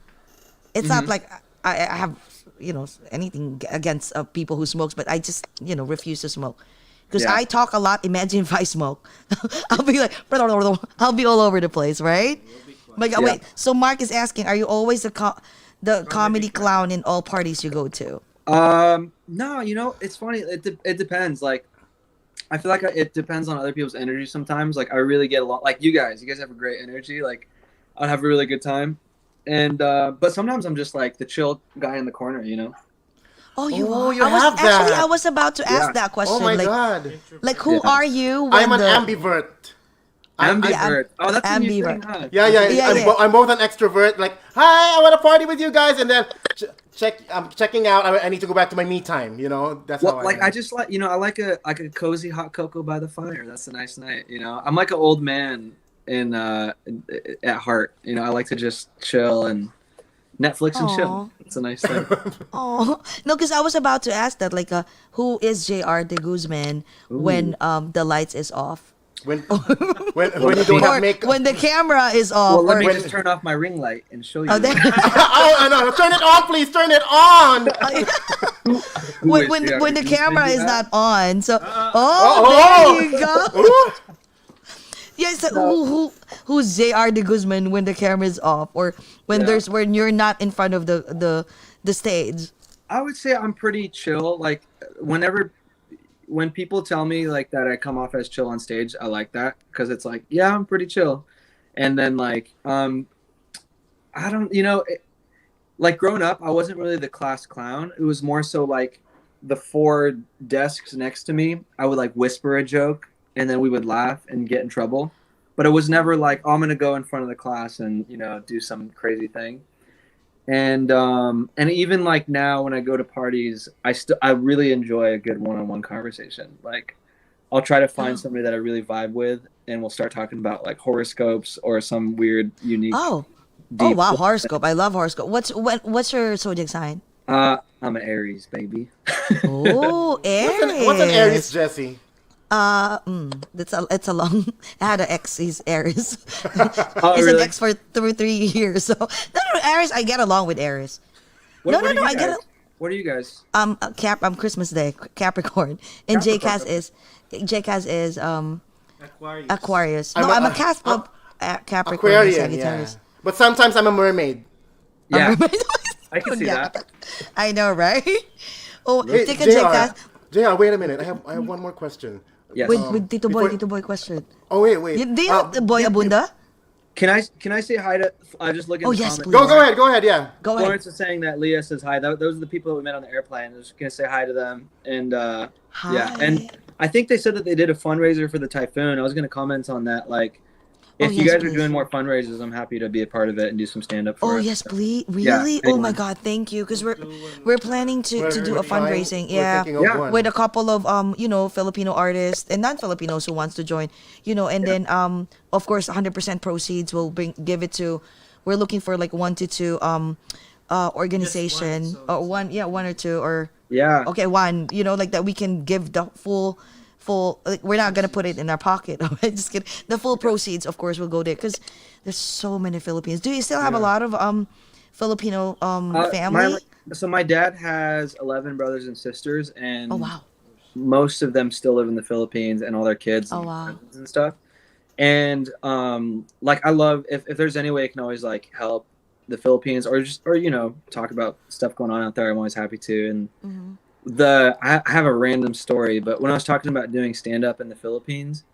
Speaker 2: It's not like I have anything against people who smokes, but I just refuse to smoke because I talk a lot. Imagine if I smoke, I'll be I'll be all over the place, right? But wait, so Mark is asking, are you always the comedy clown in all parties you go to?
Speaker 3: No, it's funny. It depends. I feel like it depends on other people's energy sometimes. I really get along. You guys have a great energy. I'd have a really good time. And but sometimes I'm just the chill guy in the corner,
Speaker 2: Oh, you
Speaker 1: have that.
Speaker 2: Actually, I was about to ask that question.
Speaker 1: Oh my God.
Speaker 2: Who are you?
Speaker 1: I'm an ambivert.
Speaker 3: Ambivert. Oh, that's a new thing,
Speaker 2: ambivert.
Speaker 3: huh?
Speaker 1: Yeah. I'm both an extrovert. Hi, I want to party with you guys, and then I'm checking out. I need to go back to my me time. That's how I am.
Speaker 3: I just I like a cozy hot cocoa by the fire. That's a nice night. I'm like an old man at Hart. I like to just chill and Netflix and chill. It's a nice thing.
Speaker 2: Oh no, because I was about to ask that who is JR de Guzman when the lights is off?
Speaker 1: when you don't have makeup.
Speaker 2: When the camera is off.
Speaker 3: Well, let me
Speaker 2: or
Speaker 3: just turn off my ring light and show you.
Speaker 2: Oh, there-
Speaker 1: Oh, no, turn it on, please. Turn it on.
Speaker 2: when the camera is not on. So
Speaker 1: oh.
Speaker 2: there you go.
Speaker 1: Ooh.
Speaker 2: Yes, who's JR de Guzman when the camera is off, or when you're not in front of the stage?
Speaker 3: I would say I'm pretty chill. Like when people tell me like that I come off as chill on stage, I like that because it's like, yeah, I'm pretty chill. And then like I don't, like growing up, I wasn't really the class clown. It was more so like the 4 desks next to me, I would like whisper a joke and then we would laugh and get in trouble. But it was never like, oh, I'm going to go in front of the class and, do some crazy thing. And even like now when I go to parties, I really enjoy a good one-on-one conversation. Like I'll try to find somebody that I really vibe with and we'll start talking about like horoscopes or some weird, unique.
Speaker 2: Oh wow, horoscope. I love horoscope. What's your zodiac sign?
Speaker 3: I'm an Aries, baby.
Speaker 2: Oh, Aries.
Speaker 1: What's an Aries, Jesse?
Speaker 2: It's a long. I had an ex. He's Aries.
Speaker 3: Oh,
Speaker 2: He's
Speaker 3: really?
Speaker 2: an ex for 3 years. So no, Aries. I get along with Aries.
Speaker 3: What
Speaker 2: No,
Speaker 3: are you
Speaker 2: I get
Speaker 3: guys?
Speaker 2: it.
Speaker 3: What are you guys?
Speaker 2: I'm Christmas Day, Capricorn, and JCas is Aquarius. No, I'm a Capricorn,
Speaker 1: Aquarian,
Speaker 2: Sagittarius.
Speaker 1: yeah. But sometimes I'm a mermaid.
Speaker 3: Yeah, I can see
Speaker 2: Yeah.
Speaker 3: that.
Speaker 2: I know, right? Oh,
Speaker 1: Hey,
Speaker 2: take a JCas.
Speaker 1: JR, wait a minute. I have one more question.
Speaker 3: Yes.
Speaker 2: With Tito Boy,
Speaker 1: before-
Speaker 2: question.
Speaker 1: Oh, wait.
Speaker 2: Do you know the boy Abunda?
Speaker 3: Can I say hi to? I just look at
Speaker 2: Oh,
Speaker 3: the
Speaker 2: yes,
Speaker 3: comments.
Speaker 2: please.
Speaker 1: Go ahead, yeah.
Speaker 2: Go ahead.
Speaker 3: Florence is saying that Leah says hi. Those are the people that we met on the airplane. I was gonna say hi to them. And
Speaker 2: Hi.
Speaker 3: yeah, and I think they said that they did a fundraiser for the typhoon. I was gonna comment on that. Like, if you
Speaker 2: yes,
Speaker 3: guys
Speaker 2: please.
Speaker 3: are doing more fundraisers, I'm happy to be a part of it and do some stand up for
Speaker 2: Oh
Speaker 3: it.
Speaker 2: yes, please.
Speaker 3: Yeah,
Speaker 2: Really? Oh my
Speaker 3: anyone.
Speaker 2: God, thank you. Because we're planning to do a fundraising.
Speaker 1: We're
Speaker 2: Yeah.
Speaker 1: thinking of
Speaker 3: Yeah.
Speaker 1: one.
Speaker 2: With a couple of Filipino artists and non-Filipinos who wants to join, and then of course 100% proceeds will give it to. We're looking for like 1 to 2 organization or one or two or
Speaker 3: Yeah.
Speaker 2: okay, one, like that we can give the full like we're not gonna put it in our pocket. Just kidding. The full proceeds, of course, will go there because there's so many Filipinos. Do you still have a lot of Filipino family?
Speaker 3: So my dad has 11 brothers and sisters, and
Speaker 2: Oh wow.
Speaker 3: most of them still live in the Philippines, and all their kids
Speaker 2: Oh,
Speaker 3: and
Speaker 2: wow.
Speaker 3: cousins and stuff. And like I love if there's any way I can always like help the Philippines or talk about stuff going on out there. I'm always happy to. And
Speaker 2: Mm-hmm.
Speaker 3: I have a random story, but when I was talking about doing stand up in the Philippines,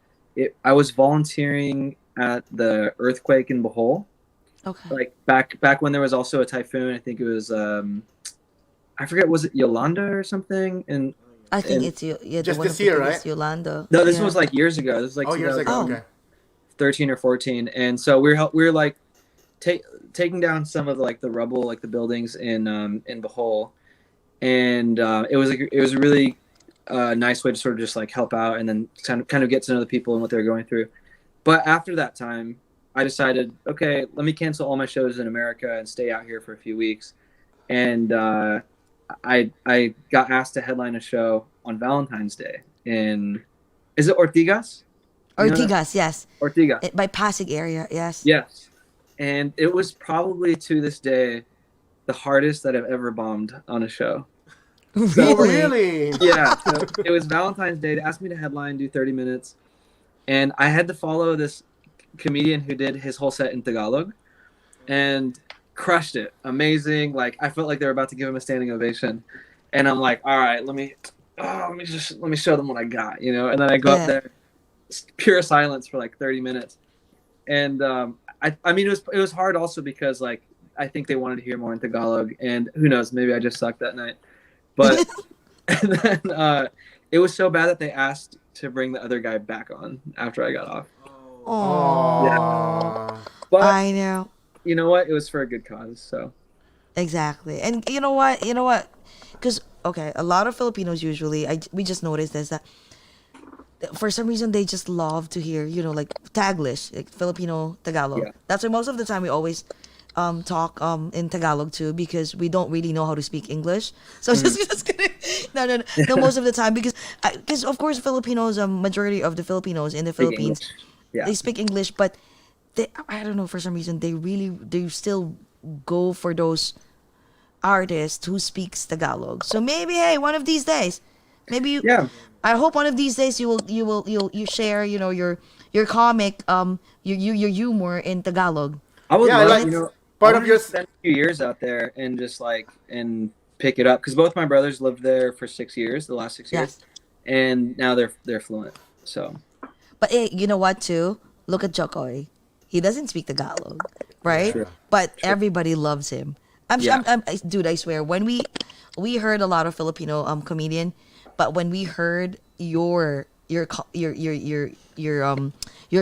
Speaker 3: I was volunteering at the earthquake in Bohol.
Speaker 2: Okay.
Speaker 3: Like back when there was also a typhoon. I think it was I forget, was it Yolanda or something? And
Speaker 2: I think
Speaker 3: and-
Speaker 2: it's you. Yeah,
Speaker 1: Just
Speaker 2: the one
Speaker 1: this
Speaker 2: who
Speaker 1: year,
Speaker 2: picked it
Speaker 1: right?
Speaker 2: is Yolanda.
Speaker 3: no, this
Speaker 2: Yeah.
Speaker 3: was like years ago. This was like
Speaker 1: Years ago.
Speaker 3: 2013
Speaker 1: Okay.
Speaker 3: 13 or 14, and so we're like taking down some of like the rubble, like the buildings in Bohol, and it was a really nice way to sort of just like help out and then kind of get to know the people and what they're going through. But after that time, I decided, okay, let me cancel all my shows in America and stay out here for a few weeks, and I got asked to headline a show on Valentine's Day is it Ortigas? You know that?
Speaker 2: Ortigas, yes.
Speaker 3: Ortigas.
Speaker 2: By Pasig area, yes.
Speaker 3: Yes. And it was probably to this day the hardest that I've ever bombed on a show.
Speaker 1: Oh, really?
Speaker 3: Yeah. So it was Valentine's Day. They asked me to headline, do 30 minutes. And I had to follow this comedian who did his whole set in Tagalog and crushed it. Amazing. Like I felt like they were about to give him a standing ovation. And I'm like, all right, let me show them what I got, And then I go up there, pure silence for like 30 minutes. And I mean, it was hard also because like I think they wanted to hear more in Tagalog, and who knows, maybe I just sucked that night. But and then it was so bad that they asked to bring the other guy back on after I got off.
Speaker 2: Oh,
Speaker 1: Yeah.
Speaker 3: But
Speaker 2: I know.
Speaker 3: you know what? It was for a good cause. So
Speaker 2: Exactly. And you know what? Because, okay, a lot of Filipinos usually, we just noticed this, that for some reason they just love to hear, like Taglish, like Filipino Tagalog.
Speaker 3: Yeah.
Speaker 2: That's why most of the time we always talk in Tagalog too, because we don't really know how to speak English. So just kidding. No, most of the time, because of course Filipinos, majority of the Filipinos in the Philippines,
Speaker 3: Yeah.
Speaker 2: they speak English, but I don't know, for some reason they still go for those artists who speaks Tagalog. So maybe, hey, one of these days, maybe you,
Speaker 3: Yeah.
Speaker 2: I hope one of these days you share, your comic, your humor in Tagalog.
Speaker 3: I would love,
Speaker 1: like, part of your
Speaker 3: spend a few years out there and just and pick it up, because both my brothers lived there for 6 years, the last 6 years, and now they're fluent. So,
Speaker 2: But you know what too? Look at Jokoy. He doesn't speak Tagalog, right?
Speaker 3: True.
Speaker 2: But everybody loves him. Dude, I swear, when we heard a lot of Filipino comedian, but when we heard your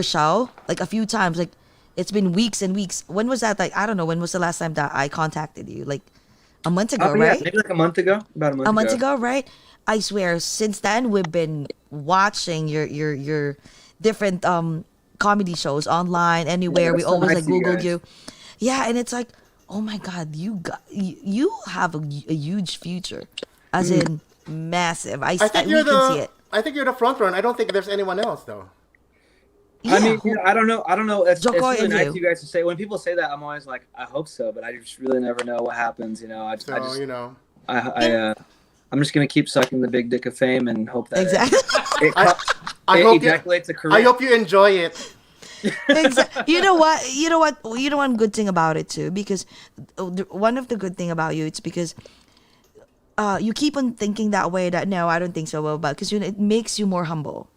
Speaker 2: show, like a few times, like it's been weeks and weeks. When was that? Like, I don't know, when was the last time that I contacted you? Like a month ago, right?
Speaker 3: Yeah, maybe like a month ago. About
Speaker 2: a month ago, right? I swear, since then we've been watching your different comedy shows online, anywhere. We
Speaker 3: so
Speaker 2: always
Speaker 3: nice
Speaker 2: like
Speaker 3: of you
Speaker 2: Google
Speaker 3: guys.
Speaker 2: you. Yeah, and it's like, oh my God, you have a huge future, as in massive. We can see it.
Speaker 1: I think you're the front runner. I don't think there's anyone else though.
Speaker 2: Yeah.
Speaker 3: I mean, I don't know. It's
Speaker 2: Jokoy
Speaker 3: really
Speaker 2: and
Speaker 3: nice
Speaker 2: you.
Speaker 3: of you guys to say. When people say that, I'm always like, I hope so, but I just really never know what happens. I'm just gonna keep sucking the big dick of fame and hope that
Speaker 2: Exactly.
Speaker 3: it ejaculates a career.
Speaker 1: I hope you enjoy it.
Speaker 2: Exactly. You know what? One good thing about it too, because one of the good thing about you, it's because you keep on thinking that way. That no, I don't think so. Well, but because it makes you more humble.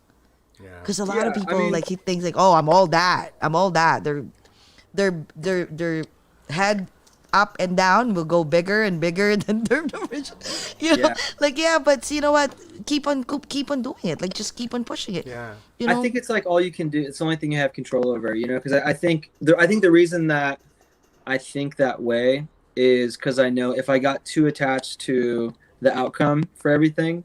Speaker 1: Yeah.
Speaker 2: Because a lot of
Speaker 3: Yeah,
Speaker 2: people,
Speaker 3: I mean-
Speaker 2: like, he thinks like, oh, I'm all that. Their head up and down will go bigger and bigger than their original.
Speaker 3: Yeah.
Speaker 2: Like, yeah, but you know what? Keep on doing it. Like, just keep on pushing it.
Speaker 1: Yeah.
Speaker 2: You know?
Speaker 3: I think it's like all you can do. It's the only thing you have control over, because I think the reason that I think that way is because I know if I got too attached to the outcome for everything,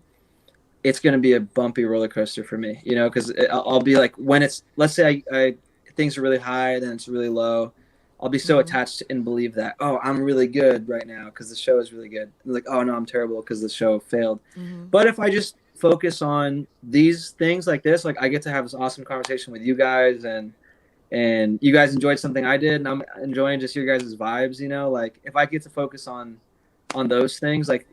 Speaker 3: it's going to be a bumpy roller coaster for me, because I'll be like, when it's, let's say I things are really high, then it's really low. I'll be so attached and believe that, oh, I'm really good right now because the show is really good. And like, oh no, I'm terrible because the show failed. But if I just focus on these things like this, like I get to have this awesome conversation with you guys, and you guys enjoyed something I did, and I'm enjoying just your guys' vibes, like if I get to focus on those things, like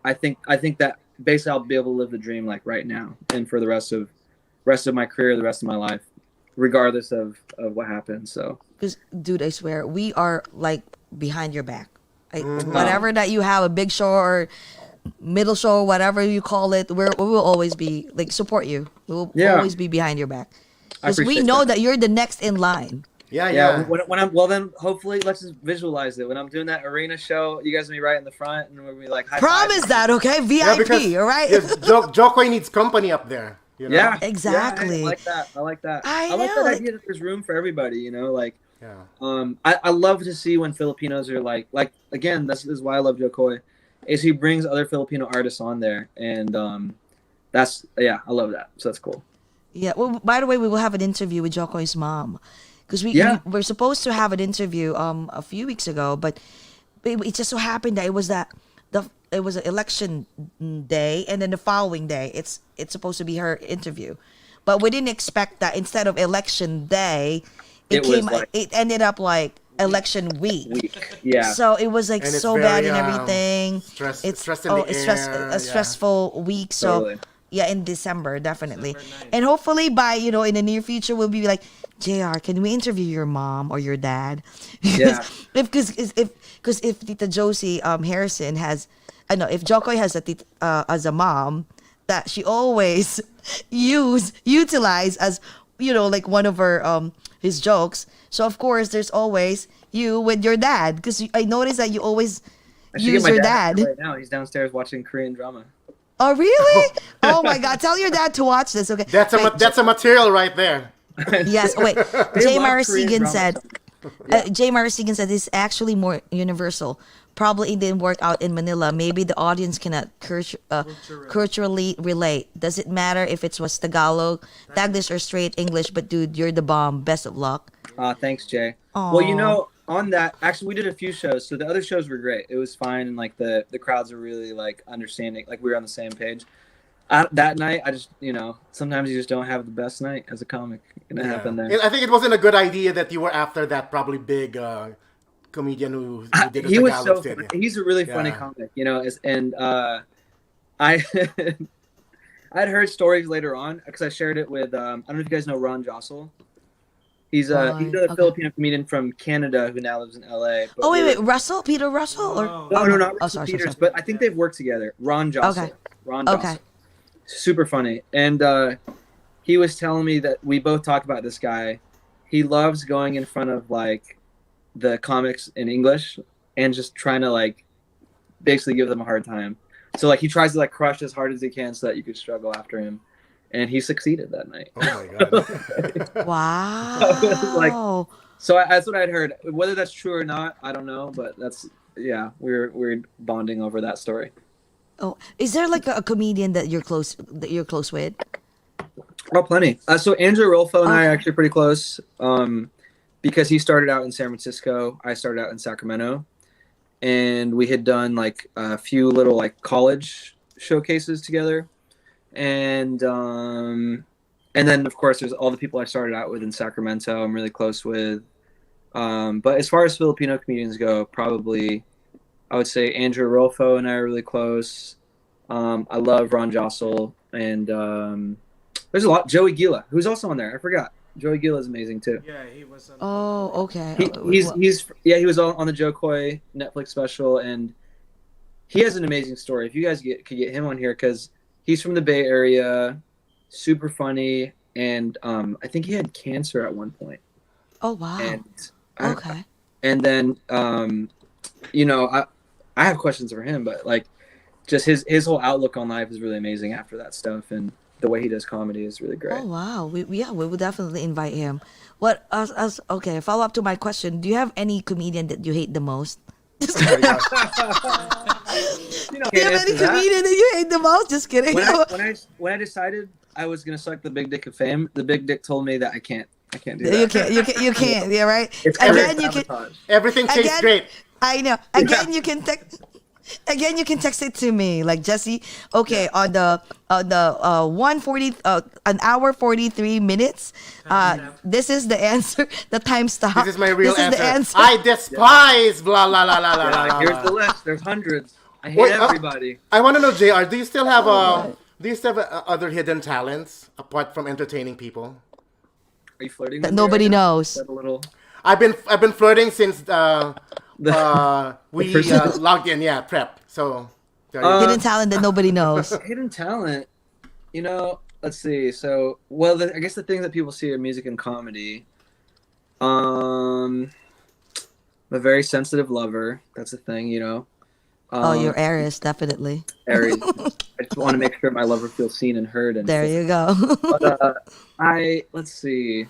Speaker 3: I think that basically I'll be able to live the dream like right now and for the rest of my career, the rest of my life, regardless of what happens. So,
Speaker 2: because, dude, I swear, we are like behind your back. Whatever that you have, a big show or middle show, whatever you call it, we will always be like support you. We will always be behind your back, because we know that you're the next in line.
Speaker 1: Yeah.
Speaker 3: When I'm, well, then hopefully let's just visualize it. When I'm doing that arena show, you guys will be right in the front, and we'll be like, high
Speaker 2: Promise
Speaker 3: five.
Speaker 2: that, okay? VIP, all right?
Speaker 1: Yes, Jokoy needs company up there.
Speaker 3: Yeah,
Speaker 2: Exactly.
Speaker 3: Yeah, I like that.
Speaker 2: I
Speaker 3: like
Speaker 2: know,
Speaker 3: that idea that there's room for everybody. Like,
Speaker 1: Yeah.
Speaker 3: I love to see when Filipinos are like again, this is why I love Jokoy, is he brings other Filipino artists on there, and I love that. So that's cool.
Speaker 2: Yeah. Well, by the way, we will have an interview with Jokoy's mom, because we're supposed to have an interview a few weeks ago, but it just so happened that it was an election day, and then the following day it's supposed to be her interview, but we didn't expect that instead of election day, it ended up like election week.
Speaker 3: Yeah.
Speaker 2: So it was like
Speaker 1: And it's
Speaker 2: so bad
Speaker 1: very,
Speaker 2: and everything.
Speaker 1: stress
Speaker 2: It's
Speaker 1: in the air,
Speaker 2: a stressful week. So
Speaker 3: Totally.
Speaker 2: yeah, in December definitely, and hopefully by in the near future we'll be like, JR, can we interview your mom or your dad?
Speaker 3: Yeah.
Speaker 2: Because if Tita Josie Harrison has, I know if Jokoy has as a mom that she always utilize as like one of her his jokes. So of course there's always you with your dad, because I noticed that you always
Speaker 3: I should
Speaker 2: use
Speaker 3: get my
Speaker 2: your
Speaker 3: dad
Speaker 2: dad.
Speaker 3: right now. He's downstairs watching Korean drama.
Speaker 2: Oh really? Oh my God! Tell your dad to watch this. Okay.
Speaker 1: That's a material right there.
Speaker 2: Yes. Wait.
Speaker 3: They
Speaker 2: J.
Speaker 3: love
Speaker 2: Mara
Speaker 3: Korean
Speaker 2: Segan
Speaker 3: drama
Speaker 2: said.
Speaker 3: so much.
Speaker 2: J. Mara Segan said it's actually more universal. Probably it didn't work out in Manila. Maybe the audience cannot culturally relate. Does it matter if it was Tagalog, Taglish, or straight English? But dude, you're the bomb. Best of luck.
Speaker 3: Thanks, Jay.
Speaker 2: Aw.
Speaker 3: Well, on that, actually, we did a few shows. So the other shows were great. It was fine, and like the crowds were really like understanding. Like we were on the same page. That night, I just sometimes you just don't have the best night as a comic. And it happened there.
Speaker 1: I think it wasn't a good idea that you were after that probably big comedian who did
Speaker 3: he was so
Speaker 1: funny.
Speaker 3: He's a really funny comic, and I I'd heard stories later on because I shared it with I don't know if you guys know Ron Jossel. He's a Filipino comedian from Canada who now lives in LA.
Speaker 2: Oh wait, Russell, Peter Russell, or
Speaker 3: no, not Russell Peters, but I think they've worked together. Ron Jossel.
Speaker 2: Okay.
Speaker 3: Ron Jossel. Super funny, and he was telling me that we both talked about this guy. He loves going in front of like the comics in English and just trying to like basically give them a hard time. So like he tries to like crush as hard as he can so that you could struggle after him, and he succeeded that night.
Speaker 1: Oh my god!
Speaker 2: Wow.
Speaker 3: That's what I'd heard. Whether that's true or not, I don't know. But we're bonding over that story.
Speaker 2: Oh, is there like a comedian that you're close with?
Speaker 3: Oh, plenty. So Andrew Rolfo and I are actually pretty close. Because he started out in San Francisco, I started out in Sacramento, and we had done like a few little like college showcases together, and then of course there's all the people I started out with in Sacramento. I'm really close with, but as far as Filipino comedians go, probably I would say Andrew Rolfo and I are really close. I love Ron Jossel, and there's a lot. Joey Gila, who's also on there. I forgot. Joey Gila is amazing too.
Speaker 1: Yeah, he was.
Speaker 2: Oh, okay.
Speaker 3: He was on the Jokoy Netflix special, and he has an amazing story. If you guys could get him on here, because he's from the Bay Area, super funny, and I think he had cancer at one point.
Speaker 2: Oh wow.
Speaker 3: And then I have questions for him, but like just his whole outlook on life is really amazing after that stuff, and the way he does comedy is really great.
Speaker 2: Oh wow, we would definitely invite him. Okay, follow up to my question. Do you have any comedian that you hate the most? Just kidding. Do you have any comedian that you hate the most? Just kidding.
Speaker 3: When I decided I was gonna suck the big dick of fame, the big dick told me that I can't do that.
Speaker 2: You can't. Yeah, right.
Speaker 3: Again, you can.
Speaker 1: Everything tastes great.
Speaker 2: I know. Again, you can text. Again, you can text it to me, like Jesse. Okay, on the 1:40, an hour 43 minutes. This is the answer. The time stop.
Speaker 1: This is my real
Speaker 2: answer.
Speaker 1: The answer. I despise blah blah blah blah blah.
Speaker 3: Here's the list. There's hundreds. I hate everybody.
Speaker 1: I want to know, JR. Do you still have other hidden talents apart from entertaining people?
Speaker 3: Are you flirting?
Speaker 2: That nobody knows.
Speaker 3: A little.
Speaker 1: I've been flirting since we logged in. Yeah, prep. So
Speaker 2: hidden talent that nobody knows.
Speaker 3: Hidden talent. Let's see. So, I guess the things that people see are music and comedy. I'm a very sensitive lover. That's the thing, you're
Speaker 2: Aries, definitely.
Speaker 3: Aries. I just want to make sure my lover feels seen and heard. And
Speaker 2: there you go.
Speaker 3: But, let's see.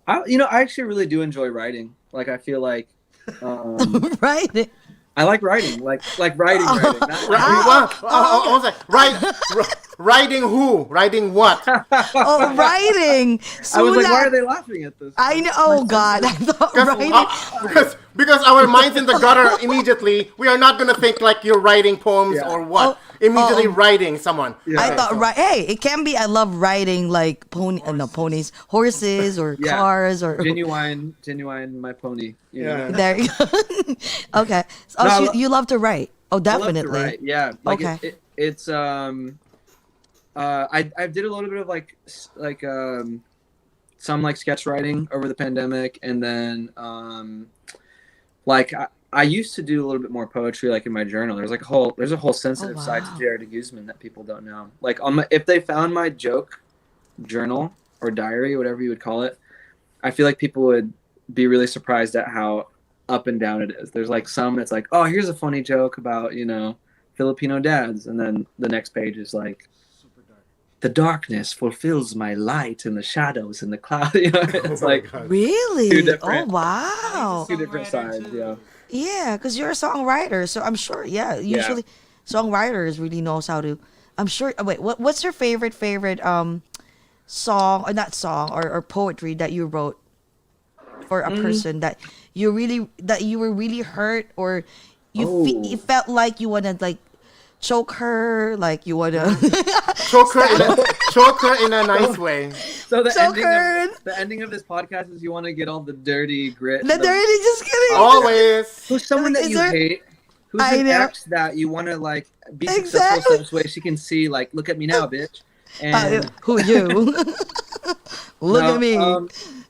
Speaker 3: I actually really do enjoy writing. Like, I feel like,
Speaker 2: writing.
Speaker 3: I like writing, like writing.
Speaker 1: Writing who? Writing what?
Speaker 2: Oh, writing.
Speaker 3: I was like, why are they laughing at this?
Speaker 2: I know. Oh God, I thought writing.
Speaker 1: Because our minds in the gutter immediately. We are not gonna think like you're writing poems or what. Immediately writing someone.
Speaker 2: Yeah. I thought hey, it can be. I love riding like ponies, horses or cars or
Speaker 3: genuine my pony.
Speaker 2: Yeah. There you go. Okay. So you love to write. Oh, definitely.
Speaker 3: I love to write. Yeah. Like okay. It's I did a little bit of like some like sketch writing over the pandemic, and then I used to do a little bit more poetry, like in my journal. There's a whole sensitive side to Jared Guzman that people don't know. Like if they found my joke journal or diary, whatever you would call it, I feel like people would be really surprised at how up and down it is. There's like some that's like, oh, here's a funny joke about Filipino dads, and then the next page is like, the darkness fulfills my light and the shadows in the cloud. It's like
Speaker 2: really. Oh wow.
Speaker 3: Two different sides. Yeah.
Speaker 2: Yeah, because you're a songwriter, so I'm sure. Yeah, usually songwriters really knows how to. I'm sure. Wait, what's your favorite song or not song or poetry that you wrote? for a person that you were really hurt, or you felt like you wanna like choke her, like you wanna
Speaker 1: choke her in a nice way.
Speaker 3: So the ending of this podcast is you want to get all the dirty grit.
Speaker 2: Just kidding.
Speaker 1: Always.
Speaker 3: Who's someone that you hate? Who's an ex that you want to like be successful so this way she can see like, look at me now, bitch. And
Speaker 2: who you? Look at me.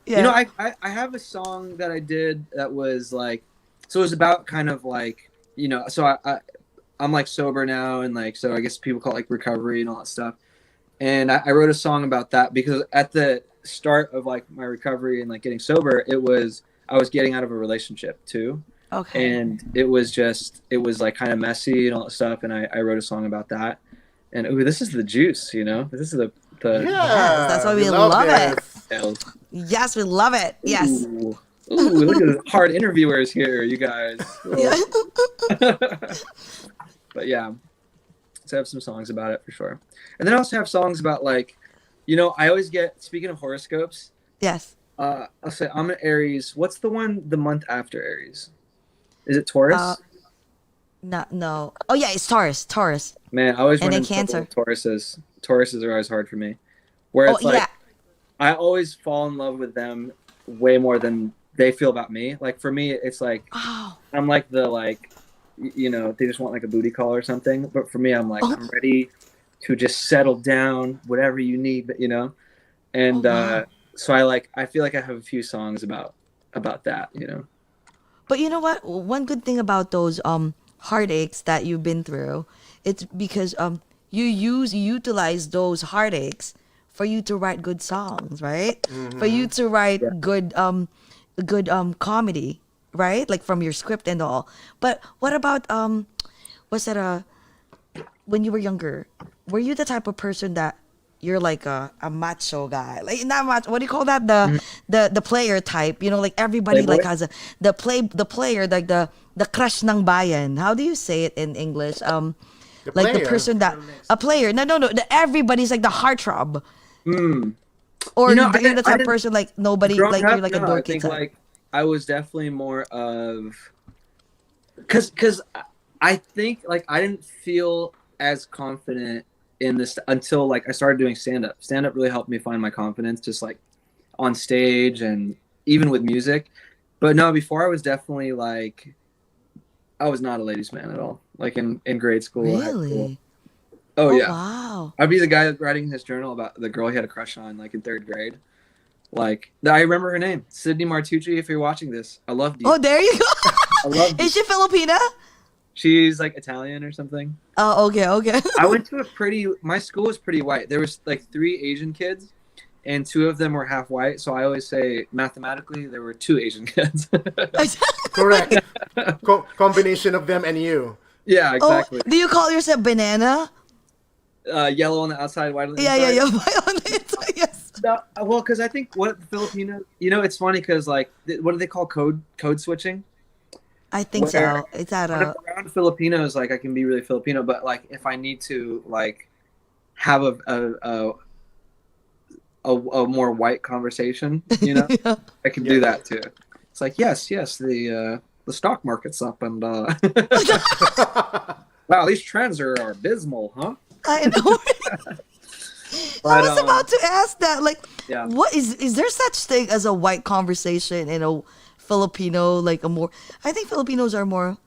Speaker 3: You know, I have a song that I did that was like, so it was about kind of like, you know, so I'm like sober now, and like, so I guess people call it like recovery and all that stuff. And I wrote a song about that because at the start of like my recovery and like getting sober, I was getting out of a relationship too.
Speaker 2: Okay.
Speaker 3: And it was like kind of messy and all that stuff. And I wrote a song about that. And this is the juice, you know, this is the
Speaker 2: yes, that's why we love it. Yes, we love it. Yes.
Speaker 3: Ooh, look at the hard interviewers here, you guys. But yeah, so I have some songs about it for sure. And then I also have songs about like, you know, I always get, speaking of horoscopes.
Speaker 2: Yes.
Speaker 3: I'll say I'm an Aries. What's the month after Aries? Is it Taurus?
Speaker 2: No. Oh yeah, it's Taurus.
Speaker 3: Man, I always
Speaker 2: and
Speaker 3: run
Speaker 2: then
Speaker 3: into
Speaker 2: Cancer.
Speaker 3: Tauruses. Tauruses are always hard for me. Where it's like,
Speaker 2: yeah.
Speaker 3: I always fall in love with them way more than they feel about me. Like for me, it's like, I'm like the like, you know, they just want like a booty call or something. But for me, I'm like, I'm ready to just settle down, whatever you need, but you know. And so I feel like I have a few songs about that, you know.
Speaker 2: But you know what? One good thing about those heartaches that you've been through, it's because you utilize those heartaches for you to write good songs, right? For you to write good comedy, right? Like from your script and all. But what about when you were younger, were you the type of person that you're like a macho guy, like not macho, what do you call that, the player type, you know, like everybody
Speaker 3: Playboy?
Speaker 2: Like has the player, like the crush ng bayan, how do you say it in English, like
Speaker 1: player.
Speaker 2: the person that a player, no everybody's like the heartthrob, or
Speaker 3: you know,
Speaker 2: you're the type of person like nobody, like you're like a dorky type.
Speaker 3: Like I was definitely more of, because I think like I didn't feel as confident in this until like I started doing stand-up. Stand-up really helped me find my confidence, just like on stage and even with music. But no, before I was definitely like, I was not a ladies' man at all. Like in grade school.
Speaker 2: Really?
Speaker 3: Oh yeah.
Speaker 2: Wow.
Speaker 3: I'd be the guy writing his journal about the girl he had a crush on like in 3rd grade. Like I remember her name, Sydney Martucci. If you're watching this, I loved you.
Speaker 2: Oh, there you go.
Speaker 3: I loved you.
Speaker 2: Is she Filipina?
Speaker 3: She's like Italian or something.
Speaker 2: Oh, okay.
Speaker 3: I went to my school was pretty white. There was like 3 Asian kids and 2 of them were half white. So I always say mathematically there were 2 Asian kids.
Speaker 1: Correct. Combination of them and you.
Speaker 3: Yeah, exactly.
Speaker 2: Oh, do you call yourself banana?
Speaker 3: Yellow on the outside, white on the inside.
Speaker 2: Yeah. White on the inside, yes.
Speaker 3: No, well, because I think what Filipino, you know, it's funny because like, what do they call code switching?
Speaker 2: I think so. It's at
Speaker 3: when I'm around Filipinos, like I can be really Filipino, but like if I need to like have a more white conversation, you know, I can do that too. It's like yes, the stock market's up and wow, these trends are abysmal, huh?
Speaker 2: I know.
Speaker 3: But,
Speaker 2: I was about to ask that. Like,
Speaker 3: yeah.
Speaker 2: What is there such thing as a white conversation in a Filipino, like a more, I think Filipinos are more,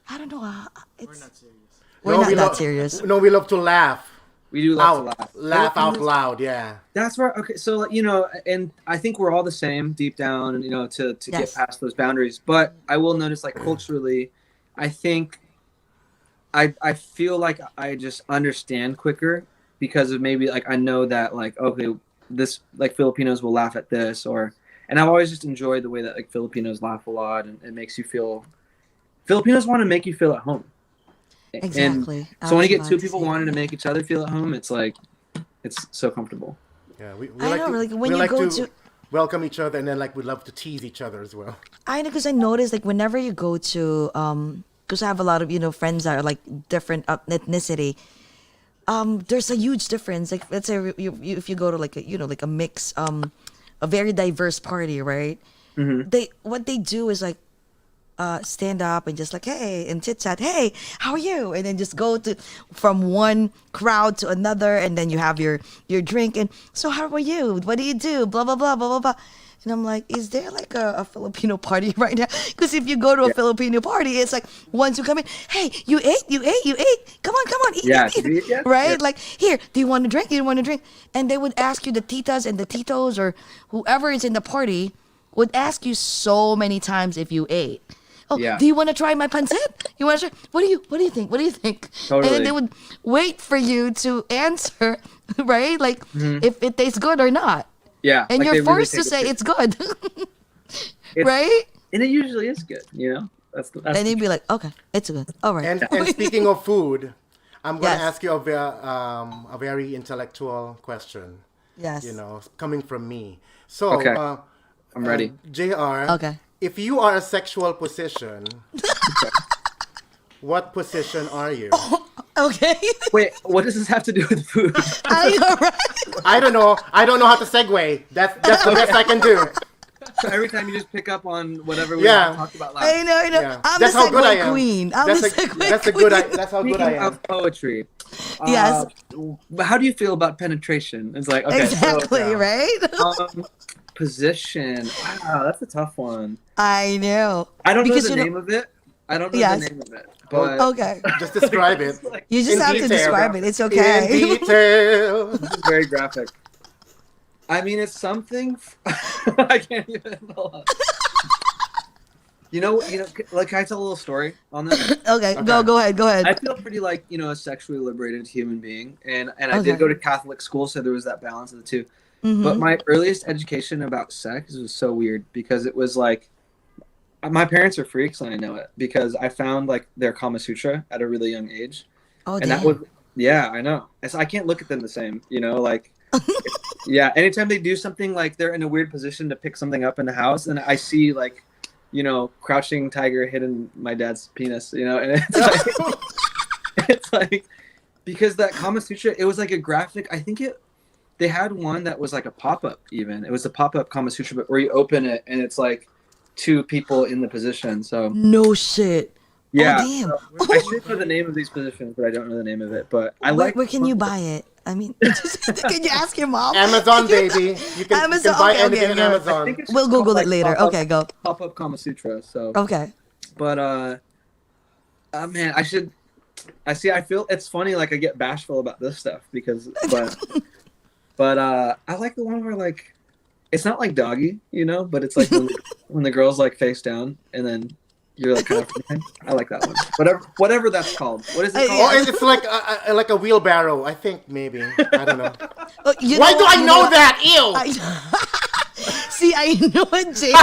Speaker 2: I don't know. We're not serious. We're not that serious.
Speaker 1: No, we love to laugh.
Speaker 3: We do love to laugh.
Speaker 1: Laugh out loud, yeah.
Speaker 3: That's right. Okay, so, you know, and I think we're all the same deep down, and, you know, to get past those boundaries. But I will notice, like, culturally, I think I feel like I just understand quicker because of maybe, like, I know that, like, okay, this, like, Filipinos will laugh at this, or... And I've always just enjoyed the way that like Filipinos laugh a lot, and it makes you feel. Filipinos want to make you feel at home.
Speaker 2: Exactly.
Speaker 3: And so when you get 2 people wanting to make each other feel at home, it's like, it's so comfortable.
Speaker 1: Yeah, we
Speaker 2: I
Speaker 1: like
Speaker 2: know,
Speaker 1: to,
Speaker 2: like when
Speaker 1: we
Speaker 2: you
Speaker 1: like
Speaker 2: go
Speaker 1: to welcome each other, and then like we love to tease each other as well.
Speaker 2: I know, because I noticed like whenever you go to because I have a lot of friends that are like different ethnicity. There's a huge difference. Like let's say if you go to like a like a mix a very diverse party, right? what they do is like stand up and just like, hey, and chit chat, hey, how are you? And then just go to from one crowd to another, and then you have your drink, and so how are you? What do you do? Blah blah blah blah blah blah. And I'm like, is there like a Filipino party right now? Because if you go to a Filipino party, it's like once you come in, hey, you ate. Come on, eat.
Speaker 3: Yeah,
Speaker 2: eat.
Speaker 3: yeah,
Speaker 2: Right?
Speaker 3: yeah.
Speaker 2: Like, here, do you want to drink? Do you want to drink? And they would ask you, the titas and the titos or whoever is in the party would ask you so many times if you ate. Oh,
Speaker 3: Yeah.
Speaker 2: do you want to try my pancit? You want to try? What do you think? What do you think?
Speaker 3: Totally.
Speaker 2: And they would wait for you to answer, right? Like if it tastes good or not.
Speaker 3: Yeah.
Speaker 2: And
Speaker 3: like
Speaker 2: you're
Speaker 3: they really
Speaker 2: forced to
Speaker 3: take
Speaker 2: say
Speaker 3: it-
Speaker 2: it's good.
Speaker 3: It's-
Speaker 2: right?
Speaker 3: And it usually is good, you know? That's
Speaker 2: And you'd be like, okay, it's good. All right.
Speaker 1: And speaking of food, I'm going to
Speaker 2: Yes.
Speaker 1: ask you a very intellectual question.
Speaker 2: Yes.
Speaker 1: You know, coming from me. So,
Speaker 3: Okay. I'm ready.
Speaker 1: JR,
Speaker 2: Okay.
Speaker 1: if you are a sexual position, what position are you?
Speaker 2: Okay.
Speaker 3: Wait, what does this have to do with food?
Speaker 2: I know, right?
Speaker 1: I don't know. I don't know how to segue. That's the best I can do.
Speaker 3: So every time you just pick up on whatever we
Speaker 1: Yeah.
Speaker 3: talked about last.
Speaker 2: I know.
Speaker 1: Yeah.
Speaker 2: I'm
Speaker 1: That's
Speaker 2: the
Speaker 1: how good I
Speaker 2: segue
Speaker 1: am.
Speaker 2: queen. I'm
Speaker 1: That's
Speaker 2: the
Speaker 1: a,
Speaker 2: segue
Speaker 1: that's a
Speaker 2: queen.
Speaker 1: good. That's how good I
Speaker 3: Speaking
Speaker 1: am.
Speaker 3: of poetry,
Speaker 2: Yes.
Speaker 3: How do you feel about penetration? It's like, okay,
Speaker 2: Exactly,
Speaker 1: yeah.
Speaker 2: right?
Speaker 3: position. Wow, that's a tough one.
Speaker 2: I know.
Speaker 3: I don't
Speaker 2: Because
Speaker 3: know the
Speaker 2: you
Speaker 3: name of it. I don't know
Speaker 2: Yes.
Speaker 3: the name of it. But
Speaker 2: Okay.
Speaker 1: Just describe it.
Speaker 3: it's like,
Speaker 2: You just
Speaker 1: In
Speaker 2: have to
Speaker 1: detail.
Speaker 2: describe it. It's
Speaker 1: In
Speaker 2: okay.
Speaker 1: detail.
Speaker 3: it's very graphic. I mean, it's something. I can't even. Hold on. You know, like, can I tell a little story on that?
Speaker 2: Okay, go ahead.
Speaker 3: I feel pretty like, a sexually liberated human being, and I
Speaker 2: Okay.
Speaker 3: did go to Catholic school, so there was that balance of the two.
Speaker 2: Mhm.
Speaker 3: But my earliest education about sex was so weird because it was like, my parents are freaks and I know it because I found like their Kama Sutra at a really young age,
Speaker 2: Oh,
Speaker 3: and
Speaker 2: damn.
Speaker 3: that was I know. And so I can't look at them the same, like. Yeah, anytime they do something like they're in a weird position to pick something up in the house, and I see like, crouching tiger hitting my dad's penis, and it's like, it's like, because that Kama Sutra, it was like a graphic. I think they had one that was like a pop-up even. It was a pop-up Kama Sutra, but where you open it and it's like two people in the position. So
Speaker 2: No shit.
Speaker 3: yeah,
Speaker 2: Oh, damn.
Speaker 3: so I should know the name of these positions, but I don't know the name of it. But I
Speaker 2: Where can you buy it? I mean, can you ask your mom?
Speaker 1: Amazon, baby. You can
Speaker 2: Amazon,
Speaker 1: buy
Speaker 2: okay,
Speaker 1: anything on
Speaker 2: no.
Speaker 3: I
Speaker 1: Amazon.
Speaker 3: think it's
Speaker 2: We'll
Speaker 3: just
Speaker 2: Google
Speaker 3: called,
Speaker 2: it later.
Speaker 3: pop-up-
Speaker 2: Okay, go.
Speaker 3: Pop-up Kama Sutra. So
Speaker 2: Okay.
Speaker 3: but man, I feel it's funny, like I get bashful about this stuff because but I like the one where like it's not like doggy, but it's like when the girl's like face down and then you're like kind of I like that one. Whatever that's called. What is it called?
Speaker 1: Oh, it's like a wheelbarrow. I think maybe. I don't know.
Speaker 2: Oh, you
Speaker 1: Why
Speaker 2: know
Speaker 1: do
Speaker 2: what?
Speaker 1: I
Speaker 2: You
Speaker 1: know
Speaker 2: what?
Speaker 1: that? Ew.
Speaker 2: See, I knew it, Jake.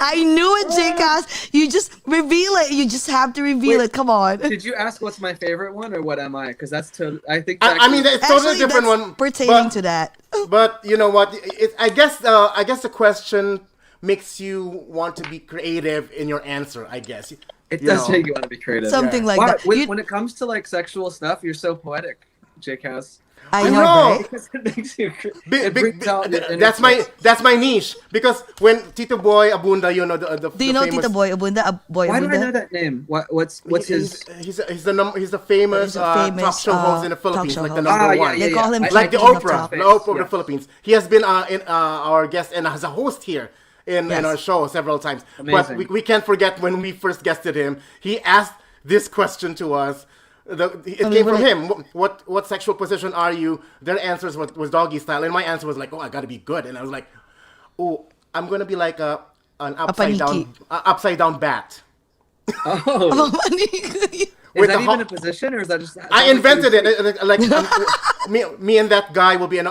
Speaker 2: I knew it, Jake. You just reveal it. You just have to reveal
Speaker 3: Wait.
Speaker 2: it. Come on.
Speaker 3: Did you ask what's my favorite one or what am I? Because that's I think.
Speaker 1: I mean, it's totally
Speaker 2: Actually,
Speaker 1: different
Speaker 2: that's
Speaker 1: one.
Speaker 2: pertaining to that.
Speaker 1: But you know what? I guess the question makes you want to be creative in your answer. I guess
Speaker 3: it
Speaker 1: you
Speaker 3: does
Speaker 1: know.
Speaker 3: make you want to be creative.
Speaker 2: Something like
Speaker 3: Why?
Speaker 2: that.
Speaker 3: When it comes to like sexual stuff, you're so poetic, Jake House.
Speaker 2: I
Speaker 1: I
Speaker 2: know,
Speaker 1: know.
Speaker 2: right?
Speaker 3: Because it makes you.
Speaker 1: Big,
Speaker 3: It brings out your inner
Speaker 1: that's
Speaker 3: self.
Speaker 1: that's my niche because when Tito Boy Abunda, the
Speaker 2: Do you know
Speaker 1: famous,
Speaker 2: Tito Boy Abunda? Boy
Speaker 3: Why do I know
Speaker 2: Abunda?
Speaker 3: that name? What's his?
Speaker 1: He's the famous,
Speaker 2: He's a famous,
Speaker 1: talk show host in the
Speaker 2: talk
Speaker 1: Philippines,
Speaker 2: show
Speaker 1: like the
Speaker 2: host.
Speaker 1: number
Speaker 3: yeah,
Speaker 1: one.
Speaker 2: They call him
Speaker 1: Like the
Speaker 2: King of
Speaker 1: Oprah,
Speaker 2: Talk.
Speaker 1: the Oprah of
Speaker 3: Yeah.
Speaker 1: the Philippines. He has been in our guest and as a host here in
Speaker 2: Yes.
Speaker 1: our show several times.
Speaker 3: Amazing.
Speaker 1: But we can't forget when we first guested him, he asked this question to us. It came from him. What sexual position are you? Their answers was doggy style, and my answer was like, oh, I gotta be good. And I was like, oh, I'm gonna be like an upside down bat.
Speaker 3: Oh, is
Speaker 1: With
Speaker 3: that
Speaker 1: the
Speaker 3: even a position or is that just?
Speaker 1: I invented it. Like me and that guy will be on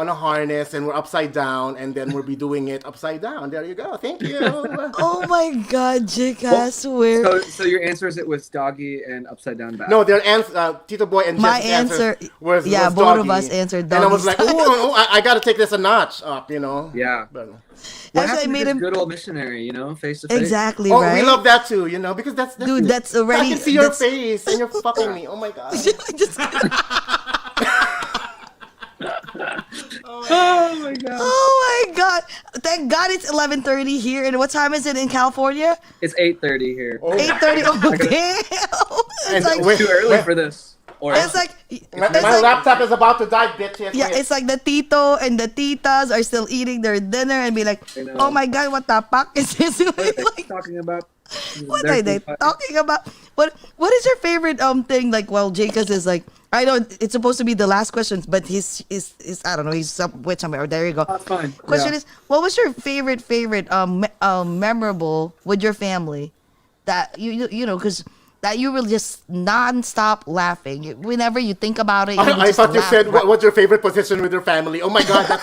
Speaker 1: a harness, and we're upside down, and then we'll be doing it upside down. There you go. Thank you.
Speaker 2: Oh my God, Jake, I swear.
Speaker 3: So your answer is it was doggy and upside down bat.
Speaker 1: No, their answer, Tito Boy and
Speaker 2: My
Speaker 1: Jess's
Speaker 2: answer,
Speaker 1: was
Speaker 2: yeah,
Speaker 1: was
Speaker 2: both of
Speaker 1: doggy.
Speaker 2: us answered
Speaker 1: And I was
Speaker 2: doggy
Speaker 1: like,
Speaker 2: style.
Speaker 1: oh, I got to take this a notch up,
Speaker 3: Yeah.
Speaker 1: But,
Speaker 3: What
Speaker 2: Actually, I
Speaker 3: happened
Speaker 2: made
Speaker 3: to
Speaker 2: him
Speaker 3: this good old missionary? Face to face.
Speaker 2: exactly
Speaker 1: oh,
Speaker 2: right.
Speaker 1: we love that too, because that's
Speaker 2: Dude, that's already-
Speaker 1: I can see your
Speaker 2: that's-
Speaker 1: face and you're fucking me. Oh my god.
Speaker 2: Just-
Speaker 3: Oh my god.
Speaker 2: oh my God, thank God it's 11:30 here. And what time is it in California?
Speaker 3: It's 8:30 here.
Speaker 2: 8:30. Oh, damn.
Speaker 1: And
Speaker 3: It's too early for this. Or
Speaker 2: It's like
Speaker 1: my laptop is about to die, bitches.
Speaker 2: yeah, it's like the tito and the titas are still eating their dinner and be like, oh my God, what the fuck is this?
Speaker 3: what are they
Speaker 2: Like,
Speaker 3: talking about?
Speaker 2: what are they talking about? What is your favorite thing? Like, well, Jacobs is like, I know it's supposed to be the last questions, but he's I don't know, he's with somewhere. There you go.
Speaker 3: That's fine.
Speaker 2: Question is, what was your favorite memorable with your family that you know, because that you will just non-stop laughing whenever you think about it.
Speaker 1: I thought you said what's your favorite position with your family. Oh my God, that's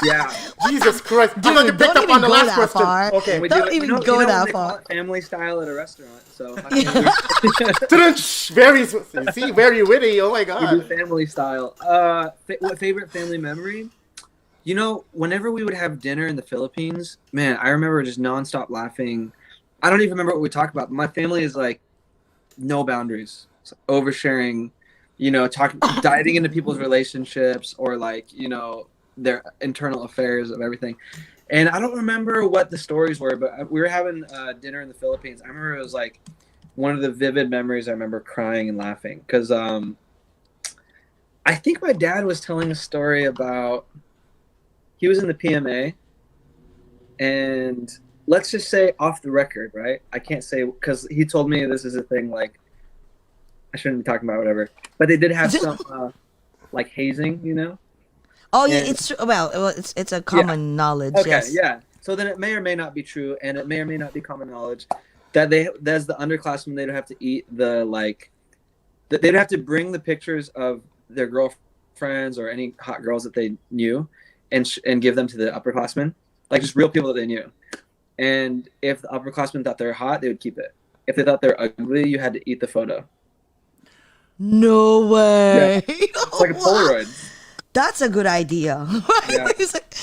Speaker 1: Jesus Christ!
Speaker 2: Dude,
Speaker 1: You picked up on the last question.
Speaker 2: Far.
Speaker 1: Okay,
Speaker 2: Don't even go that far.
Speaker 3: Family style at a restaurant. So
Speaker 1: very witty. Oh my
Speaker 3: we do
Speaker 1: God.
Speaker 3: family style. What favorite family memory? You know, whenever we would have dinner in the Philippines, man, I remember just nonstop laughing. I don't even remember what we talked about. But my family is like no boundaries, oversharing, you know, diving into people's relationships or like, you know, their internal affairs of everything. And I don't remember what the stories were, but we were having dinner in the Philippines. I remember it was like one of the vivid memories. I remember crying and laughing because I think my dad was telling a story about he was in the PMA, and let's just say off the record, right? I can't say because he told me this is a thing. Like, I shouldn't be talking about whatever, but they did have some like hazing, you know.
Speaker 2: Oh yeah, it's a common knowledge.
Speaker 3: Okay,
Speaker 2: yes.
Speaker 3: yeah. So then it may or may not be true, and it may or may not be common knowledge that as the underclassmen, they don't have to eat they'd have to bring the pictures of their girlfriends or any hot girls that they knew, and give them to the upperclassmen, like just real people that they knew. And if the upperclassmen thought they were hot, they would keep it. If they thought they were ugly, you had to eat the photo.
Speaker 2: No way.
Speaker 3: Yeah. It's like a Polaroid.
Speaker 2: That's a good idea.
Speaker 3: Yeah.
Speaker 2: He's like,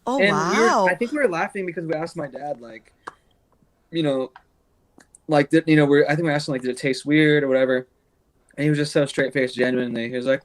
Speaker 2: oh
Speaker 3: And
Speaker 2: wow.
Speaker 3: I think we were laughing because we asked my dad, like, you know, like, I think we asked him, like, did it taste weird or whatever? And he was just so straight-faced, genuinely. He was like,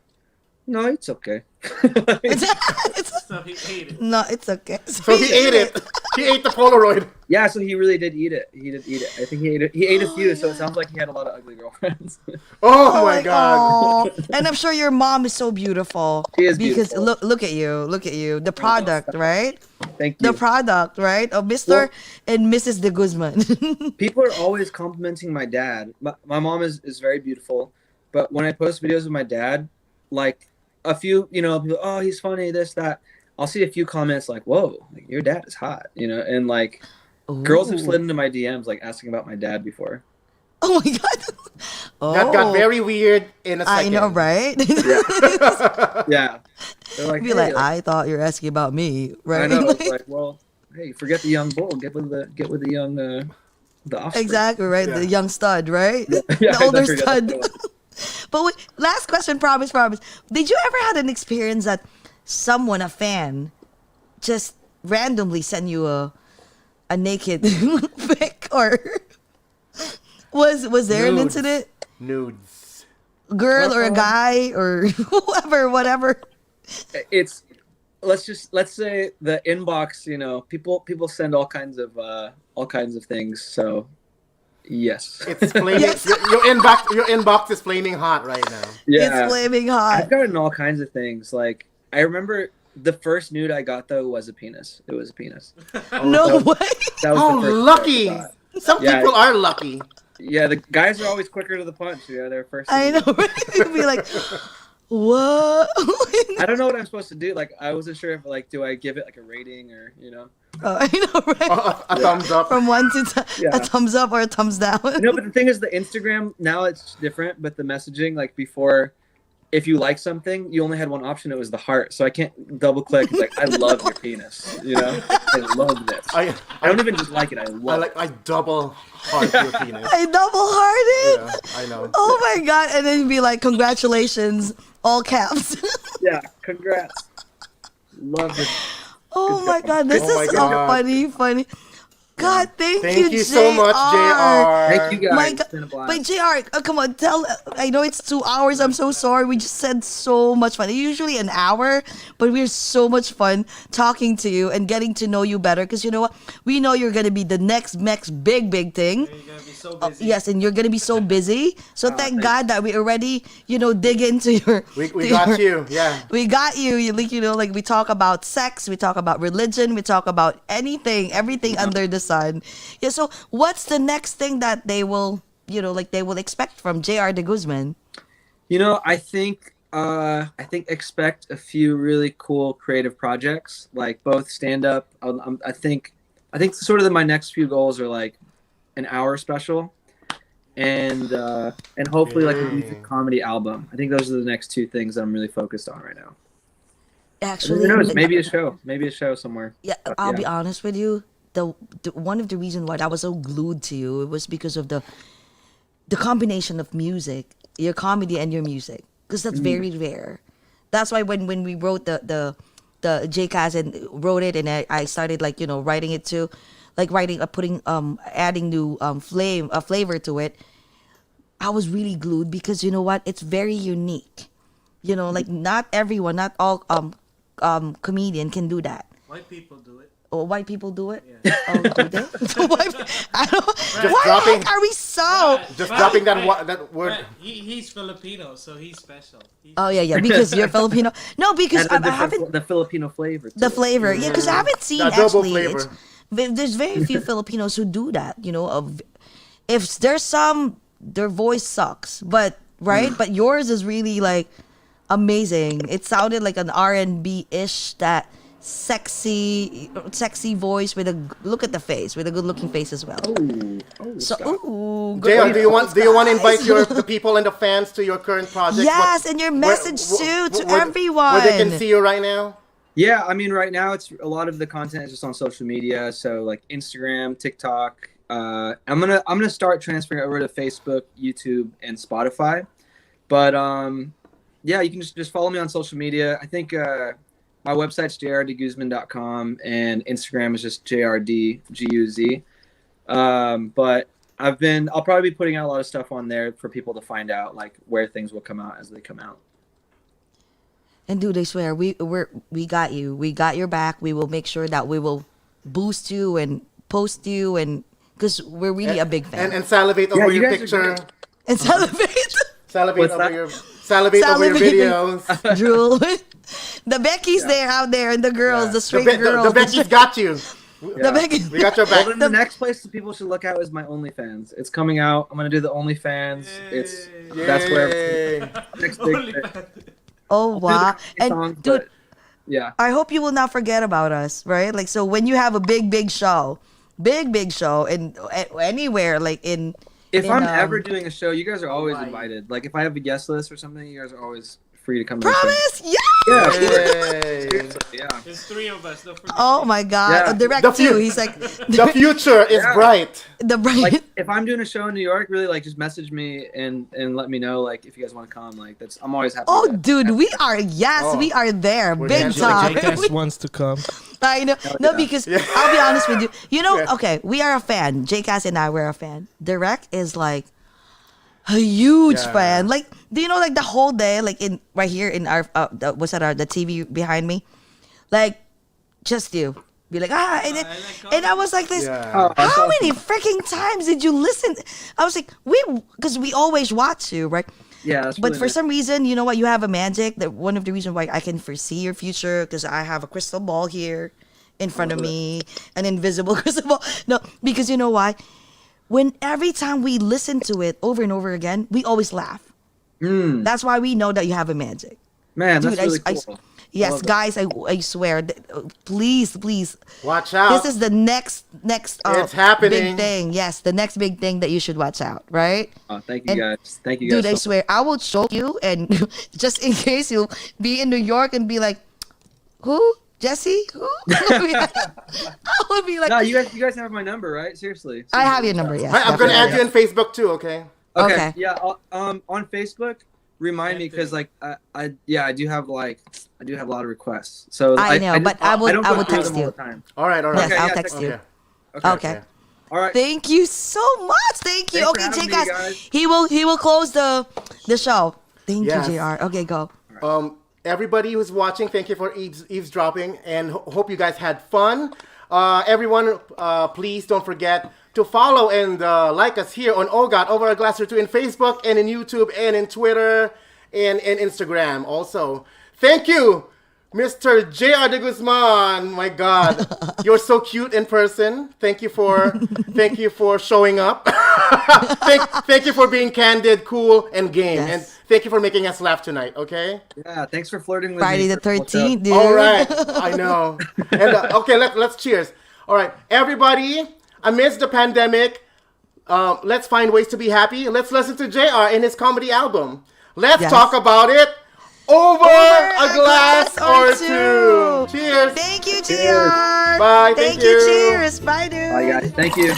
Speaker 3: no, it's okay.
Speaker 4: So he ate it.
Speaker 2: No, it's okay.
Speaker 1: So he ate it. He ate the Polaroid.
Speaker 3: Yeah, so he really did eat it. He did eat it. I think he ate it. He ate a few, so it sounds like he had a lot of ugly girlfriends.
Speaker 1: Oh my God.
Speaker 2: Aw. And I'm sure your mom is so beautiful.
Speaker 3: She is
Speaker 2: because
Speaker 3: beautiful.
Speaker 2: look at you. The product, right?
Speaker 3: Thank you.
Speaker 2: The product, right? Of Mr. and Mrs. de Guzman.
Speaker 3: People are always complimenting my dad. My mom is very beautiful, but when I post videos of my dad, like a few, you know, people, oh, he's funny, this, that. I'll see a few comments like, whoa, like, your dad is hot, you know, and like girls have slid into my DMs like asking about my dad before.
Speaker 2: Oh my God. Oh.
Speaker 1: That got very weird in a second.
Speaker 2: I know, right?
Speaker 3: Yeah. They're like,
Speaker 2: Be
Speaker 3: hey,
Speaker 2: like, I thought you were asking about me, right?
Speaker 3: I know. It's like, well, hey, forget the young bull. Get with the young the offspring.
Speaker 2: Exactly, right?
Speaker 1: Yeah.
Speaker 2: The young stud, right?
Speaker 3: Yeah,
Speaker 2: The older
Speaker 3: exactly,
Speaker 2: stud.
Speaker 3: that's
Speaker 2: But wait, last question, promise. Did you ever had an experience that someone, a fan, just randomly sent you a naked pic, or was there an
Speaker 1: Nudes.
Speaker 2: incident?
Speaker 1: Nudes.
Speaker 2: Girl or a guy or whoever, whatever.
Speaker 3: It's let's say the inbox, you know, people send all kinds of things, so yes.
Speaker 1: It's flaming.
Speaker 2: Yes.
Speaker 1: Your inbox is flaming hot right now.
Speaker 3: Yeah,
Speaker 2: It's flaming hot.
Speaker 3: I've gotten all kinds of things. Like, I remember the first nude I got, though, was a penis. It was a penis.
Speaker 2: No way.
Speaker 3: That was
Speaker 1: Oh,
Speaker 3: the first
Speaker 1: lucky.
Speaker 3: nude I got.
Speaker 1: Some
Speaker 3: Yeah.
Speaker 1: people are lucky.
Speaker 3: Yeah, the guys are always quicker to the punch. You know, they're first.
Speaker 2: I know, right? You'd be like, what?
Speaker 3: I don't know what I'm supposed to do. Like, I wasn't sure if, like, do I give it, like, a rating or, you know.
Speaker 2: Oh, I know, right?
Speaker 1: A thumbs up.
Speaker 2: From 1 to
Speaker 3: Yeah.
Speaker 2: a thumbs up or a thumbs down.
Speaker 3: No, but the thing is, the Instagram, now it's different, but the messaging, like, before, if you like something, you only had one option. It was the heart. So I can't double click. It's like, I love your penis. You know? I love this. I don't even just like it. I love it.
Speaker 1: I double heart your penis.
Speaker 2: I double-hearted.
Speaker 1: Yeah, I know.
Speaker 2: Oh my God. And then you'd be like, congratulations, all caps.
Speaker 3: Yeah, congrats. Love it.
Speaker 2: Oh my God. This
Speaker 1: Oh my
Speaker 2: is so
Speaker 1: God.
Speaker 2: funny. God, thank
Speaker 1: Thank
Speaker 2: you,
Speaker 1: you so much, JR.
Speaker 3: Thank you guys.
Speaker 2: My
Speaker 3: It's
Speaker 2: God.
Speaker 3: been a blast.
Speaker 2: But JR, come on, I know it's 2 hours. I'm so sorry. We just said so much fun. Usually an hour, but we're so much fun talking to you and getting to know you better. Because you know what? We know you're going to be the next big thing.
Speaker 6: You're gonna be so busy.
Speaker 2: Yes, and you're going to be so busy. So thank God that we already, dig into your...
Speaker 1: We
Speaker 2: to
Speaker 1: got
Speaker 2: your-
Speaker 1: you. Yeah.
Speaker 2: We got you. Like we talk about sex, we talk about religion, we talk about everything under the sun. Yeah. So what's the next thing that they will, they will expect from JR de Guzman?
Speaker 3: I think expect a few really cool creative projects, like both stand up. I think sort of my next few goals are like an hour special, and hopefully like a music comedy album. I think those are the next two things that I'm really focused on right now.
Speaker 2: Actually,
Speaker 3: Who knows? Maybe a show somewhere.
Speaker 2: Yeah, I'll be honest with you. The one of the reasons why I was so glued to you, it was because of the combination of music, your comedy and your music, because that's very rare. That's why when we wrote the JCast and wrote it, and I started writing it too, putting adding new flavor to it. I was really glued because you know what? It's very unique. Not everyone, not all comedian can do that.
Speaker 6: White people do it.
Speaker 2: Oh, white people do it?
Speaker 6: Yeah.
Speaker 2: Oh, do they? I don't.
Speaker 1: Just
Speaker 2: Why
Speaker 1: dropping-
Speaker 2: the heck are we so?
Speaker 1: Just dropping that word.
Speaker 6: Right. He's Filipino, so he's special.
Speaker 2: Oh yeah, because you're Filipino. No, because I haven't
Speaker 3: the Filipino flavor. to
Speaker 2: the
Speaker 3: it.
Speaker 2: flavor. Yeah, because I haven't seen
Speaker 1: The double
Speaker 2: actually.
Speaker 1: flavor.
Speaker 2: There's very few Filipinos who do that. If there's some, their voice sucks, but right, but yours is really like amazing. It sounded like an R&B ish, that sexy voice with a look at the face, with a good looking face as well. So,
Speaker 3: stop.
Speaker 1: JR, do you want to
Speaker 2: guys.
Speaker 1: invite the people and the fans to your current project?
Speaker 2: Yes, and your message too to everyone.
Speaker 1: Where they can see you right now.
Speaker 3: Yeah, I mean, right now it's a lot of the content is just on social media, so like Instagram, TikTok. I'm gonna start transferring over to Facebook, YouTube, and Spotify. But yeah, you can just follow me on social media. I think my website's jrdguzman.com, and Instagram is just jrdguz. But I'll probably be putting out a lot of stuff on there for people to find out like where things will come out as they come out.
Speaker 2: And dude, I swear, we got you. We got your back. We will make sure that we will boost you and post you, and because we're really a big fan.
Speaker 1: And salivate over
Speaker 3: you
Speaker 1: your
Speaker 3: guys are
Speaker 1: picture.
Speaker 3: great.
Speaker 2: And celebrate.
Speaker 1: Salivate
Speaker 3: What's
Speaker 1: over
Speaker 3: that?
Speaker 1: your videos.
Speaker 2: Drool. The Becky's there out there, and the girls, the straight girls.
Speaker 1: The Becky's got you.
Speaker 2: The Becky.
Speaker 1: We got your
Speaker 3: Well,
Speaker 1: back.
Speaker 3: then the next place that people should look out is my OnlyFans. It's coming out. I'm gonna do the OnlyFans. That's where
Speaker 1: Yay.
Speaker 3: next big thing.
Speaker 6: OnlyFans.
Speaker 2: Oh wow! And
Speaker 3: Songs,
Speaker 2: dude,
Speaker 3: but, yeah.
Speaker 2: I hope you will not forget about us, right? Like, so when you have a big show, and anywhere, like
Speaker 3: If
Speaker 2: in,
Speaker 3: I'm ever doing a show, you guys are always invited. Like if I have a guest list or something, you guys are always free to come. to the show.
Speaker 2: promise, yeah.
Speaker 3: Yeah. of course.
Speaker 1: Yay.
Speaker 3: Seriously, yeah.
Speaker 6: There's three of us. Don't forget.
Speaker 2: Oh my God!
Speaker 3: Yeah.
Speaker 2: Direct
Speaker 1: The
Speaker 2: too.
Speaker 1: few-
Speaker 2: He's like
Speaker 1: The future is
Speaker 3: Yeah.
Speaker 1: bright.
Speaker 2: the bright.
Speaker 3: Like if I'm doing a show in New York, really like just message me and let me know like if you guys want to come. Like I'm always happy.
Speaker 2: Oh,
Speaker 3: to-
Speaker 2: dude, we are
Speaker 1: Oh.
Speaker 2: we are there,
Speaker 1: We're
Speaker 2: big
Speaker 1: dancing like
Speaker 2: time.
Speaker 6: wants to come.
Speaker 2: I know, no, because I'll be honest with you.
Speaker 1: Yeah.
Speaker 2: Okay, we are a fan. JCast and I were a fan. Direct is like a huge
Speaker 1: Yeah.
Speaker 2: fan. Like, do you know, like the whole day, like in right here in our the TV behind me, like just you be like and I was like this.
Speaker 1: Yeah.
Speaker 3: Oh, that's
Speaker 2: How
Speaker 3: awesome.
Speaker 2: many freaking times did you listen? I was like, because we always watch you, right?
Speaker 3: Yeah. That's
Speaker 2: But
Speaker 3: really
Speaker 2: for
Speaker 3: nice.
Speaker 2: some reason, you know what? You have a magic. That one of the reasons why I can foresee your future, because I have a crystal ball here in front of me, an invisible crystal ball. No, because you know why? When every time we listen to it over and over again, we always laugh. That's why we know that you have a magic.
Speaker 3: Man,
Speaker 2: Dude,
Speaker 3: that's really cool.
Speaker 2: yes,
Speaker 3: love that.
Speaker 2: guys, I swear, please,
Speaker 1: Watch out.
Speaker 2: this is the next
Speaker 1: It's happening.
Speaker 2: big thing. Yes, the next big thing that you should watch out, right?
Speaker 3: Oh, thank you
Speaker 2: And-
Speaker 3: guys. Thank you guys.
Speaker 2: Dude, I
Speaker 3: so
Speaker 2: swear, I will show you, and just in case you'll be in New York and be like, who? Jesse? Who? I would be like,
Speaker 3: No, you guys have my number, right? Seriously.
Speaker 2: I have your number, yes.
Speaker 1: I'm gonna add
Speaker 2: definitely.
Speaker 1: you on Facebook too. Okay.
Speaker 3: Okay.
Speaker 2: Okay.
Speaker 3: Yeah. On Facebook, remind me because like I do have a lot of requests. So
Speaker 2: I know, but I will
Speaker 3: don't go through
Speaker 2: text
Speaker 3: them all
Speaker 2: you.
Speaker 3: the time.
Speaker 1: All right.
Speaker 2: Yes,
Speaker 3: Okay,
Speaker 2: I'll
Speaker 3: yeah,
Speaker 2: text you.
Speaker 1: Okay.
Speaker 2: Okay.
Speaker 3: All right.
Speaker 2: Thank you so much. Thank you.
Speaker 3: Thanks for
Speaker 2: Okay,
Speaker 3: having me,
Speaker 2: JCast.
Speaker 3: guys.
Speaker 2: He will close the show. Thank
Speaker 1: Yes.
Speaker 2: you, JR. Okay, go.
Speaker 1: Everybody who's watching, thank you for eavesdropping, and hope you guys had fun. Everyone, please don't forget to follow and like us here on OAGOT, Over a Glass or Two, in Facebook and in YouTube and in Twitter and in Instagram also. Thank you, Mr. J.R. de Guzman. My God, you're so cute in person. Thank you for showing up. thank you for being candid, cool, and game.
Speaker 2: Yes.
Speaker 1: And thank you for making us laugh tonight, okay?
Speaker 3: Yeah, thanks for flirting with
Speaker 2: Friday
Speaker 3: me.
Speaker 2: the 13th, dude.
Speaker 1: All right, I know. And okay, let's cheers. All right, everybody, amidst the pandemic, let's find ways to be happy. Let's listen to JR in his comedy album. Let's
Speaker 2: Yes.
Speaker 1: talk about it over a glass or two. Cheers.
Speaker 2: Thank you,
Speaker 3: Cheers.
Speaker 2: JR.
Speaker 1: Bye,
Speaker 2: Thank
Speaker 1: thank
Speaker 2: you.
Speaker 1: you.
Speaker 2: Cheers. Bye, dude.
Speaker 3: Bye, guys. Thank you.